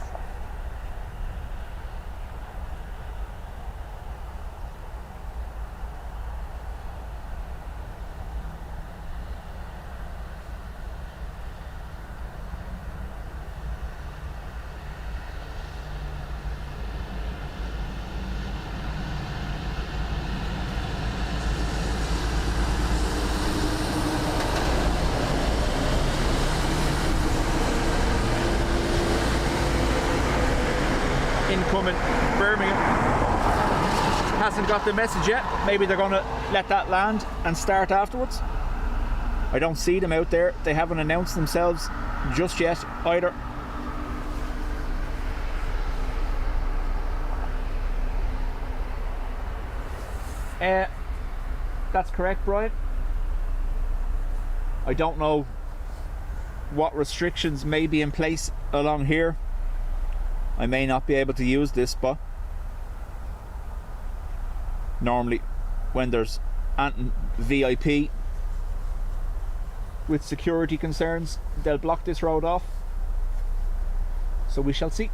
Incoming Birmingham. Hasn't got the message yet. Maybe they're going to let that land and start afterwards. I don't see them out there. They haven't announced themselves just yet either. That's correct, Brian. I don't know what restrictions may be in place along here. I may not be able to use this spot. Normally when there's VIP with security concerns, they'll block this road off. So we shall see.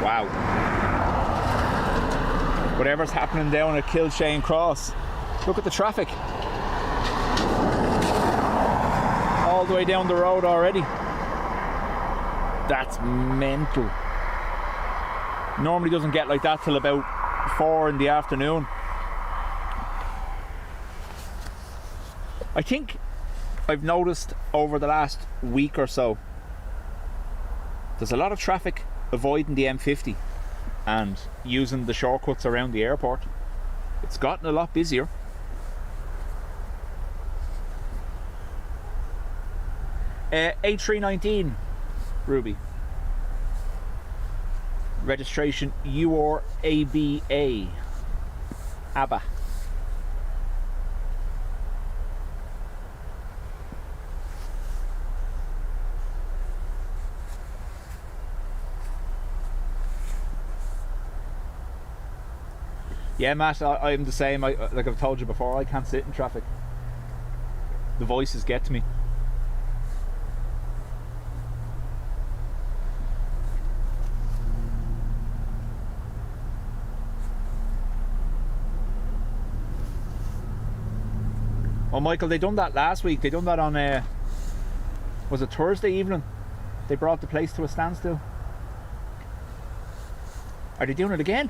Wow. Whatever's happening down at Kilshane Cross. Look at the traffic. All the way down the road already. That's mental. Normally doesn't get like that till about 4 in the afternoon. I think I've noticed over the last week or so there's a lot of traffic avoiding the M50 and using the shortcuts around the airport. It's gotten a lot busier. A319 Ruby. Registration URABA. ABBA. Yeah, Matt, I'm the same. Like I've told you before, I can't sit in traffic. The voices get to me. Oh, Michael, they done that last week. They done that on, was it Thursday evening? They brought the place to a standstill. Are they doing it again?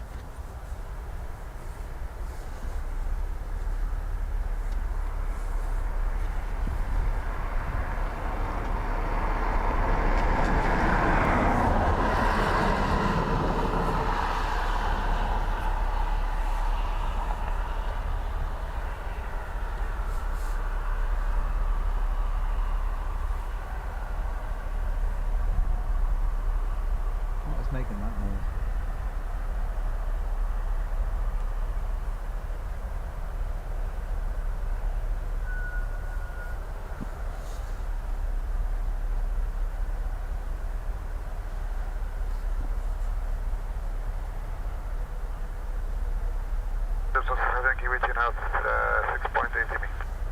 Making that noise. Yankee with you now, 6.8 me.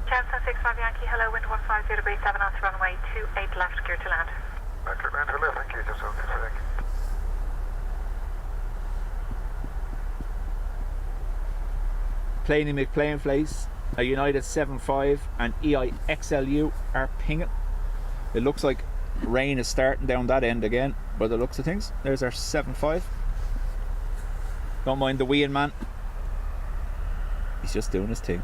Cessna 65 Yankee, hello, wind 150 base 7 on runway 28 left, clear to land. Clear land to left, thank you, just on 6 Yankee. Planey McPlane Place, a United 7.5 and EIXLU are pinging. It looks like rain is starting down that end again by the looks of things. There's our 7.5. Don't mind the weeing man. He's just doing his thing.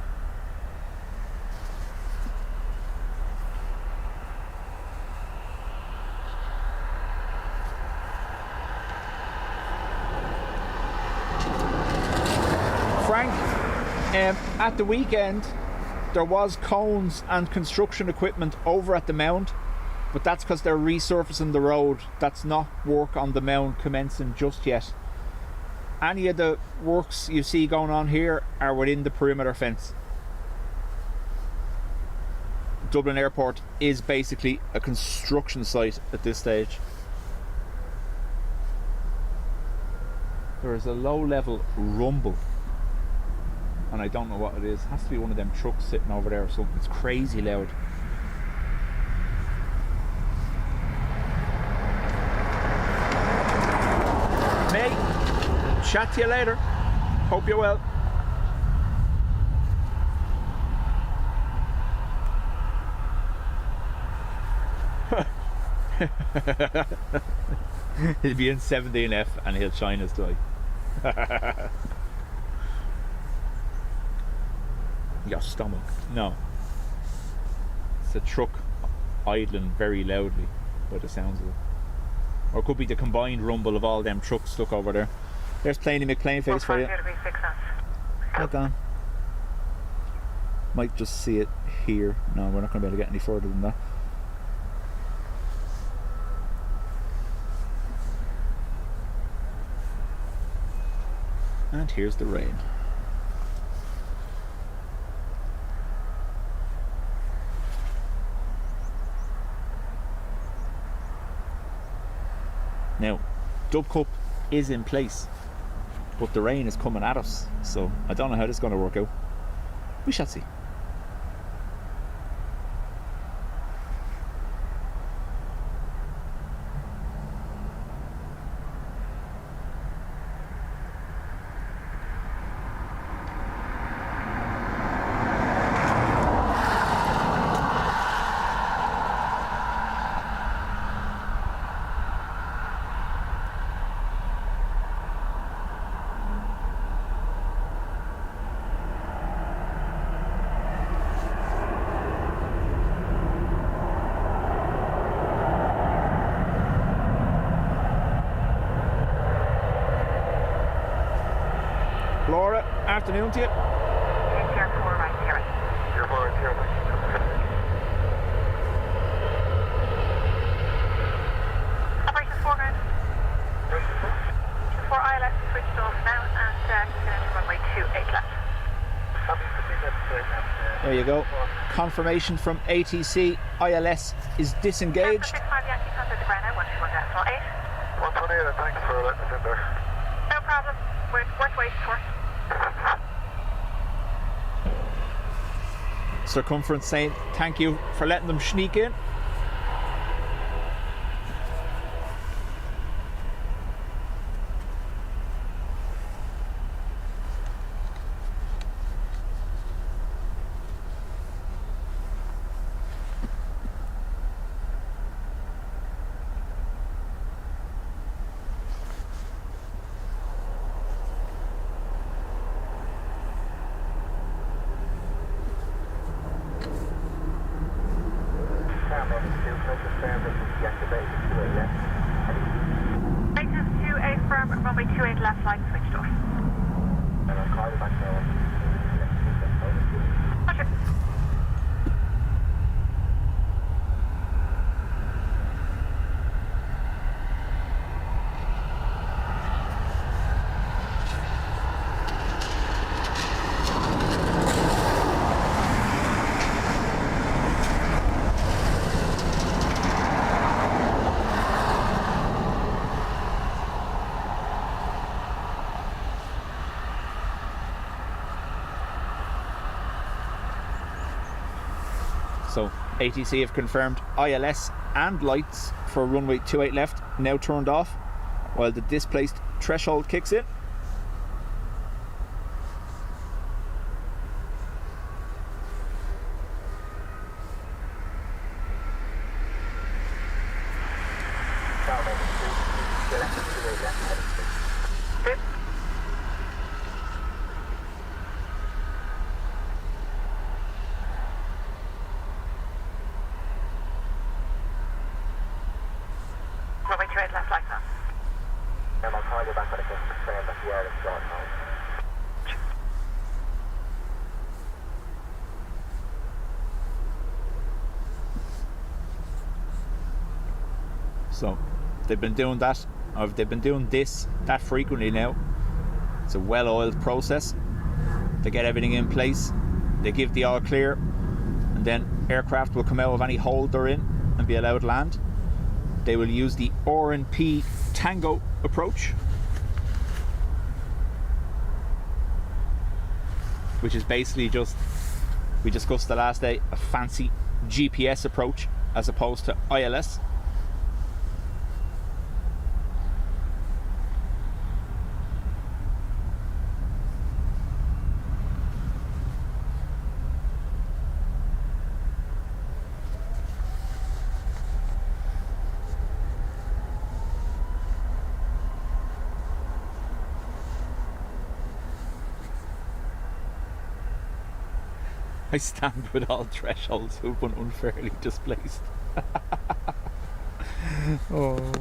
Frank, at the weekend there was cones and construction equipment over at the mound, but that's because they're resurfacing the road. That's not work on the mound commencing just yet. Any of the works you see going on here are within the perimeter fence. Dublin Airport is basically a construction site at this stage. There is a low level rumble and I don't know what it is. It has to be one of them trucks sitting over there or something. It's crazy loud. Mate, chat to you later. Hope you're well. He'll be in 17F and he'll shine his die. Your stomach. No. It's a truck idling very loudly by the sounds of it. or it could be the combined rumble of all them trucks stuck over there. There's Planey McPlain face for you. 450 degrees 6 knots. Hold on. Might just see it here. No, we're not going to be able to get any further than that. And here's the rain. Now, Dub Cup is in place, but the rain is coming at us, so I don't know how this is going to work out. We shall see. Laura, afternoon to you. Tier 4 right here. Tier 4 right here. Operations 4 ground. Tier 4 ILS switched off now and keeping into runway 28 left. There you go. Confirmation from ATC. ILS is disengaged. 65 Yankee contact the ground now, 121.8. 128, thanks for letting us in there. No problem. We're worth waiting for. Circumference saying thank you for letting them sneak in. Maintenance 28 firm, runway 28 left line switched off. Roger. So ATC have confirmed ILS and lights for runway 28 left now turned off while the displaced threshold kicks in. Runway 28 left like that. I'll call you back when it gets confirmed that the air is short now. So they've been doing that, or they've been doing this that frequently now. It's a well-oiled process. They get everything in place, they give the all clear, and then aircraft will come out of any hold they're in and be allowed land. They will use the R&P Tango approach, which is basically just, we discussed the last day, a fancy GPS approach as opposed to ILS. I stand with all thresholds who've been unfairly displaced. Oh.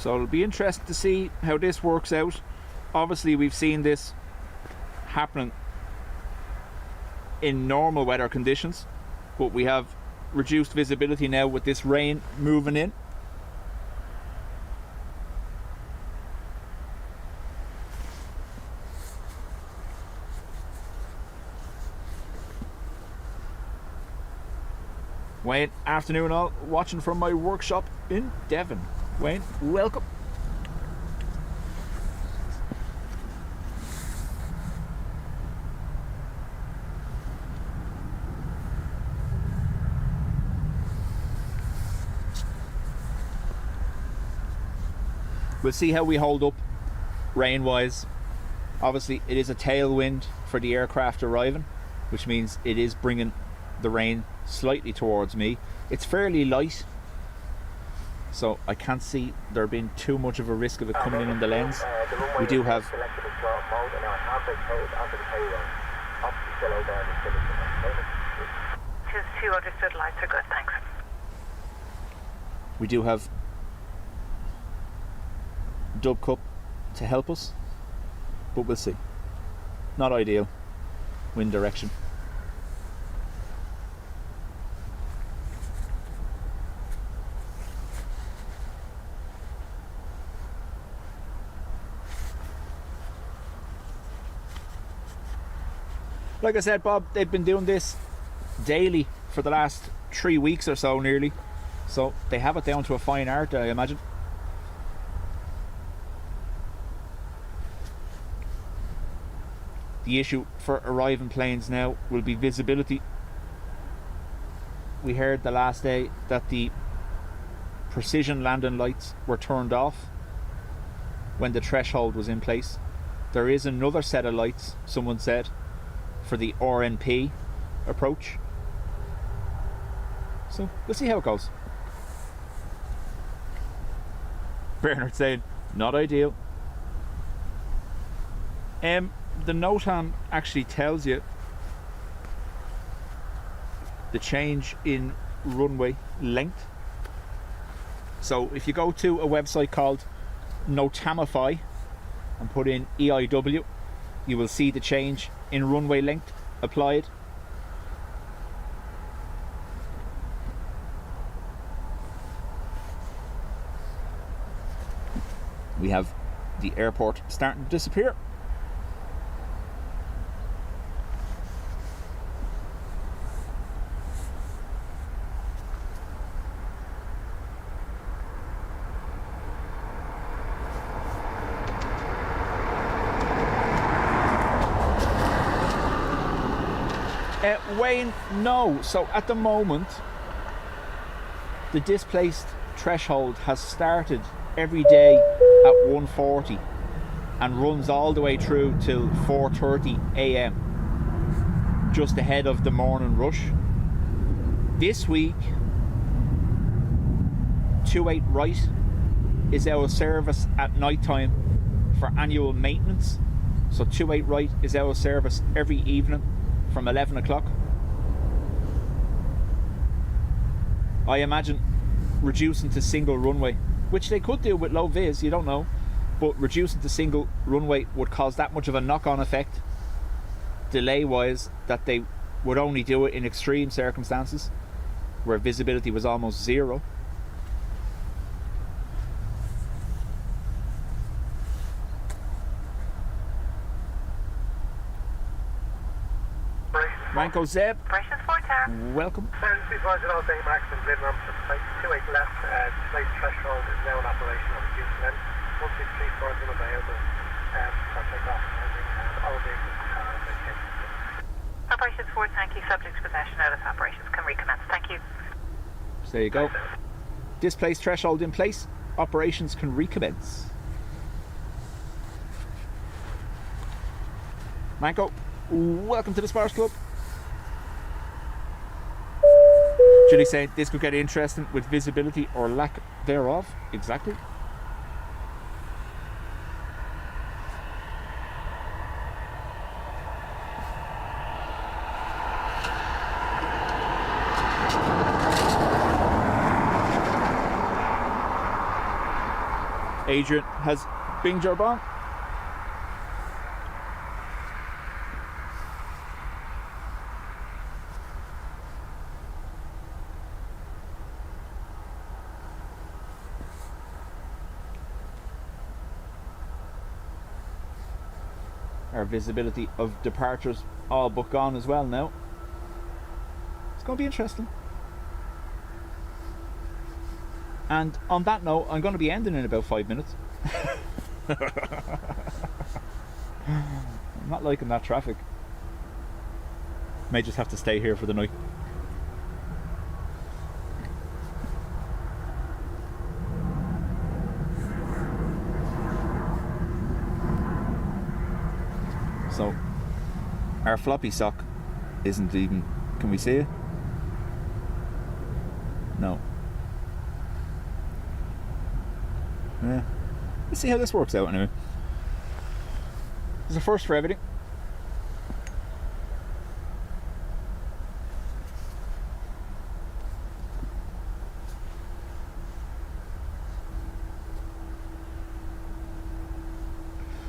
So it'll be interesting to see how this works out. Obviously we've seen this happening in normal weather conditions, but we have reduced visibility now with this rain moving in. Wayne, afternoon all, watching from my workshop in Devon. Wayne, welcome. We'll see how we hold up rain-wise. Obviously, it is a tailwind for the aircraft arriving, which means it is bringing the rain slightly towards me. It's fairly light, so I can't see there being too much of a risk of it coming in on the lens. We do have Two understood, lights are good, thanks. we do have Dub Cup to help us, but we'll see. Not ideal wind direction. Like I said, Bob, they've been doing this daily for the last 3 weeks or so nearly, so they have it down to a fine art, I imagine. The issue for arriving planes now will be visibility. We heard the last day that the precision landing lights were turned off when the threshold was in place. There is another set of lights, someone said, for the RNP approach. So we'll see how it goes. Bernard saying, not ideal. The NOTAM actually tells you the change in runway length. So if you go to a website called Notamify and put in EIDW, you will see the change in runway length applied. We have the airport starting to disappear. Wayne, no. So at the moment, the displaced threshold has started every day at 1:40 and runs all the way through till 4:30 a.m. just ahead of the morning rush. This week, 28 right is our service at night time for annual maintenance. So 28 right is our service every evening from 11 o'clock. I imagine reducing to single runway, which they could do with low vis, you don't know, but reducing to single runway would cause that much of a knock-on effect delay wise that they would only do it in extreme circumstances where visibility was almost zero. Manco Zeb, welcome. Supervisor all day max and Blade Ramp to flight 28 left, displaced threshold is now in operation on the Houston end. 1634 is unavailable, start takeoff and all vehicles are vacated. Operations 4, thank you. Subject to possession out of operations can recommence. Thank you. So there you go. Displaced threshold in place. Operations can recommence. Manco, welcome to the Sparks Club. Julie saying this could get interesting with visibility or lack thereof. Exactly. Adrian has binged your bomb. Our visibility of departures all but gone as well now. It's going to be interesting. And on that note, I'm going to be ending in about 5 minutes. I'm not liking that traffic. May just have to stay here for the night. So, our floppy sock isn't even... Can we see it? No. Yeah. Let's see how this works out anyway. There's a first for everything.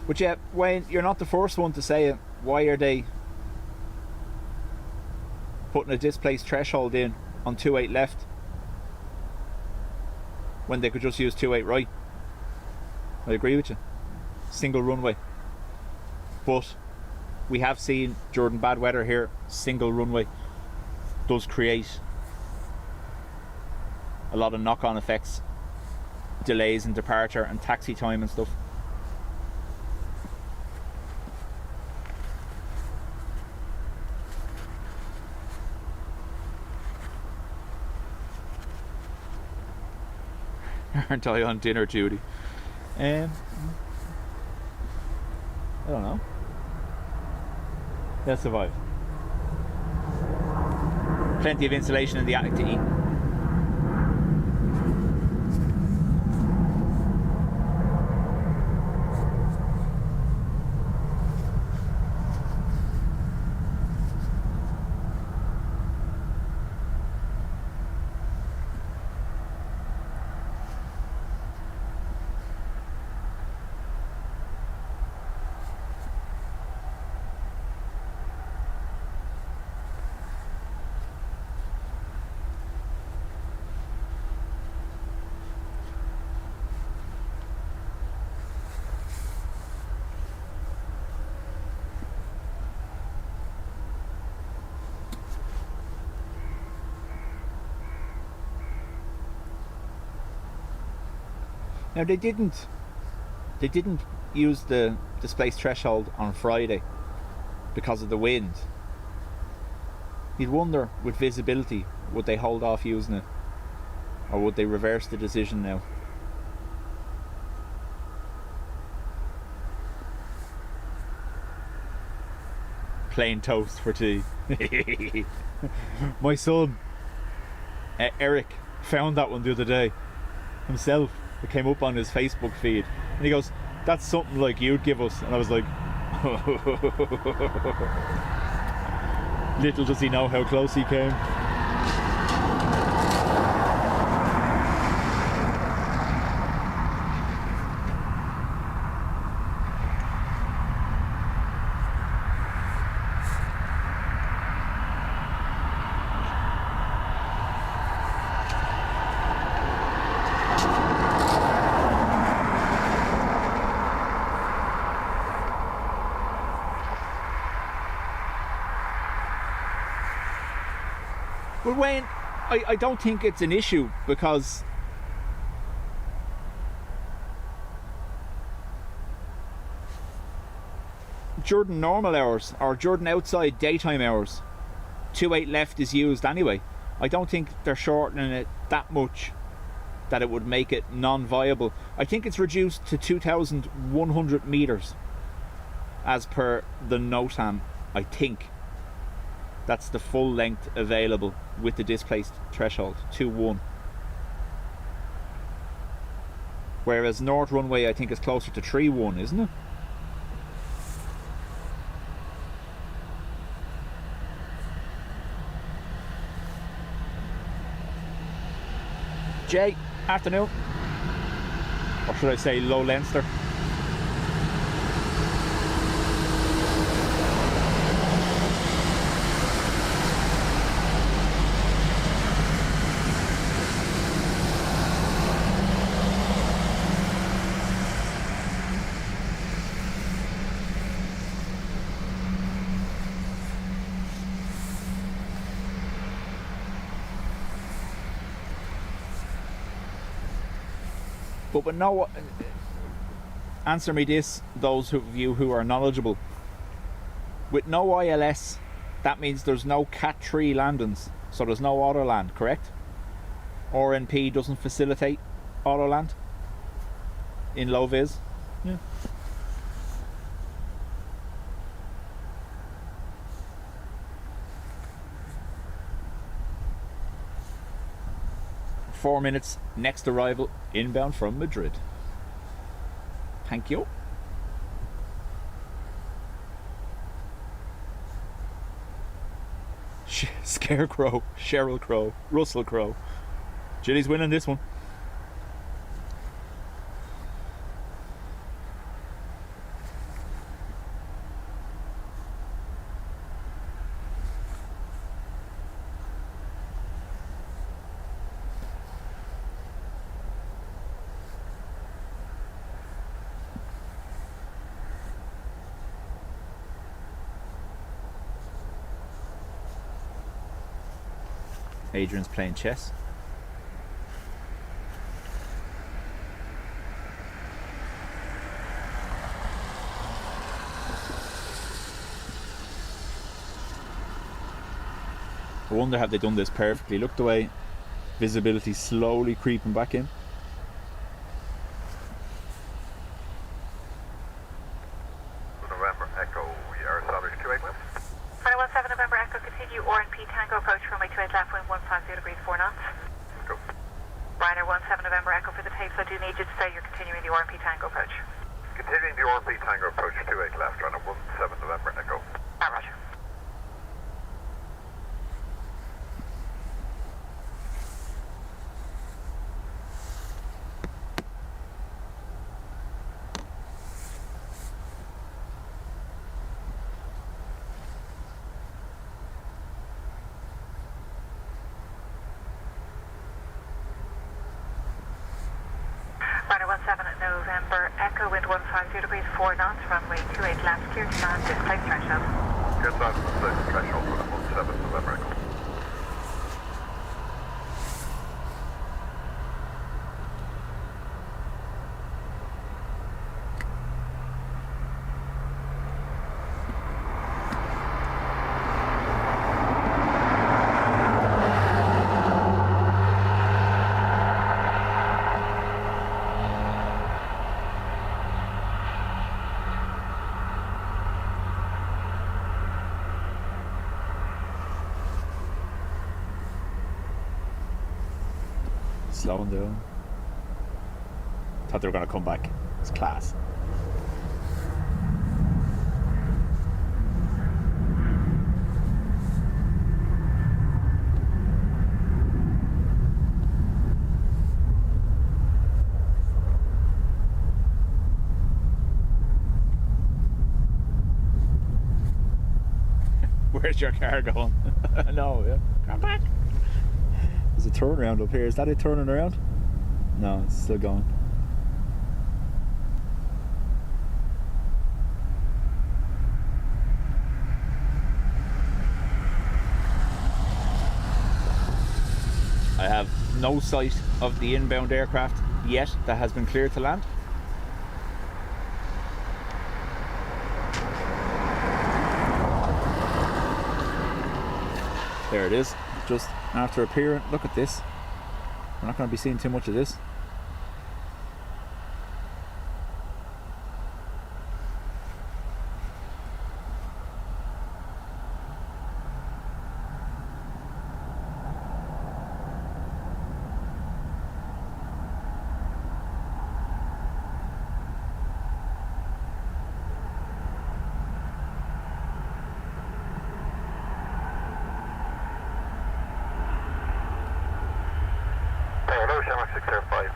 But yeah, Wayne, you're not the first one to say it. Why are they putting a displaced threshold in on 28 left when they could just use 28 right? I agree with you. Single runway. But we have seen during bad weather here, single runway does create a lot of knock-on effects, delays in departure and taxi time and stuff. Aren't I on dinner duty? I don't know. They'll survive. Plenty of insulation in the attic to eat. Now they didn't use the displaced threshold on Friday because of the wind. You'd wonder with visibility, would they hold off using it, or would they reverse the decision now? Plain toast for tea. My son Eric found that one the other day himself. It came up on his Facebook feed and he goes, "That's something like you'd give us." And I was like, little does he know how close he came. But Wayne, I don't think it's an issue because during normal hours or during outside daytime hours, 28 left is used anyway. I don't think they're shortening it that much that it would make it non-viable. I think it's reduced to 2,100 meters as per the NOTAM, I think. That's the full length available with the displaced threshold, 2.1. Whereas North Runway, I think, is closer to 3.1, isn't it? Jay, afternoon. Or should I say Low Leinster? But no, answer me this, those of you who are knowledgeable. With no ILS, that means there's no Cat 3 landings, so there's no auto land, correct? RNP doesn't facilitate auto land in low vis. Yeah. Four minutes, next arrival, inbound from Madrid. Thank you. Scarecrow, Cheryl Crow, Russell Crowe. Jilly's winning this one. Adrian's playing chess. I wonder have they done this perfectly. Look the way visibility slowly creeping back in. November Echo, we are established 28 left. 217 November Echo, continue RNP Tango approach runway 28 left, wind 150 degrees 4 knots. Go. Ryanair 17 November Echo for the tapes. I do need you to say you're continuing the RNP Tango approach. Continuing the RP Tango approach 28 left, runway 17 November Echo. Roger. Ryanair 17 November Echo, wind 150 degrees 4 knots, runway 28 left, clear to land, displaced threshold. Get that threshold for the 17 November Echo. Slowing down. Thought they were going to come back. It's class. Where's your car going? No, yeah. Come back. There's a turnaround up here. Is that it turning around? No, it's still going. I have no sight of the inbound aircraft yet that has been cleared to land. There it is, just after appearing. Look at this. We're not going to be seeing too much of this. Hello, Shamrock 605,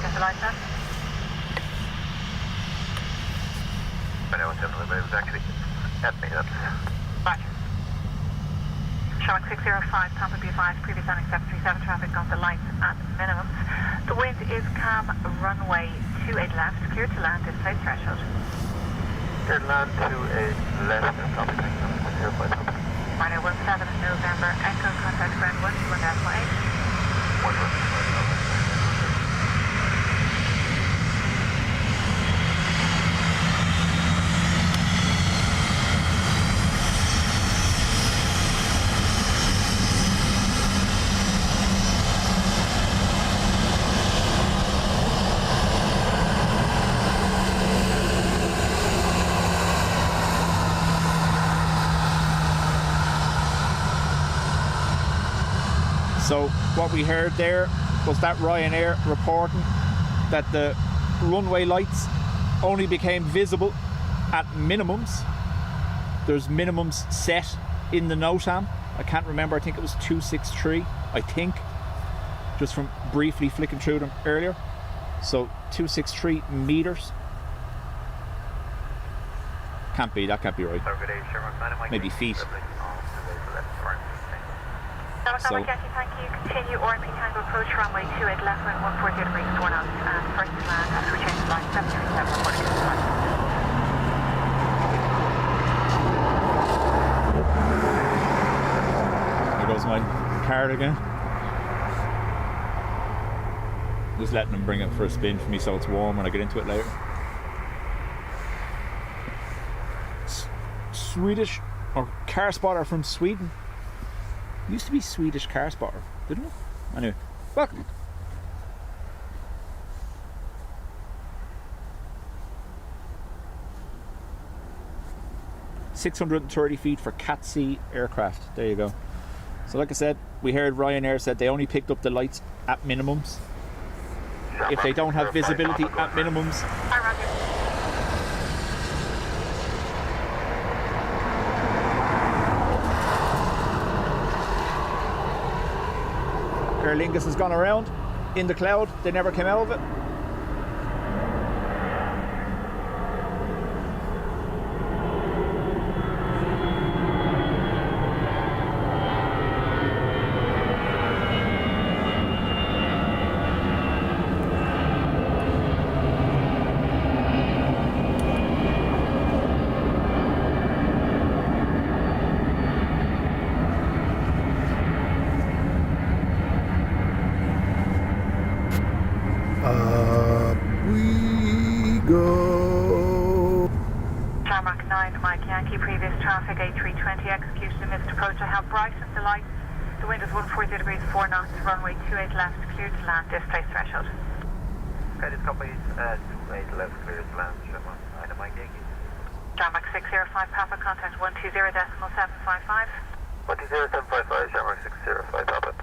Get the lights on. I know it's in the limit. It was actually at me. That's Roger. Shark 605, Papa B5, previous landing 737 traffic, got the lights at minimum. The wind is calm, runway 28 left, clear to land, displaced threshold. clear to land to a left and copy. Here by top. Ryanair 17 November, Echo, contact ground 121.8. 1 So what we heard there was that Ryanair reporting that the runway lights only became visible at minimums. There's minimums set in the NOTAM. I can't remember, I think it was 263, I think, just from briefly flicking through them earlier. So 263 meters. Can't be, that can't be right. Maybe feet. So, Yankee, thank you. Continue RP Tango approach runway 28 left wind 140 degrees 4 knots and first to land after we change the line 737 reporting to the line. There goes my card again. Just letting them bring it for a spin for me so it's warm when I get into it later. Swedish or car spotter from Sweden. Used to be Swedish car spotter, didn't it? Anyway, welcome. $630 feet for Cat C aircraft. There you go. So like I said, we heard Ryanair said they only picked up the lights at minimums. If they don't have visibility at minimums, Aer Lingus has gone around in the cloud. They never came out of it. traffic A320 execution a missed approach. I have brightened the lights. The wind is 140 degrees 4 knots, runway 28 left, clear to land, displaced threshold. Okay, this company is 28 left, clear to land, Sherman. Mike Yankee. Jarmac 605, Papa, contact 120.755. 120.755, Jarmac 605, Papa.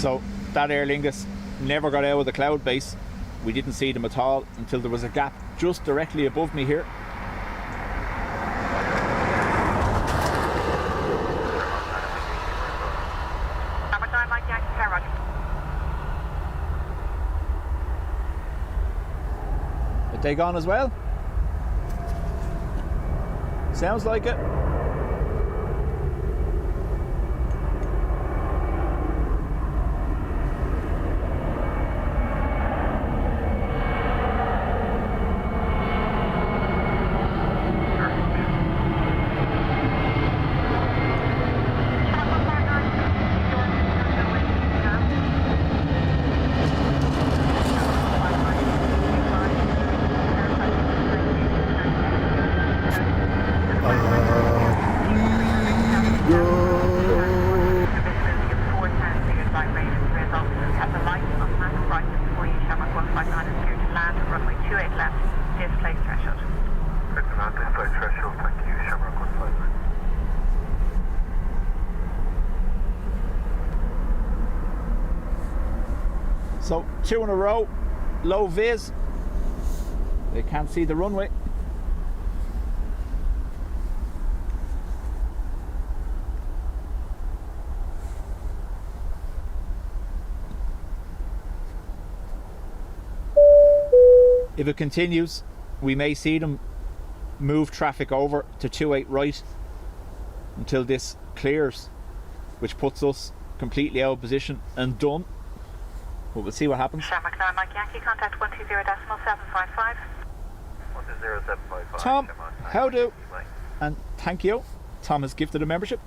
So that Aer Lingus never got out of the cloud base. We didn't see them at all until there was a gap just directly above me here. Are they gone as well? Sounds like it. officers have the light on map right for you. Shamrock 159 is clear to land. Runway 28 left. Displaced threshold. Clear to land, displaced threshold. Thank you, Shamrock 159. So 2 in a row, low vis. They can't see the runway. If it continues, we may see them move traffic over to 28 right until this clears, which puts us completely out of position and done. But we'll see what happens. Shamrock 9 Mike Yankee, contact 120.755. 120.755. Tom, Shamrock 9 how do? Mike. And thank you. Tom has gifted a membership.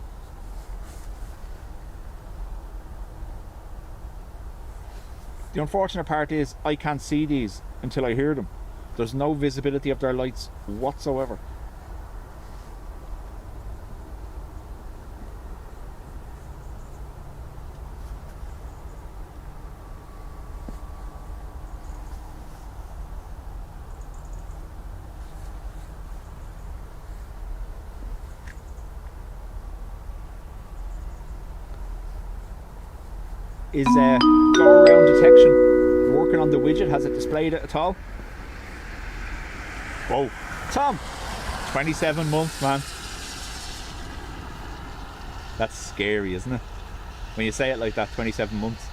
The unfortunate part is I can't see these until I hear them. There's no visibility of their lights whatsoever. Is go around detection working on the widget? Has it displayed it at all? Whoa, Tom, 27 months, man. That's scary, isn't it? When you say it like that, 27 months.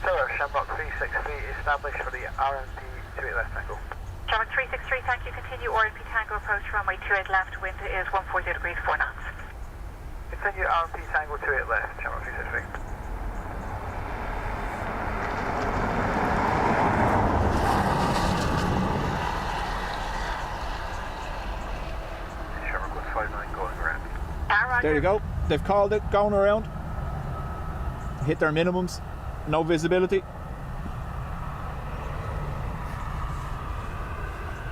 Tower, Shamrock 363 established for the RMP 28 left angle. Shamrock 363, thank you. Continue RMP Tango approach runway 28 left. Wind is 140 degrees 4 knots. Continue RMP Tango 28 left, Shamrock 363. Shamrock 159 going around. There you go. They've called it, going around. Hit their minimums. No visibility.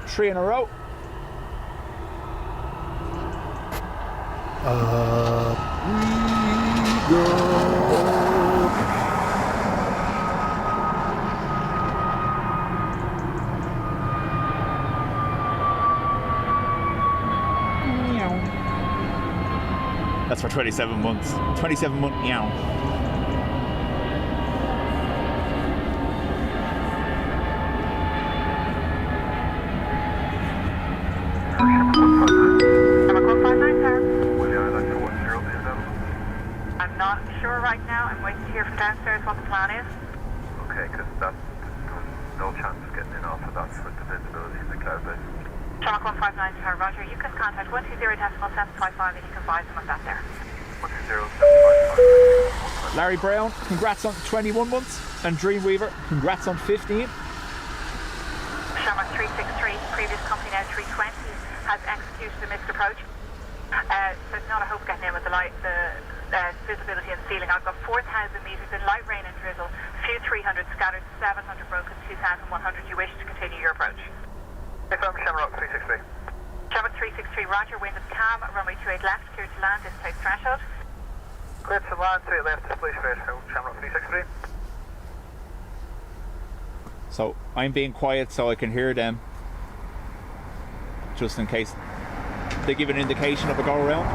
3 in a row. We go. That's for 27 months. 27 month meow. I'm not sure right now. I'm waiting to hear from downstairs what the plan is. Okay, because that's no chance of getting in off of that with the visibility in the cloud base. Shamrock 159 Tower, Roger. You can contact 120.755 and you can advise them of that there. 120.755. Larry Brown, congrats on 21 months. And Dreamweaver, congrats on 15. Shamrock 363, previous company now 320, has executed a missed approach. So not a hope getting in with the light, the visibility and ceiling. I've got 4,000 metres in light rain and drizzle, few 300 scattered, 700 broken, 2,100. You wish to continue your approach. Confirm Shamrock 363. Shamrock 363, Roger. Wind is calm. Runway 28 left. Clear to land. Displaced threshold. Clear to land, 28 left, displaced threshold, Shamrock 363. So I'm being quiet so I can hear them, just in case they give an indication of a go around.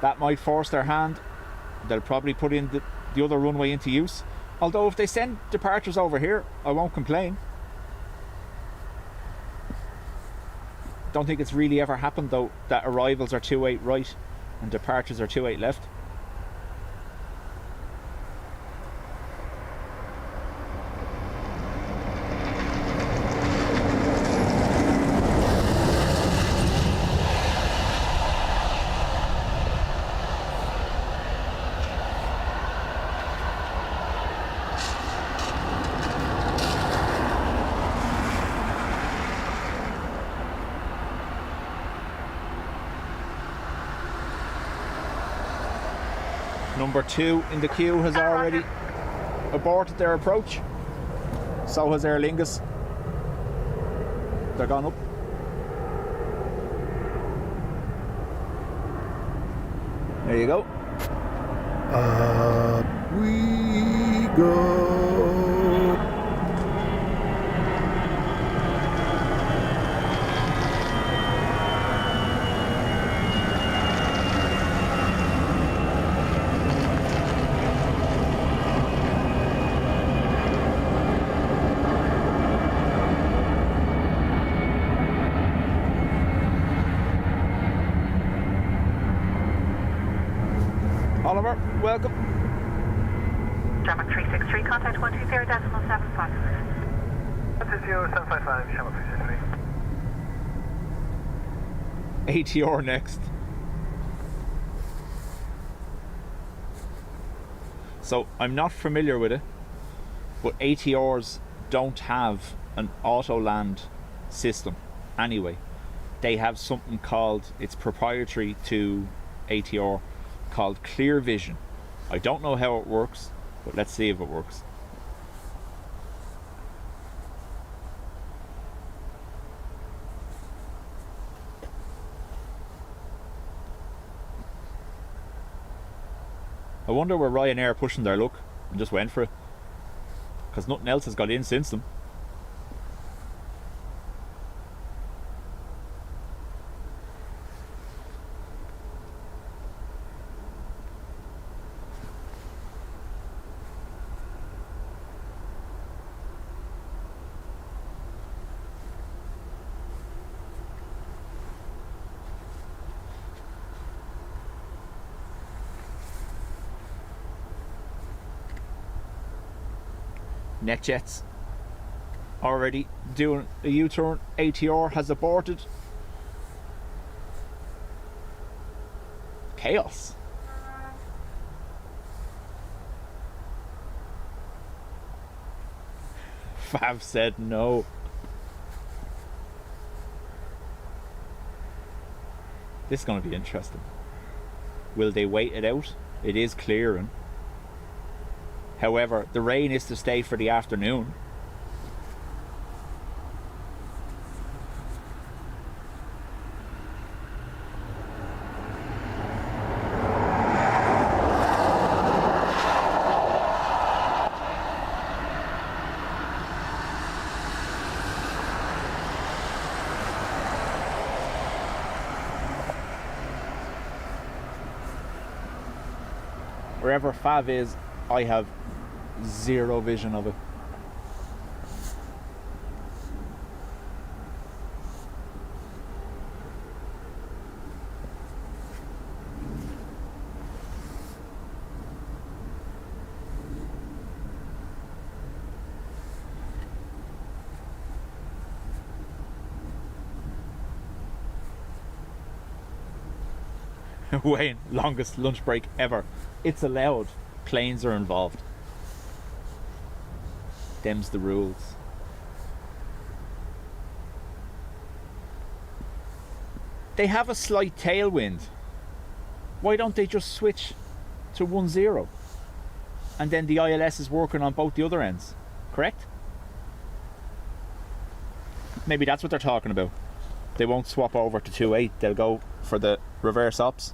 That might force their hand. They'll probably put in the other runway into use. Although if they send departures over here, I won't complain. Don't think it's really ever happened though that arrivals are 28 right and departures are 28 left. Number 2 in the queue has already aborted their approach. So has Aer Lingus. they're gone up. There you go. Up we go. Oliver, welcome. Shamrock 363, contact 120.755. 120.755, Shamrock 363. ATR next. So I'm not familiar with it, but ATRs don't have an auto land system anyway. They have something called, it's proprietary to ATR, called Clear Vision. I don't know how it works, but let's see if it works. I wonder where Ryanair pushing their luck and just went for it, because nothing else has got in since them. NetJets already doing a U-turn. ATR has aborted. Chaos. Fav said no. This is going to be interesting. Will they wait it out? It is clearing. However, the rain is to stay for the afternoon. Wherever Fav is, I have zero vision of it. Wayne, longest lunch break ever. It's allowed. Planes are involved. Them's the rules. They have a slight tailwind. Why don't they just switch to 1-0? And then the ILS is working on both the other ends. Correct? Maybe that's what they're talking about. They won't swap over to 2.8. They'll go for the reverse ops.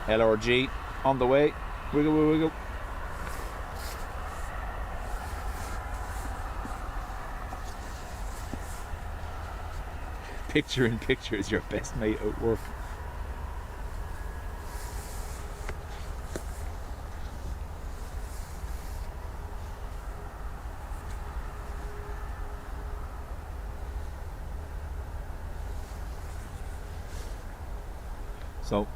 LRG on the way. Wiggle, wiggle, wiggle. Picture in picture is your best mate at work. So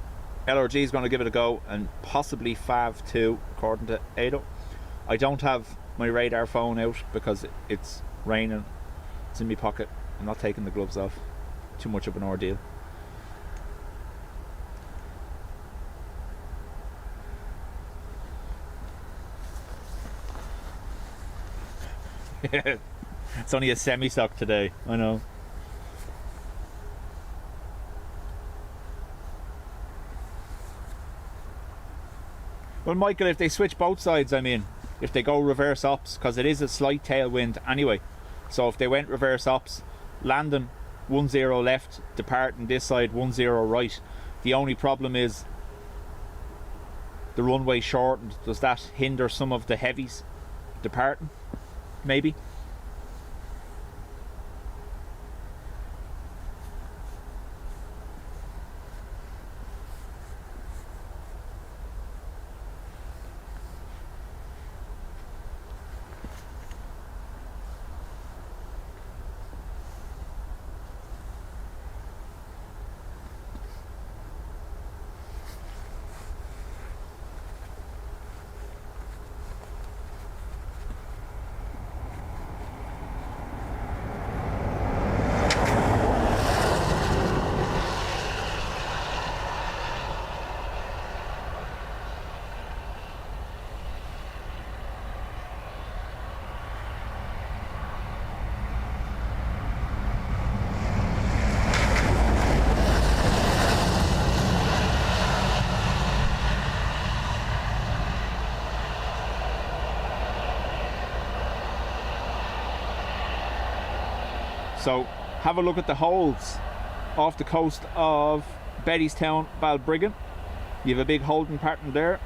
LRG is going to give it a go, and possibly Fav too, according to Ado. I don't have my radar phone out because it's raining. It's in my pocket. I'm not taking the gloves off. Too much of an ordeal. It's only a semi-sock today, I know. Well, Michael, if they switch both sides, I mean, if they go reverse ops, because it is a slight tailwind anyway. So if they went reverse ops, landing 10 left, departing this side 10 right. The only problem is the runway shortened. Does that hinder some of the heavies departing? Maybe. So have a look at the holes off the coast of Bettystown, Balbriggan. You have a big holding pattern there.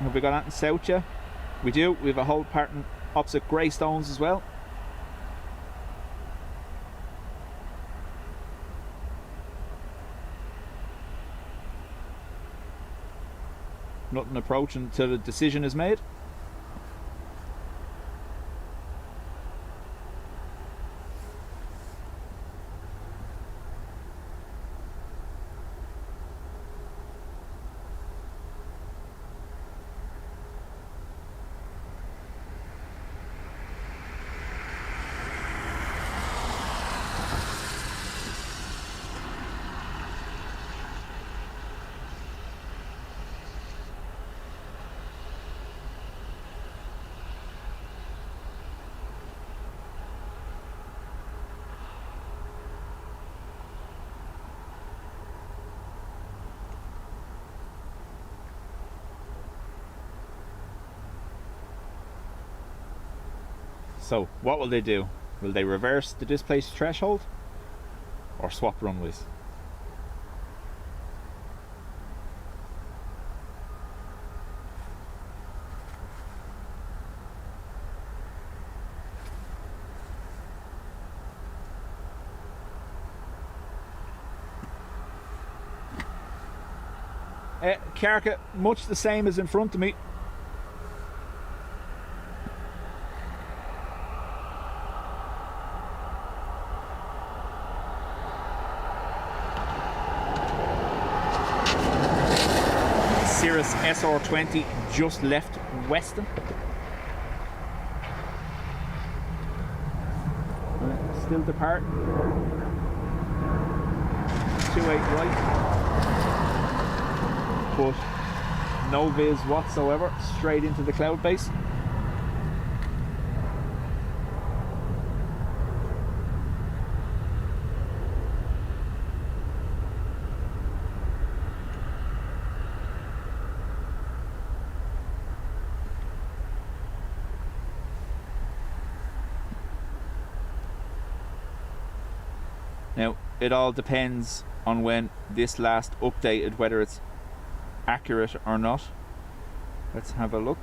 Have we got that in south yet? We do. We have a hold pattern opposite Greystones as well. Nothing approaching until the decision is made. So what will they do? Will they reverse the displaced threshold or swap runways? Carca, much the same as in front of me. Cirrus SR20 just left Weston. Still departing. 28 right. But no viz whatsoever, straight into the cloud base. Now, it all depends on when this last updated, whether it's accurate or not. Let's have a look.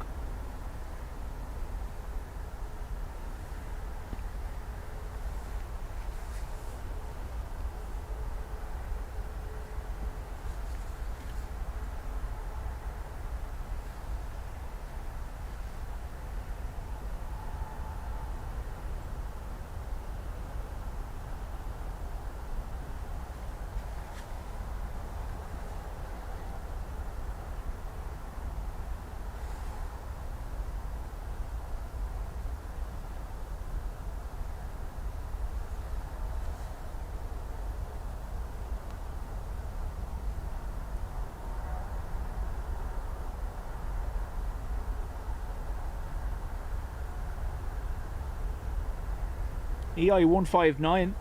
EI159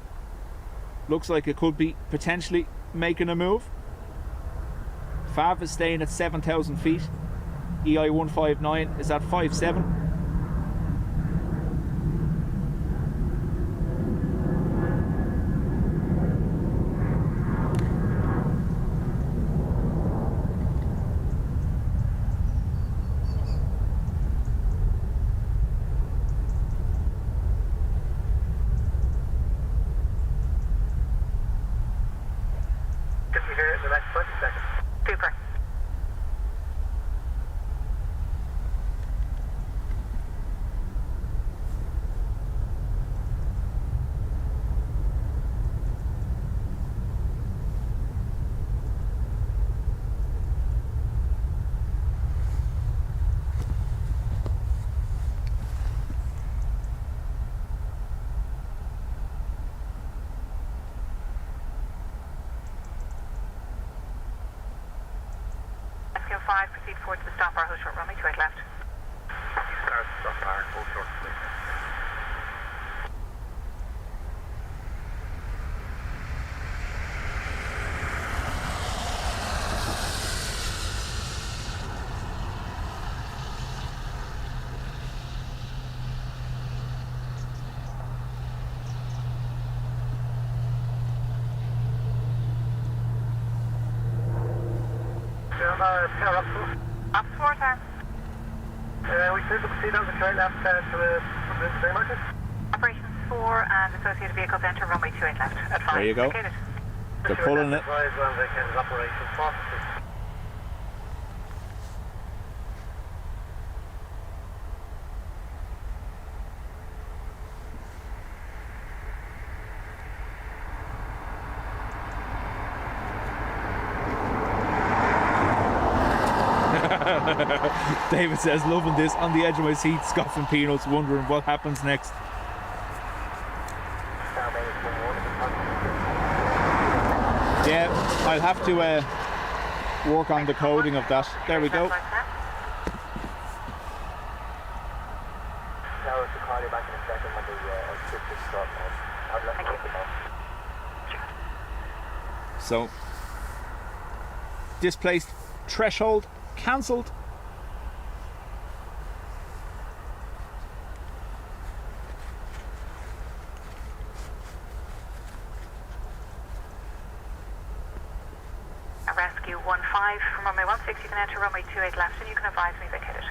looks like it could be potentially making a move. Fav is staying at 7,000 feet. EI159 is at 5.7. Super. SQ5, proceed forward to the stop bar, hold short runway 28 left. Start, stop, bar, hold short, please. Power up to. Up to 4 time. We should proceed on the trail left to the Bay Market. Operations 4 and associated vehicles enter runway 28 left at 5. There you go. Indicated. They're pulling it. Advise on the kind of operation processes. David says, loving this, on the edge of my seat, scoffing peanuts, wondering what happens next. Yeah, I'll have to work on the coding of that. There we go. Now to call you back in a second when the switch is stopped. I'll let you know. So, displaced threshold cancelled. Rescue 15 from runway 16, you can enter runway 28 left and you can advise me vacated.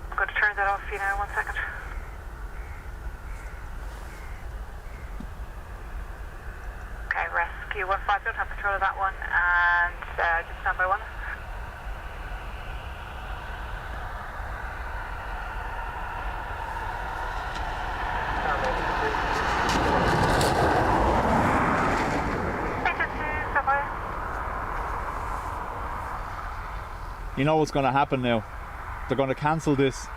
I'm going to turn that off for you now, 1 second. Okay, rescue 15, don't have control of that one, and just stand by 1. You know what's going to happen now? They're going to cancel this,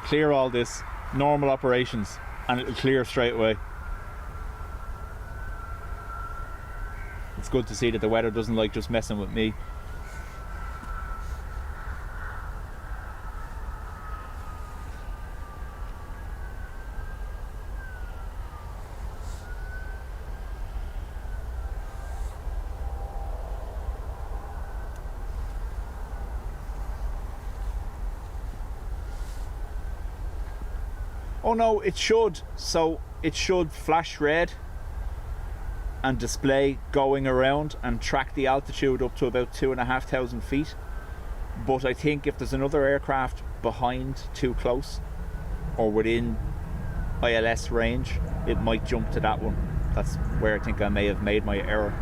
clear all this, normal operations, and it'll clear straight away. It's good to see that the weather doesn't like just messing with me. Oh no, it should. So it should flash red and display going around and track the altitude up to about 2,500 feet. But I think if there's another aircraft behind too close or within ILS range, it might jump to that one. That's where I think I may have made my error.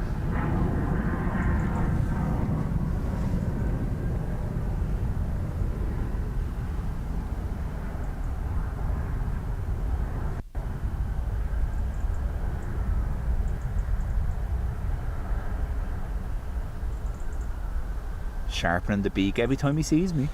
Sharpening the beak every time he sees me.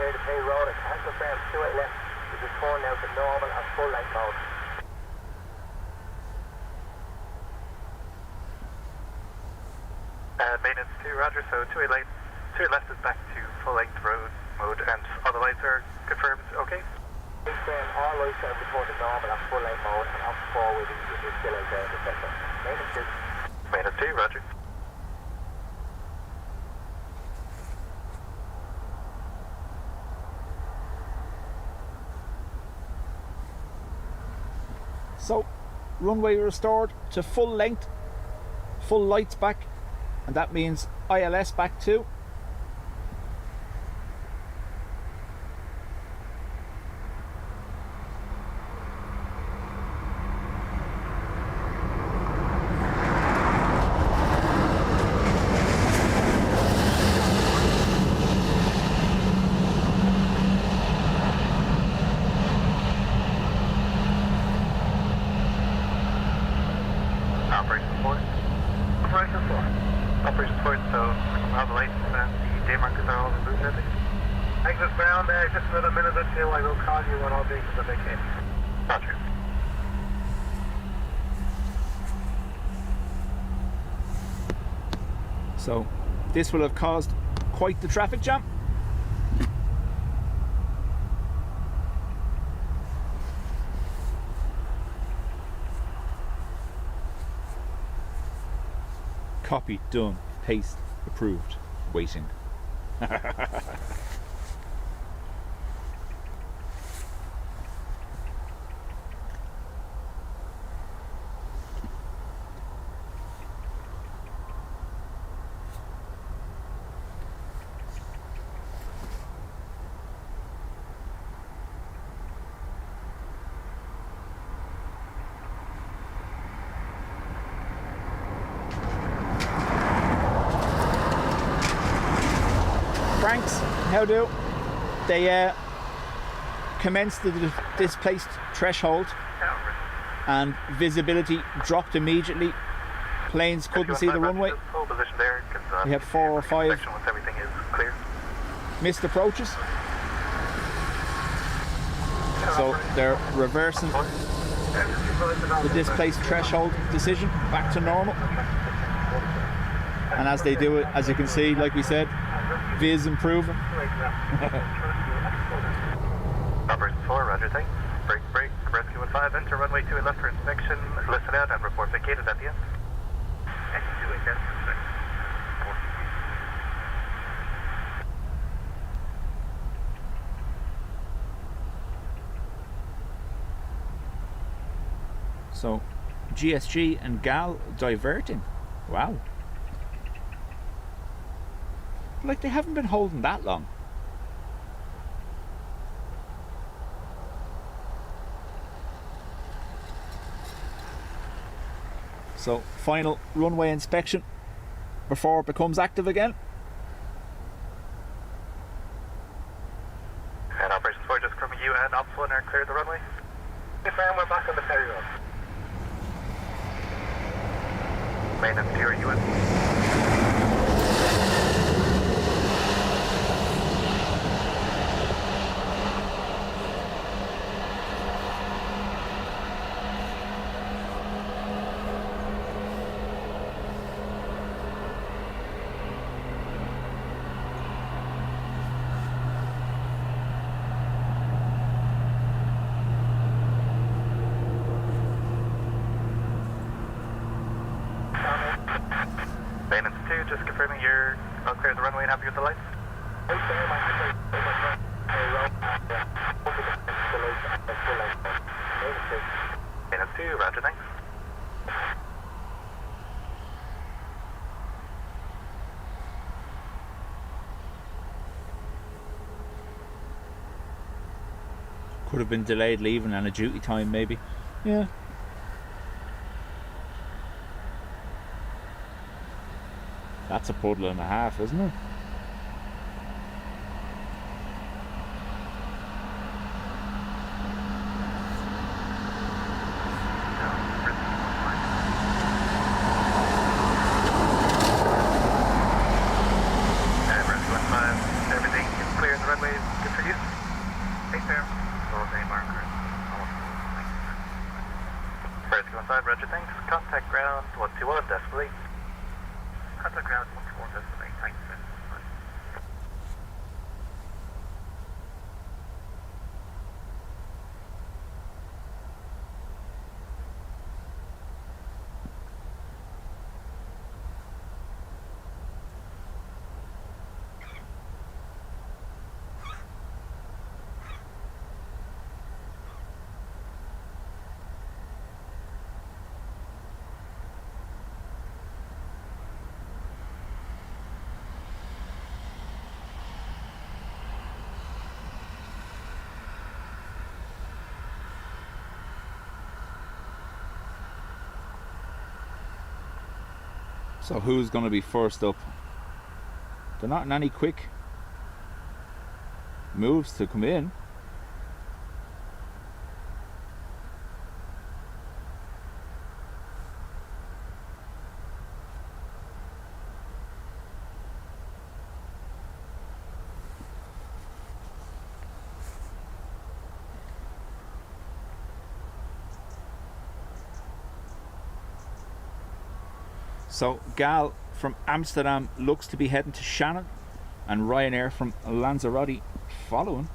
clear the tail road and cancel firm 28 left. This is torn now to normal and full length mode. Maintenance 2, roger, so 28 left is back to full length road mode and all the lights are confirmed, okay? All lights are reported normal and full length mode and up forward is still out there in the sector. Maintenance 2. Maintenance 2, roger. So, runway restored to full length, full lights back, and that means ILS back too. Operation 4. Operation 4. Operation 4, so all the lights and the day markers are all removed, I think. Exit ground there, just another minute or two. I will call you when all vehicles are vacated. Roger. So, this will have caused quite the traffic jam. Copy, done, paste, approved, waiting. Franks, how do? They commenced the displaced threshold and visibility dropped immediately. Planes couldn't see the runway. Hold position there, We have 4 or 5 once everything is clear. missed approaches. So they're reversing the displaced threshold decision back to normal. And as they do it, as you can see, like we said, viz improving. Operation 4, roger, thanks. Break, rescue 15, enter runway 2 left for inspection, listen out and report vacated at the end. So GSG and GAL diverting. Wow. Like they haven't been holding that long. So final runway inspection before it becomes active again. And Operation 4, just confirming you and Ops 1 are cleared the runway. Confirm we're back on the ferry road. Maintenance 2, are you in? Maintenance 2, just confirming you're all clear the runway and happy with the lights. Maintenance 2, roger, thanks. Could have been delayed leaving and a duty time maybe. Yeah. That's a puddle and a half, isn't it? And rescue 15, everything is clear in the runway, good for 121, decimal 8. Contact ground 121, decimal 8. Thanks, sir. So who's going to be first up? They're not in any quick moves to come in. So Gal from Amsterdam looks to be heading to Shannon, and Ryanair from Lanzarote following.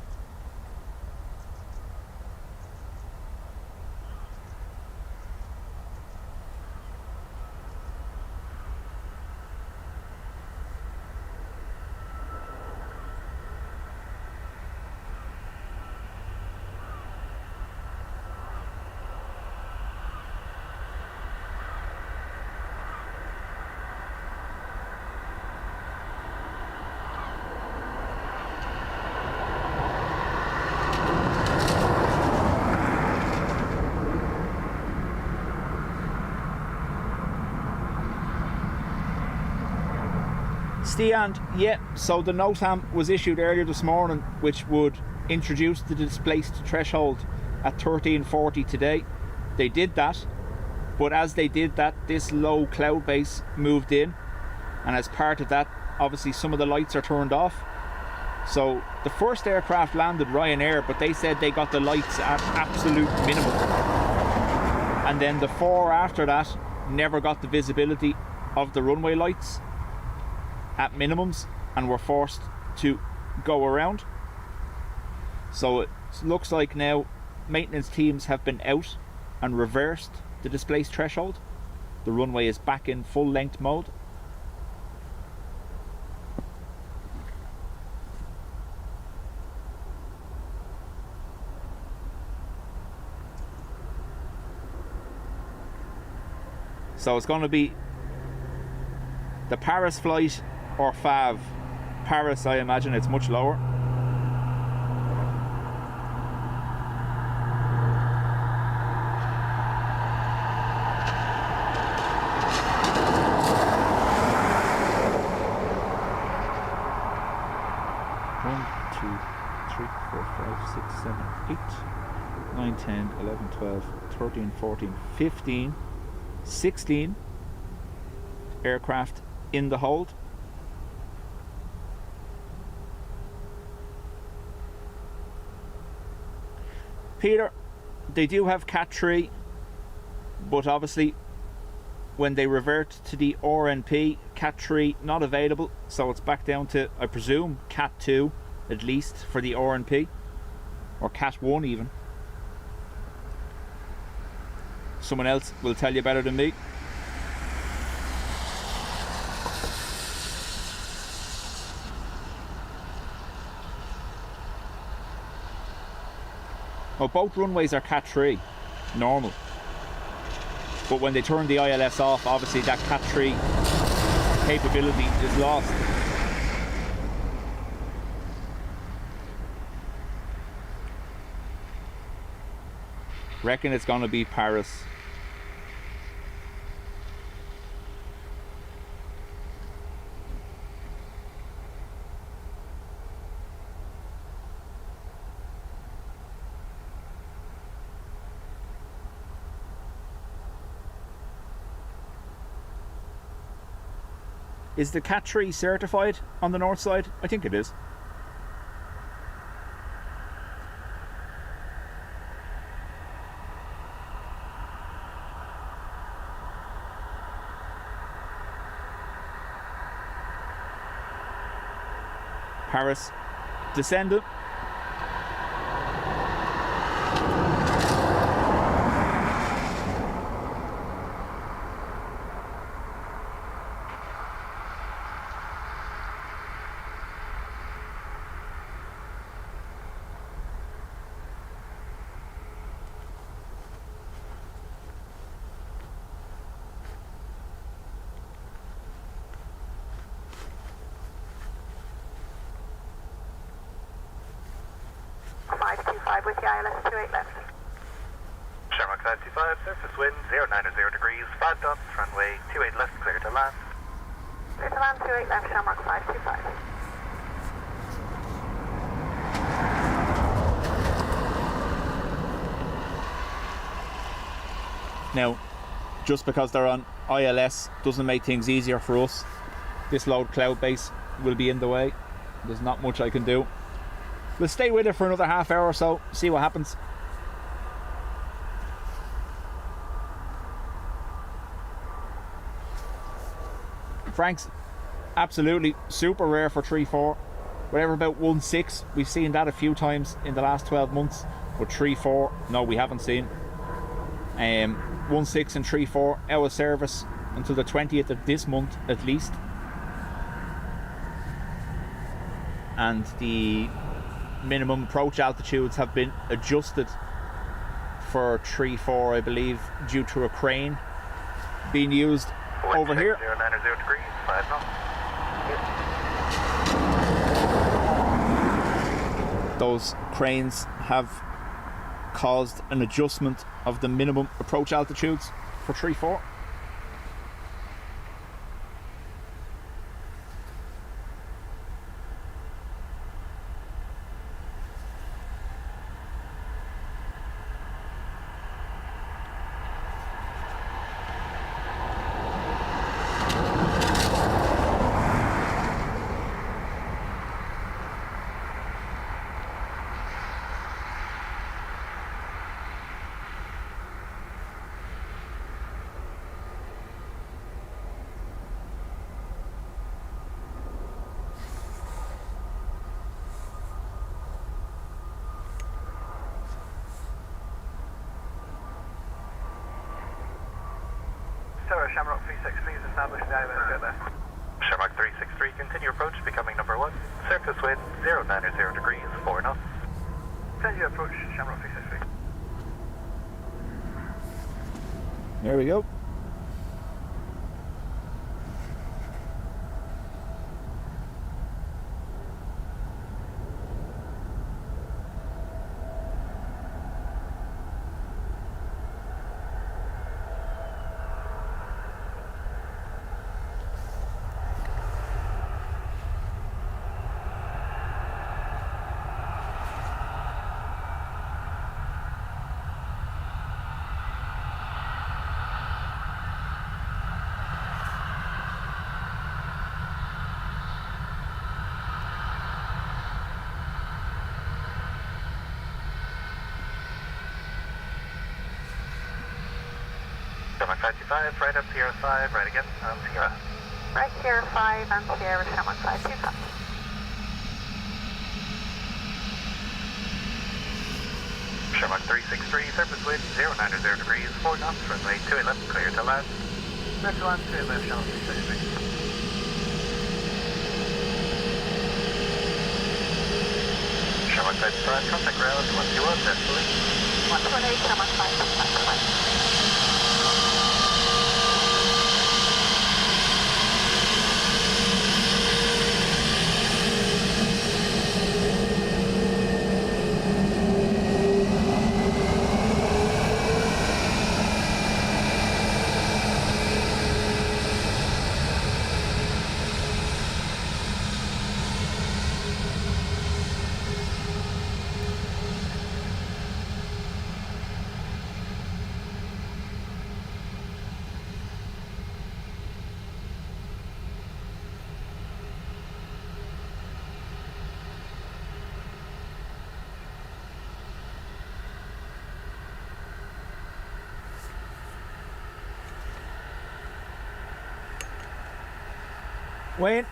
Stian, yeah, so the NOTAM was issued earlier this morning, which would introduce the displaced threshold at 1340 today. They did that, but as they did that, this low cloud base moved in, and as part of that, obviously some of the lights are turned off. So the first aircraft landed Ryanair, but they said they got the lights at absolute minimum, and then the four after that never got the visibility of the runway lights at minimums and were forced to go around. So it looks like now maintenance teams have been out and reversed the displaced threshold. The runway is back in full length mode. So it's going to be the Paris flight or FAV. Paris, I imagine it's much lower. One, two, three, 4, 5, 6, 7, 8, 9, 10, 11, 12, 13, 14, 15, 16 aircraft in the hold. Peter, they do have Cat 3, but obviously when they revert to the RNP, Cat 3 not available, so it's back down to, I presume, Cat 2 at least for the RNP, or Cat 1 even. Someone else will tell you better than me. Oh, both runways are Cat 3, normal. But when they turn the ILS off, obviously that Cat 3 capability is lost. Reckon it's going to be Paris. Is the Cat 3 certified on the north side? I think it is. Paris descending. With the ILS 28 left. Shamrock 525, surface wind 090 degrees, 5 knots, runway 28 left, clear to land. Clear to land 28 left, Shamrock 525. Now, just because they're on ILS doesn't make things easier for us. This low cloud base will be in the way. There's not much I can do. We'll stay with it for another half hour or so, see what happens. Frank's absolutely super rare for 3-4. Whatever about 1-6, we've seen that a few times in the last 12 months. But 3-4, no, we haven't seen. 1-6 and 3-4 out of service until the 20th of this month at least. And the minimum approach altitudes have been adjusted for 3-4, I believe, due to a crane being used over here. 090 degrees, 5 knots. Those cranes have caused an adjustment of the minimum approach altitudes for 3-4. Shamrock 363 is established the ILS go there. Shamrock 363, continue approach, becoming number 1. Surface wind 090 degrees, 4 knots. Continue approach, Shamrock 363. There we go. Shamrock 525, right up Sierra 5, right again, Sierra. Right, Sierra 5 and Sierra, Shamrock 525. Shamrock 363, surface wind 090 degrees, 4 knots, runway 28 left, clear to land. Clear to land, 28 left, Shamrock 363. Shamrock 525, contact ground, 121, destination. 118, Shamrock 525. Wayne,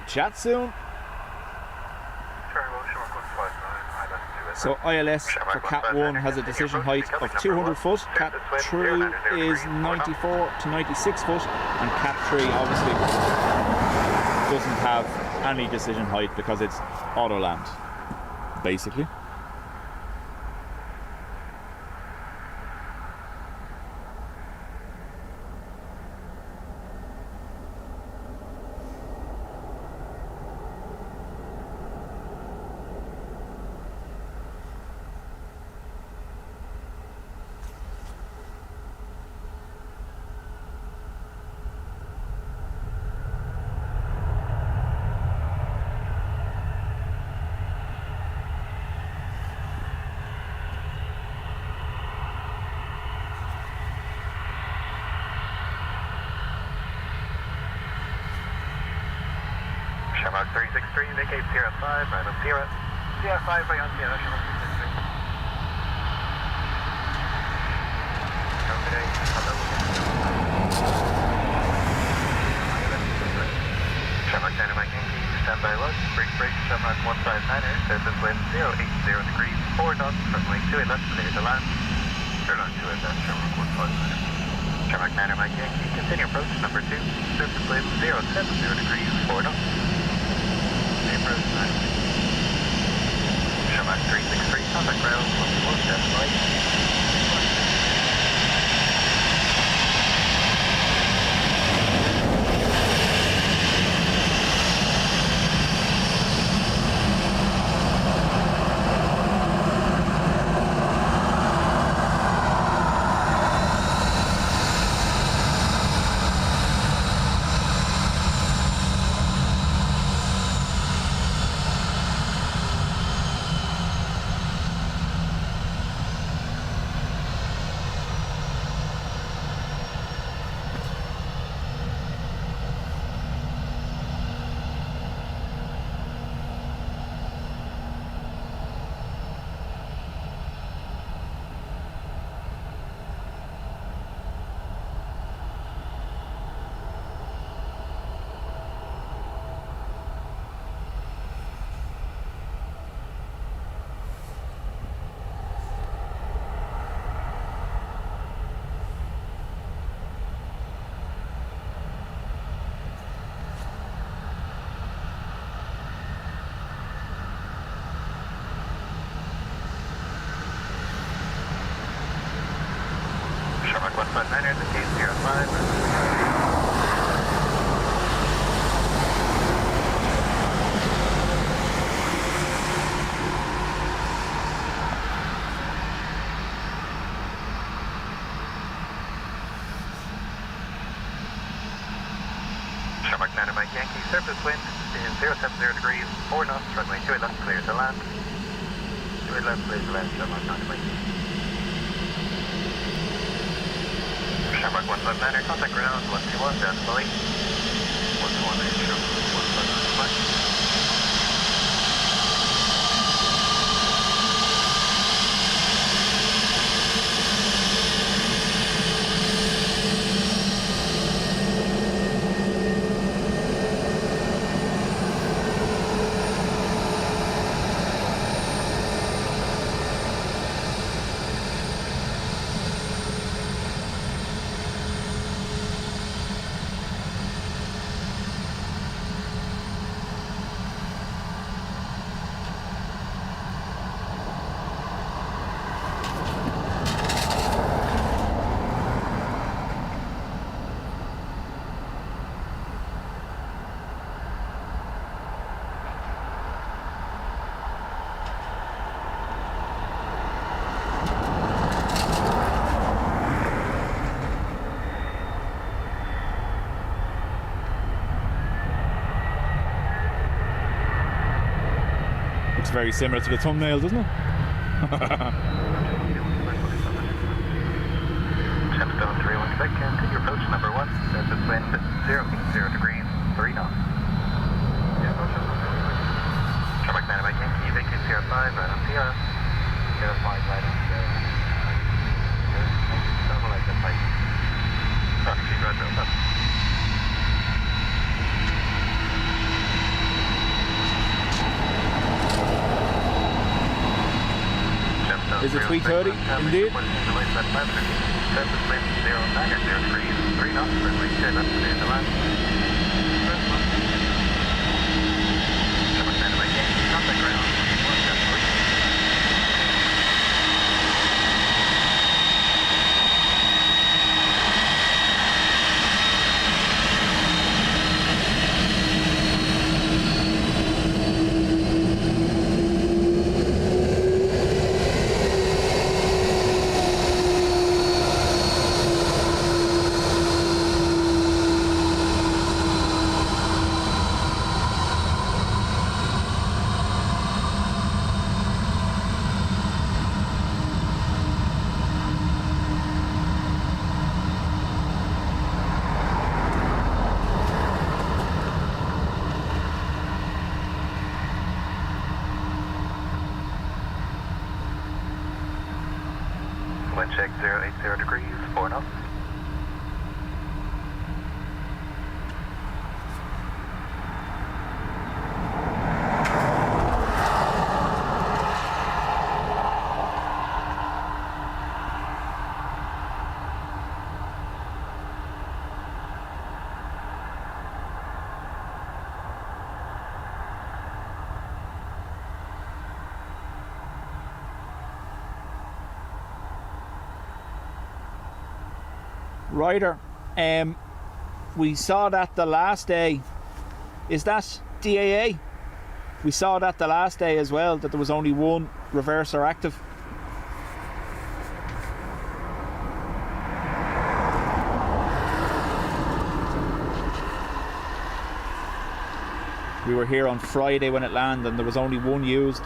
chat soon. So ILS for Cat 1 has a decision height of 200 foot, Cat 2 is 94 to 96 foot, and Cat 3 obviously doesn't have any decision height because it's auto land, basically. Shamrock 363, vacate Sierra 5, right on Sierra. Sierra 5, right on Sierra, Shamrock 363. Okay, Shamrock Dynamite Yankee, standby left, break, Shamrock 159er, surface wind 080 degrees, 4 knots, runway 28 left, clear to land. Turn on 2 at that, Shamrock 159er. Shamrock Dynamite Yankee, continue approach number 2, surface wind 070 degrees, 4 knots. Shamrock 363, contact ground, 1 decimal. Shamrock 159er, the case 05. Shamrock Dynamite Yankee, surface wind is 070 degrees, 4 knots, runway 28 left, clear to land. 28 left, clear to land, Shamrock Dynamite Yankee. Shamrock 159er, contact ground, 121, decimal 8. 121, Shamrock 159. Looks very similar to the thumbnail, doesn't it? Gemstone 31 Quebec, continue approach number 1, surface wind 080 degrees, 3 knots. Shamrock Dynamite Yankee, vacate Sierra 5, right on Sierra. Sierra 5, right on Sierra. Double like the pipe. Rocky, roger, up. 3:30, indeed. Surface wind 09 or 0 degrees, 3 knots, runway 2 left, clear to land. Traffic center by Yankee, contact ground, 1 decimal. Wind check 080 degrees, 4 knots. Ryder, we saw that the last day. Is that DAA? We saw that the last day as well, that there was only one reverser active. We were here on Friday when it landed and there was only one used.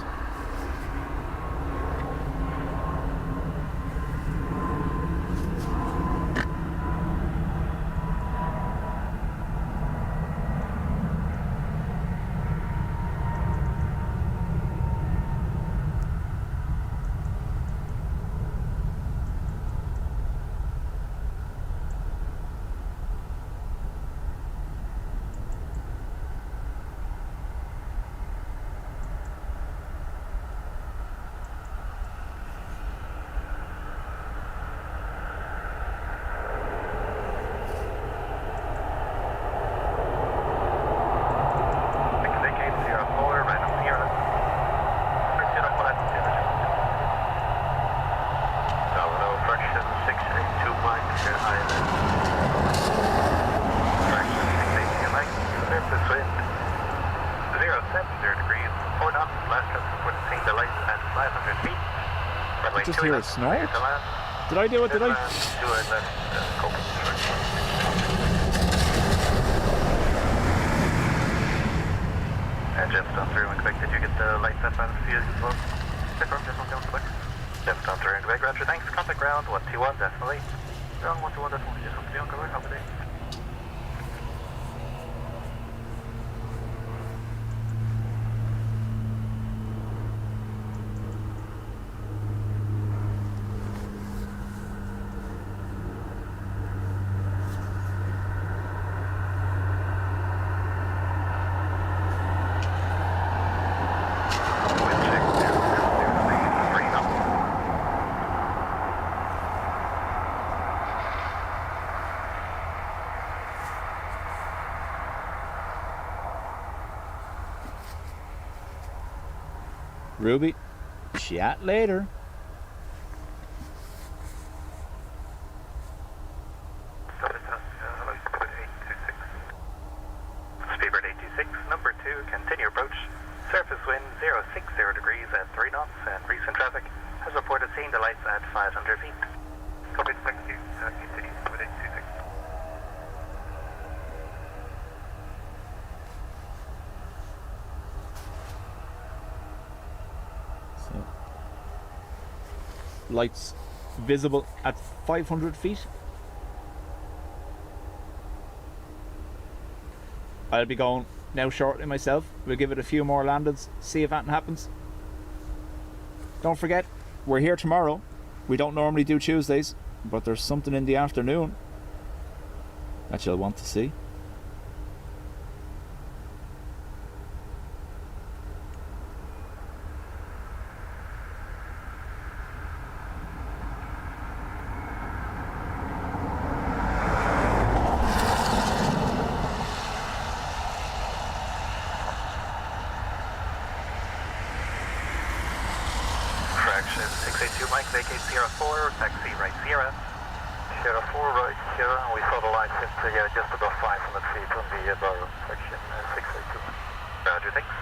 Just hear a snort. Did I do it? Did I? Jets down through and Quebec, did you get the light set by the field as well? Confirm, down Quebec. Jets down through and Quebec, roger, thanks. Contact ground, 121 decimally. Ground 121 decimally, just hope to be on cover, have a day. Ruby, chat later. Speedbird 826, number 2, continue approach. Surface wind 060 degrees at 3 knots, and recent traffic has reported seeing the lights at 500 feet. Copy, thank you. Continue with 826. Lights visible at 500 feet. I'll be going now shortly myself. We'll give it a few more landings, see if anything happens. Don't forget, we're here tomorrow. We don't normally do Tuesdays, but there's something in the afternoon that you'll want to see. vacate Sierra 4, taxi right Sierra. Sierra 4 right here, and we saw the lights into just above 500 feet on the Barrow section 682. Roger, thanks.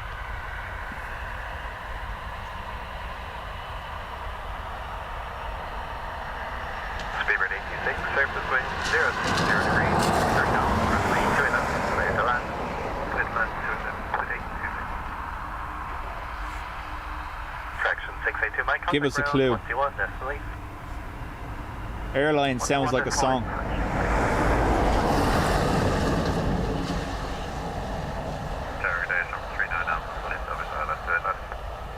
Speedbird 826, surface wind 060 degrees, turn down, runway 2 left, clear to land. Clear to land 2 left, with 826. Traction 682, Mike. Give us a clue. 21, definitely. Airline sounds like a song.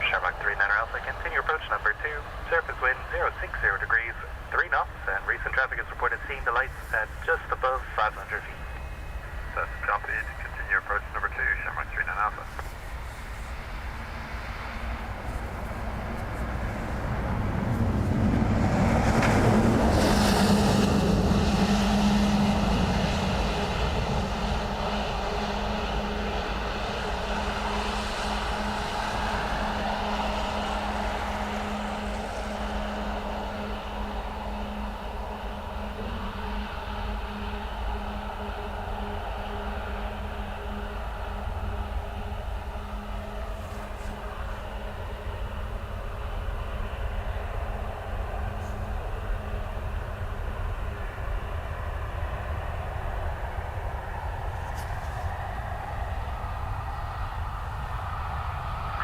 Shamrock 39 Alpha, continue approach number 2, surface wind 060 degrees, 3 knots, and recent traffic is reported seeing the lights at just above 500 feet. That's copied. Continue approach number 2, Shamrock 39 Alpha.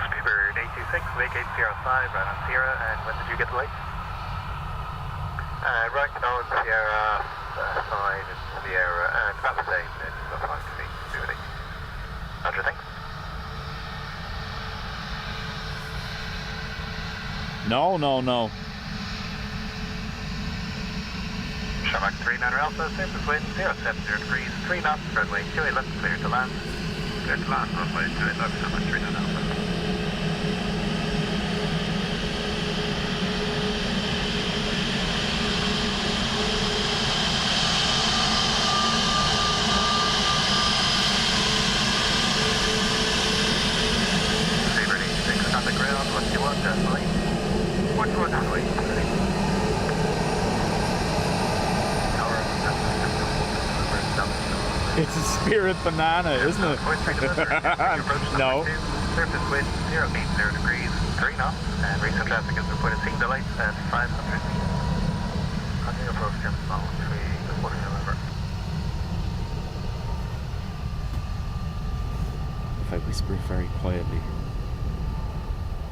Speedbird 826, vacate Sierra 5, right on Sierra, and when did you get the lights? Right now in Sierra 5 in Sierra, and about the same, it's about 5 feet, 2 Roger, thanks. No, no, no. Shamrock 39 Alpha, surface wind 070 degrees, 3 knots, runway 28 left, clear to land. Clear to land, runway 28 left, Shamrock 39 Alpha. Speedbird 86 on the ground, 121, definitely. 121, definitely. It's a Spirit banana, isn't it? No. Surface wind 080 degrees, 3 knots, and recent traffic is reported seeing the lights at 500 feet. Continue approach James Bond 3, reporting November. If I whisper very quietly,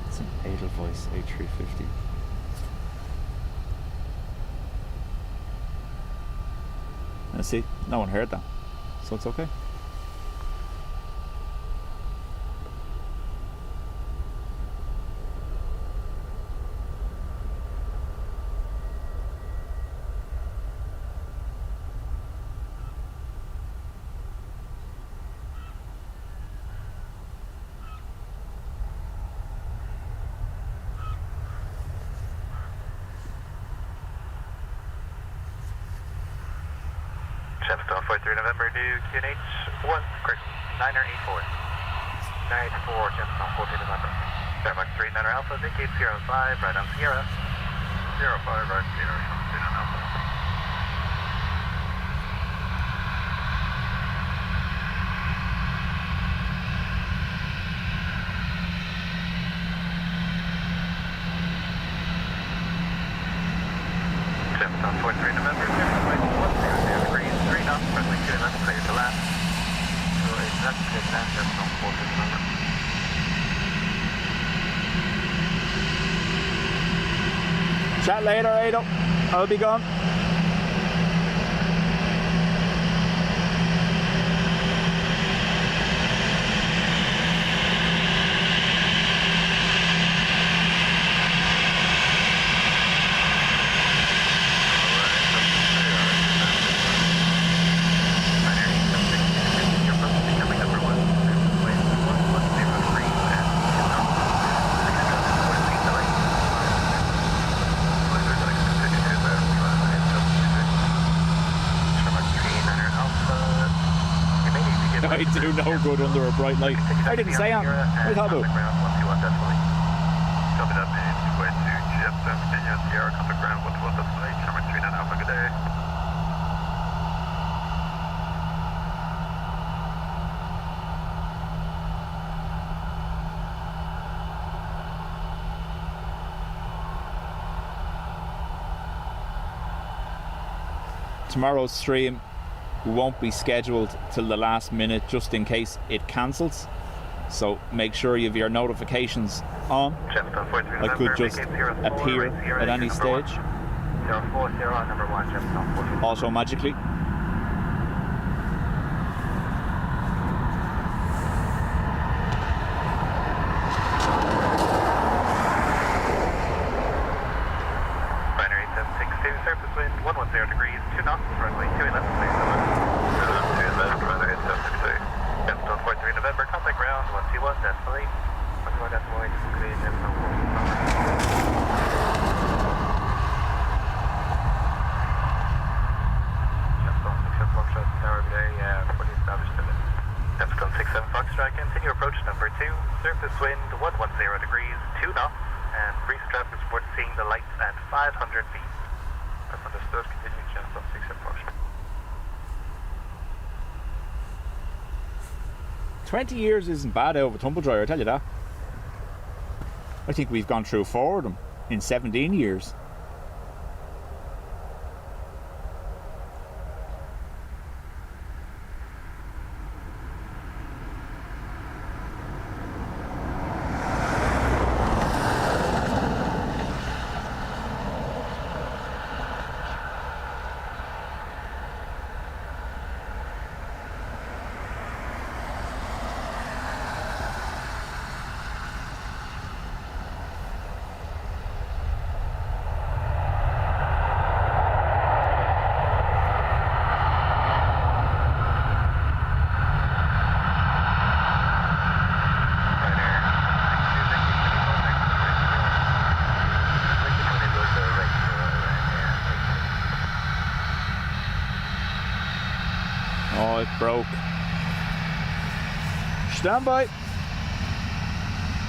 it's an Edelweiss A350. And see, no one heard that, so it's okay. Chepstow 43 November, do QNH 1, quick, 984. 984, Chepstow 43 November. Shamrock 39 Alpha, vacate Sierra 5, right on Sierra. Sierra 5, right, Sierra 39 Alpha. Chepstow 43 November, surface wind 100 degrees, 3 knots, runway 2 left, clear to land. So exactly land, Chepstow 43 November. Chat later, Ado. I'll be gone. I do no good under a bright light. I didn't say anything. I thought about. Copy that, man. 121 decimal. Jetstone, Virginia, Sierra, contact ground 121 destination, Shamrock 39 Alpha, good day. Tomorrow's stream won't be scheduled till the last minute just in case it cancels, so make sure you have your notifications on. I could just appear at any stage 040, number 1, Jetstone 40. auto magically. Binary 762, surface wind 110 degrees, 2 knots, runway 28 left, clear to land. 2 left, binary 762. Jetstone 43 November, contact ground 121, decimal 8. 121 decimal 8, clear, Jetstone 67 Foxtrot, continue approach number 2, surface wind 110 degrees, 2 knots, and breeze traffic support seeing the lights at 500 feet. That's understood, continue Jetstone 67 Foxtrot. 20 years isn't bad over tumble dryer, I tell you that. I think we've gone through 4 of them in 17 years. Oh, it broke. Stand by.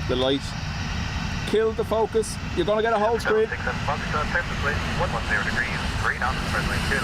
The light killed the focus. You're going to get a whole screen. 67 Foxtrot, surface wind 110 degrees, 3 knots, runway 2.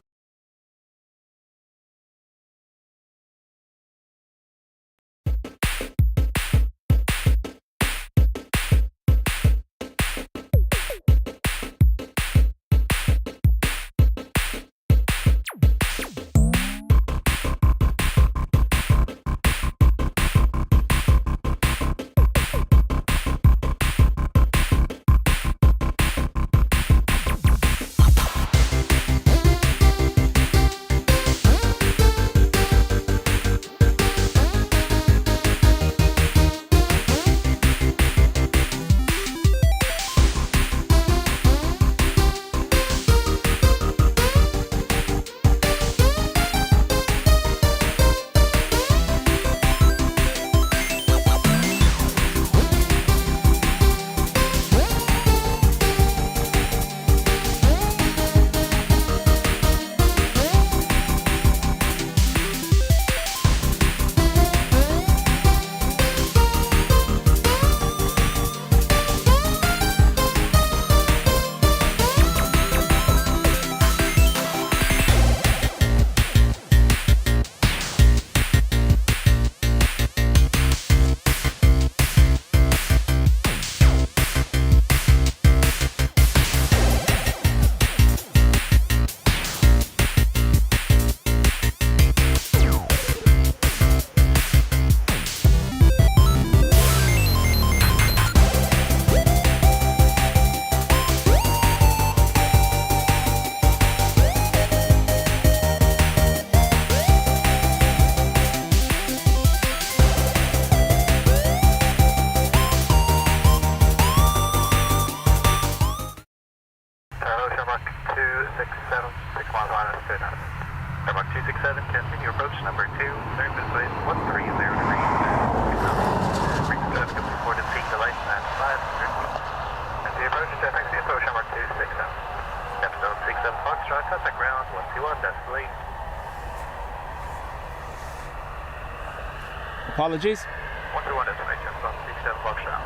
Apologies. 121 destination, from 67 Foxtrot.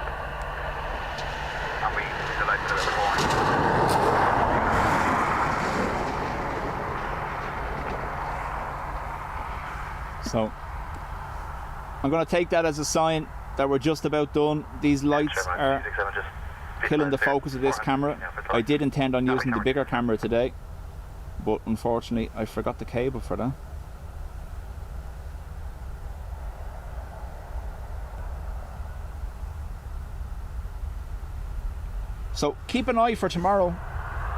And we to light to the 4. So I'm going to take that as a sign that we're just about done. These lights are killing the focus of this camera. I did intend on using the bigger camera today, but unfortunately I forgot the cable for that. So keep an eye for tomorrow.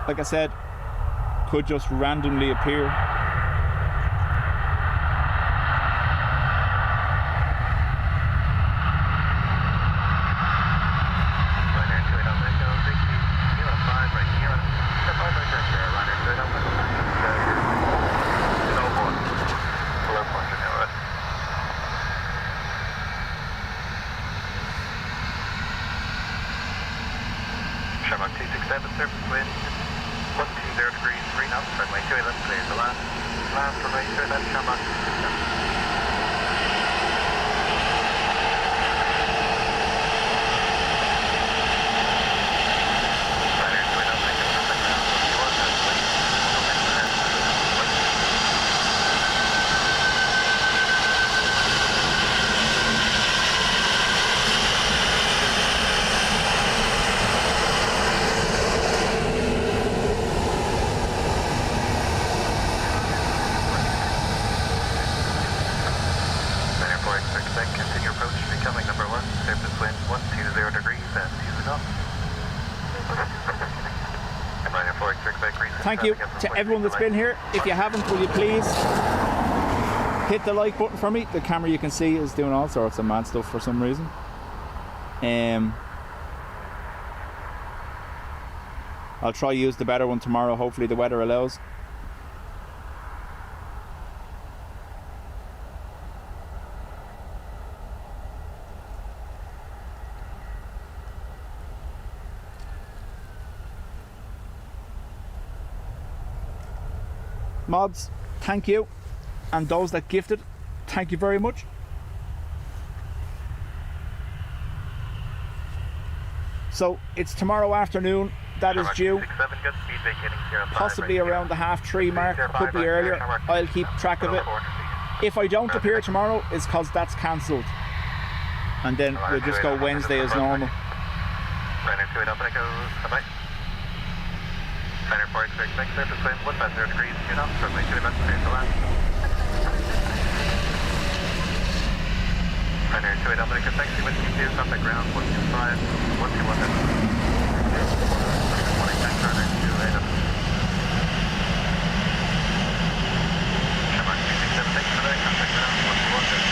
Like I said, could just randomly appear. Shamrock 267, surface wind 120 degrees, 3 knots, runway 28 left, clear to land. Land, runway 28 left, Shamrock 267. Continue approach, becoming number 1, surface wind 120 degrees and 2 knots. Ryanair 4 back reason. Thank you to everyone that's been here. If you haven't, will you please hit the like button for me? The camera, you can see, is doing all sorts of mad stuff for some reason. I'll try to use the better one tomorrow, hopefully the weather allows. Mods, thank you, and those that gifted, thank you very much. So it's tomorrow afternoon, that is due, possibly around the 3:30 mark, could be earlier. I'll keep track of it. If I don't appear tomorrow, it's because that's cancelled, and then we'll just go Wednesday as normal. Ryanair 4 back surface wind 150 degrees, 2 knots, runway 28 left, clear to land. Ryanair 28 Alpha, taxi with Q2, contact ground 125, 121 left. Morning, thanks, Ryanair 28 Alpha. Shamrock 267, thanks for that, contact ground 121 left.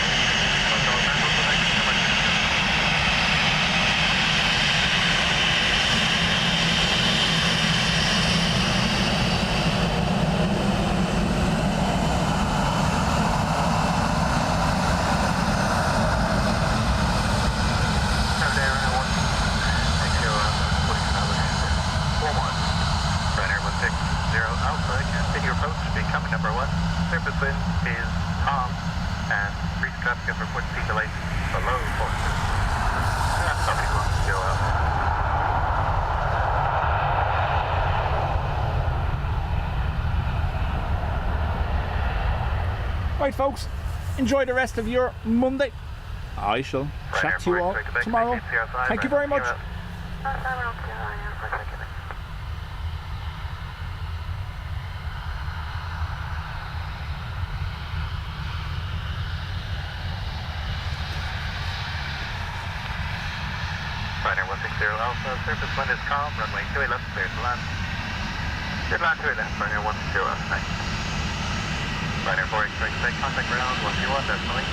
Surface wind is calm and breeze traffic of report speed delay below 4. That's something we want to go out. Right folks, enjoy the rest of your Monday. I shall chat to you all tomorrow. Thank you very much. Ryanair 160 Alpha, surface wind is calm, runway 28 left, clear to land. Clear to land 28 left, Ryanair 160 Alpha, thanks. Ryanair 4 take contact ground 121, definitely.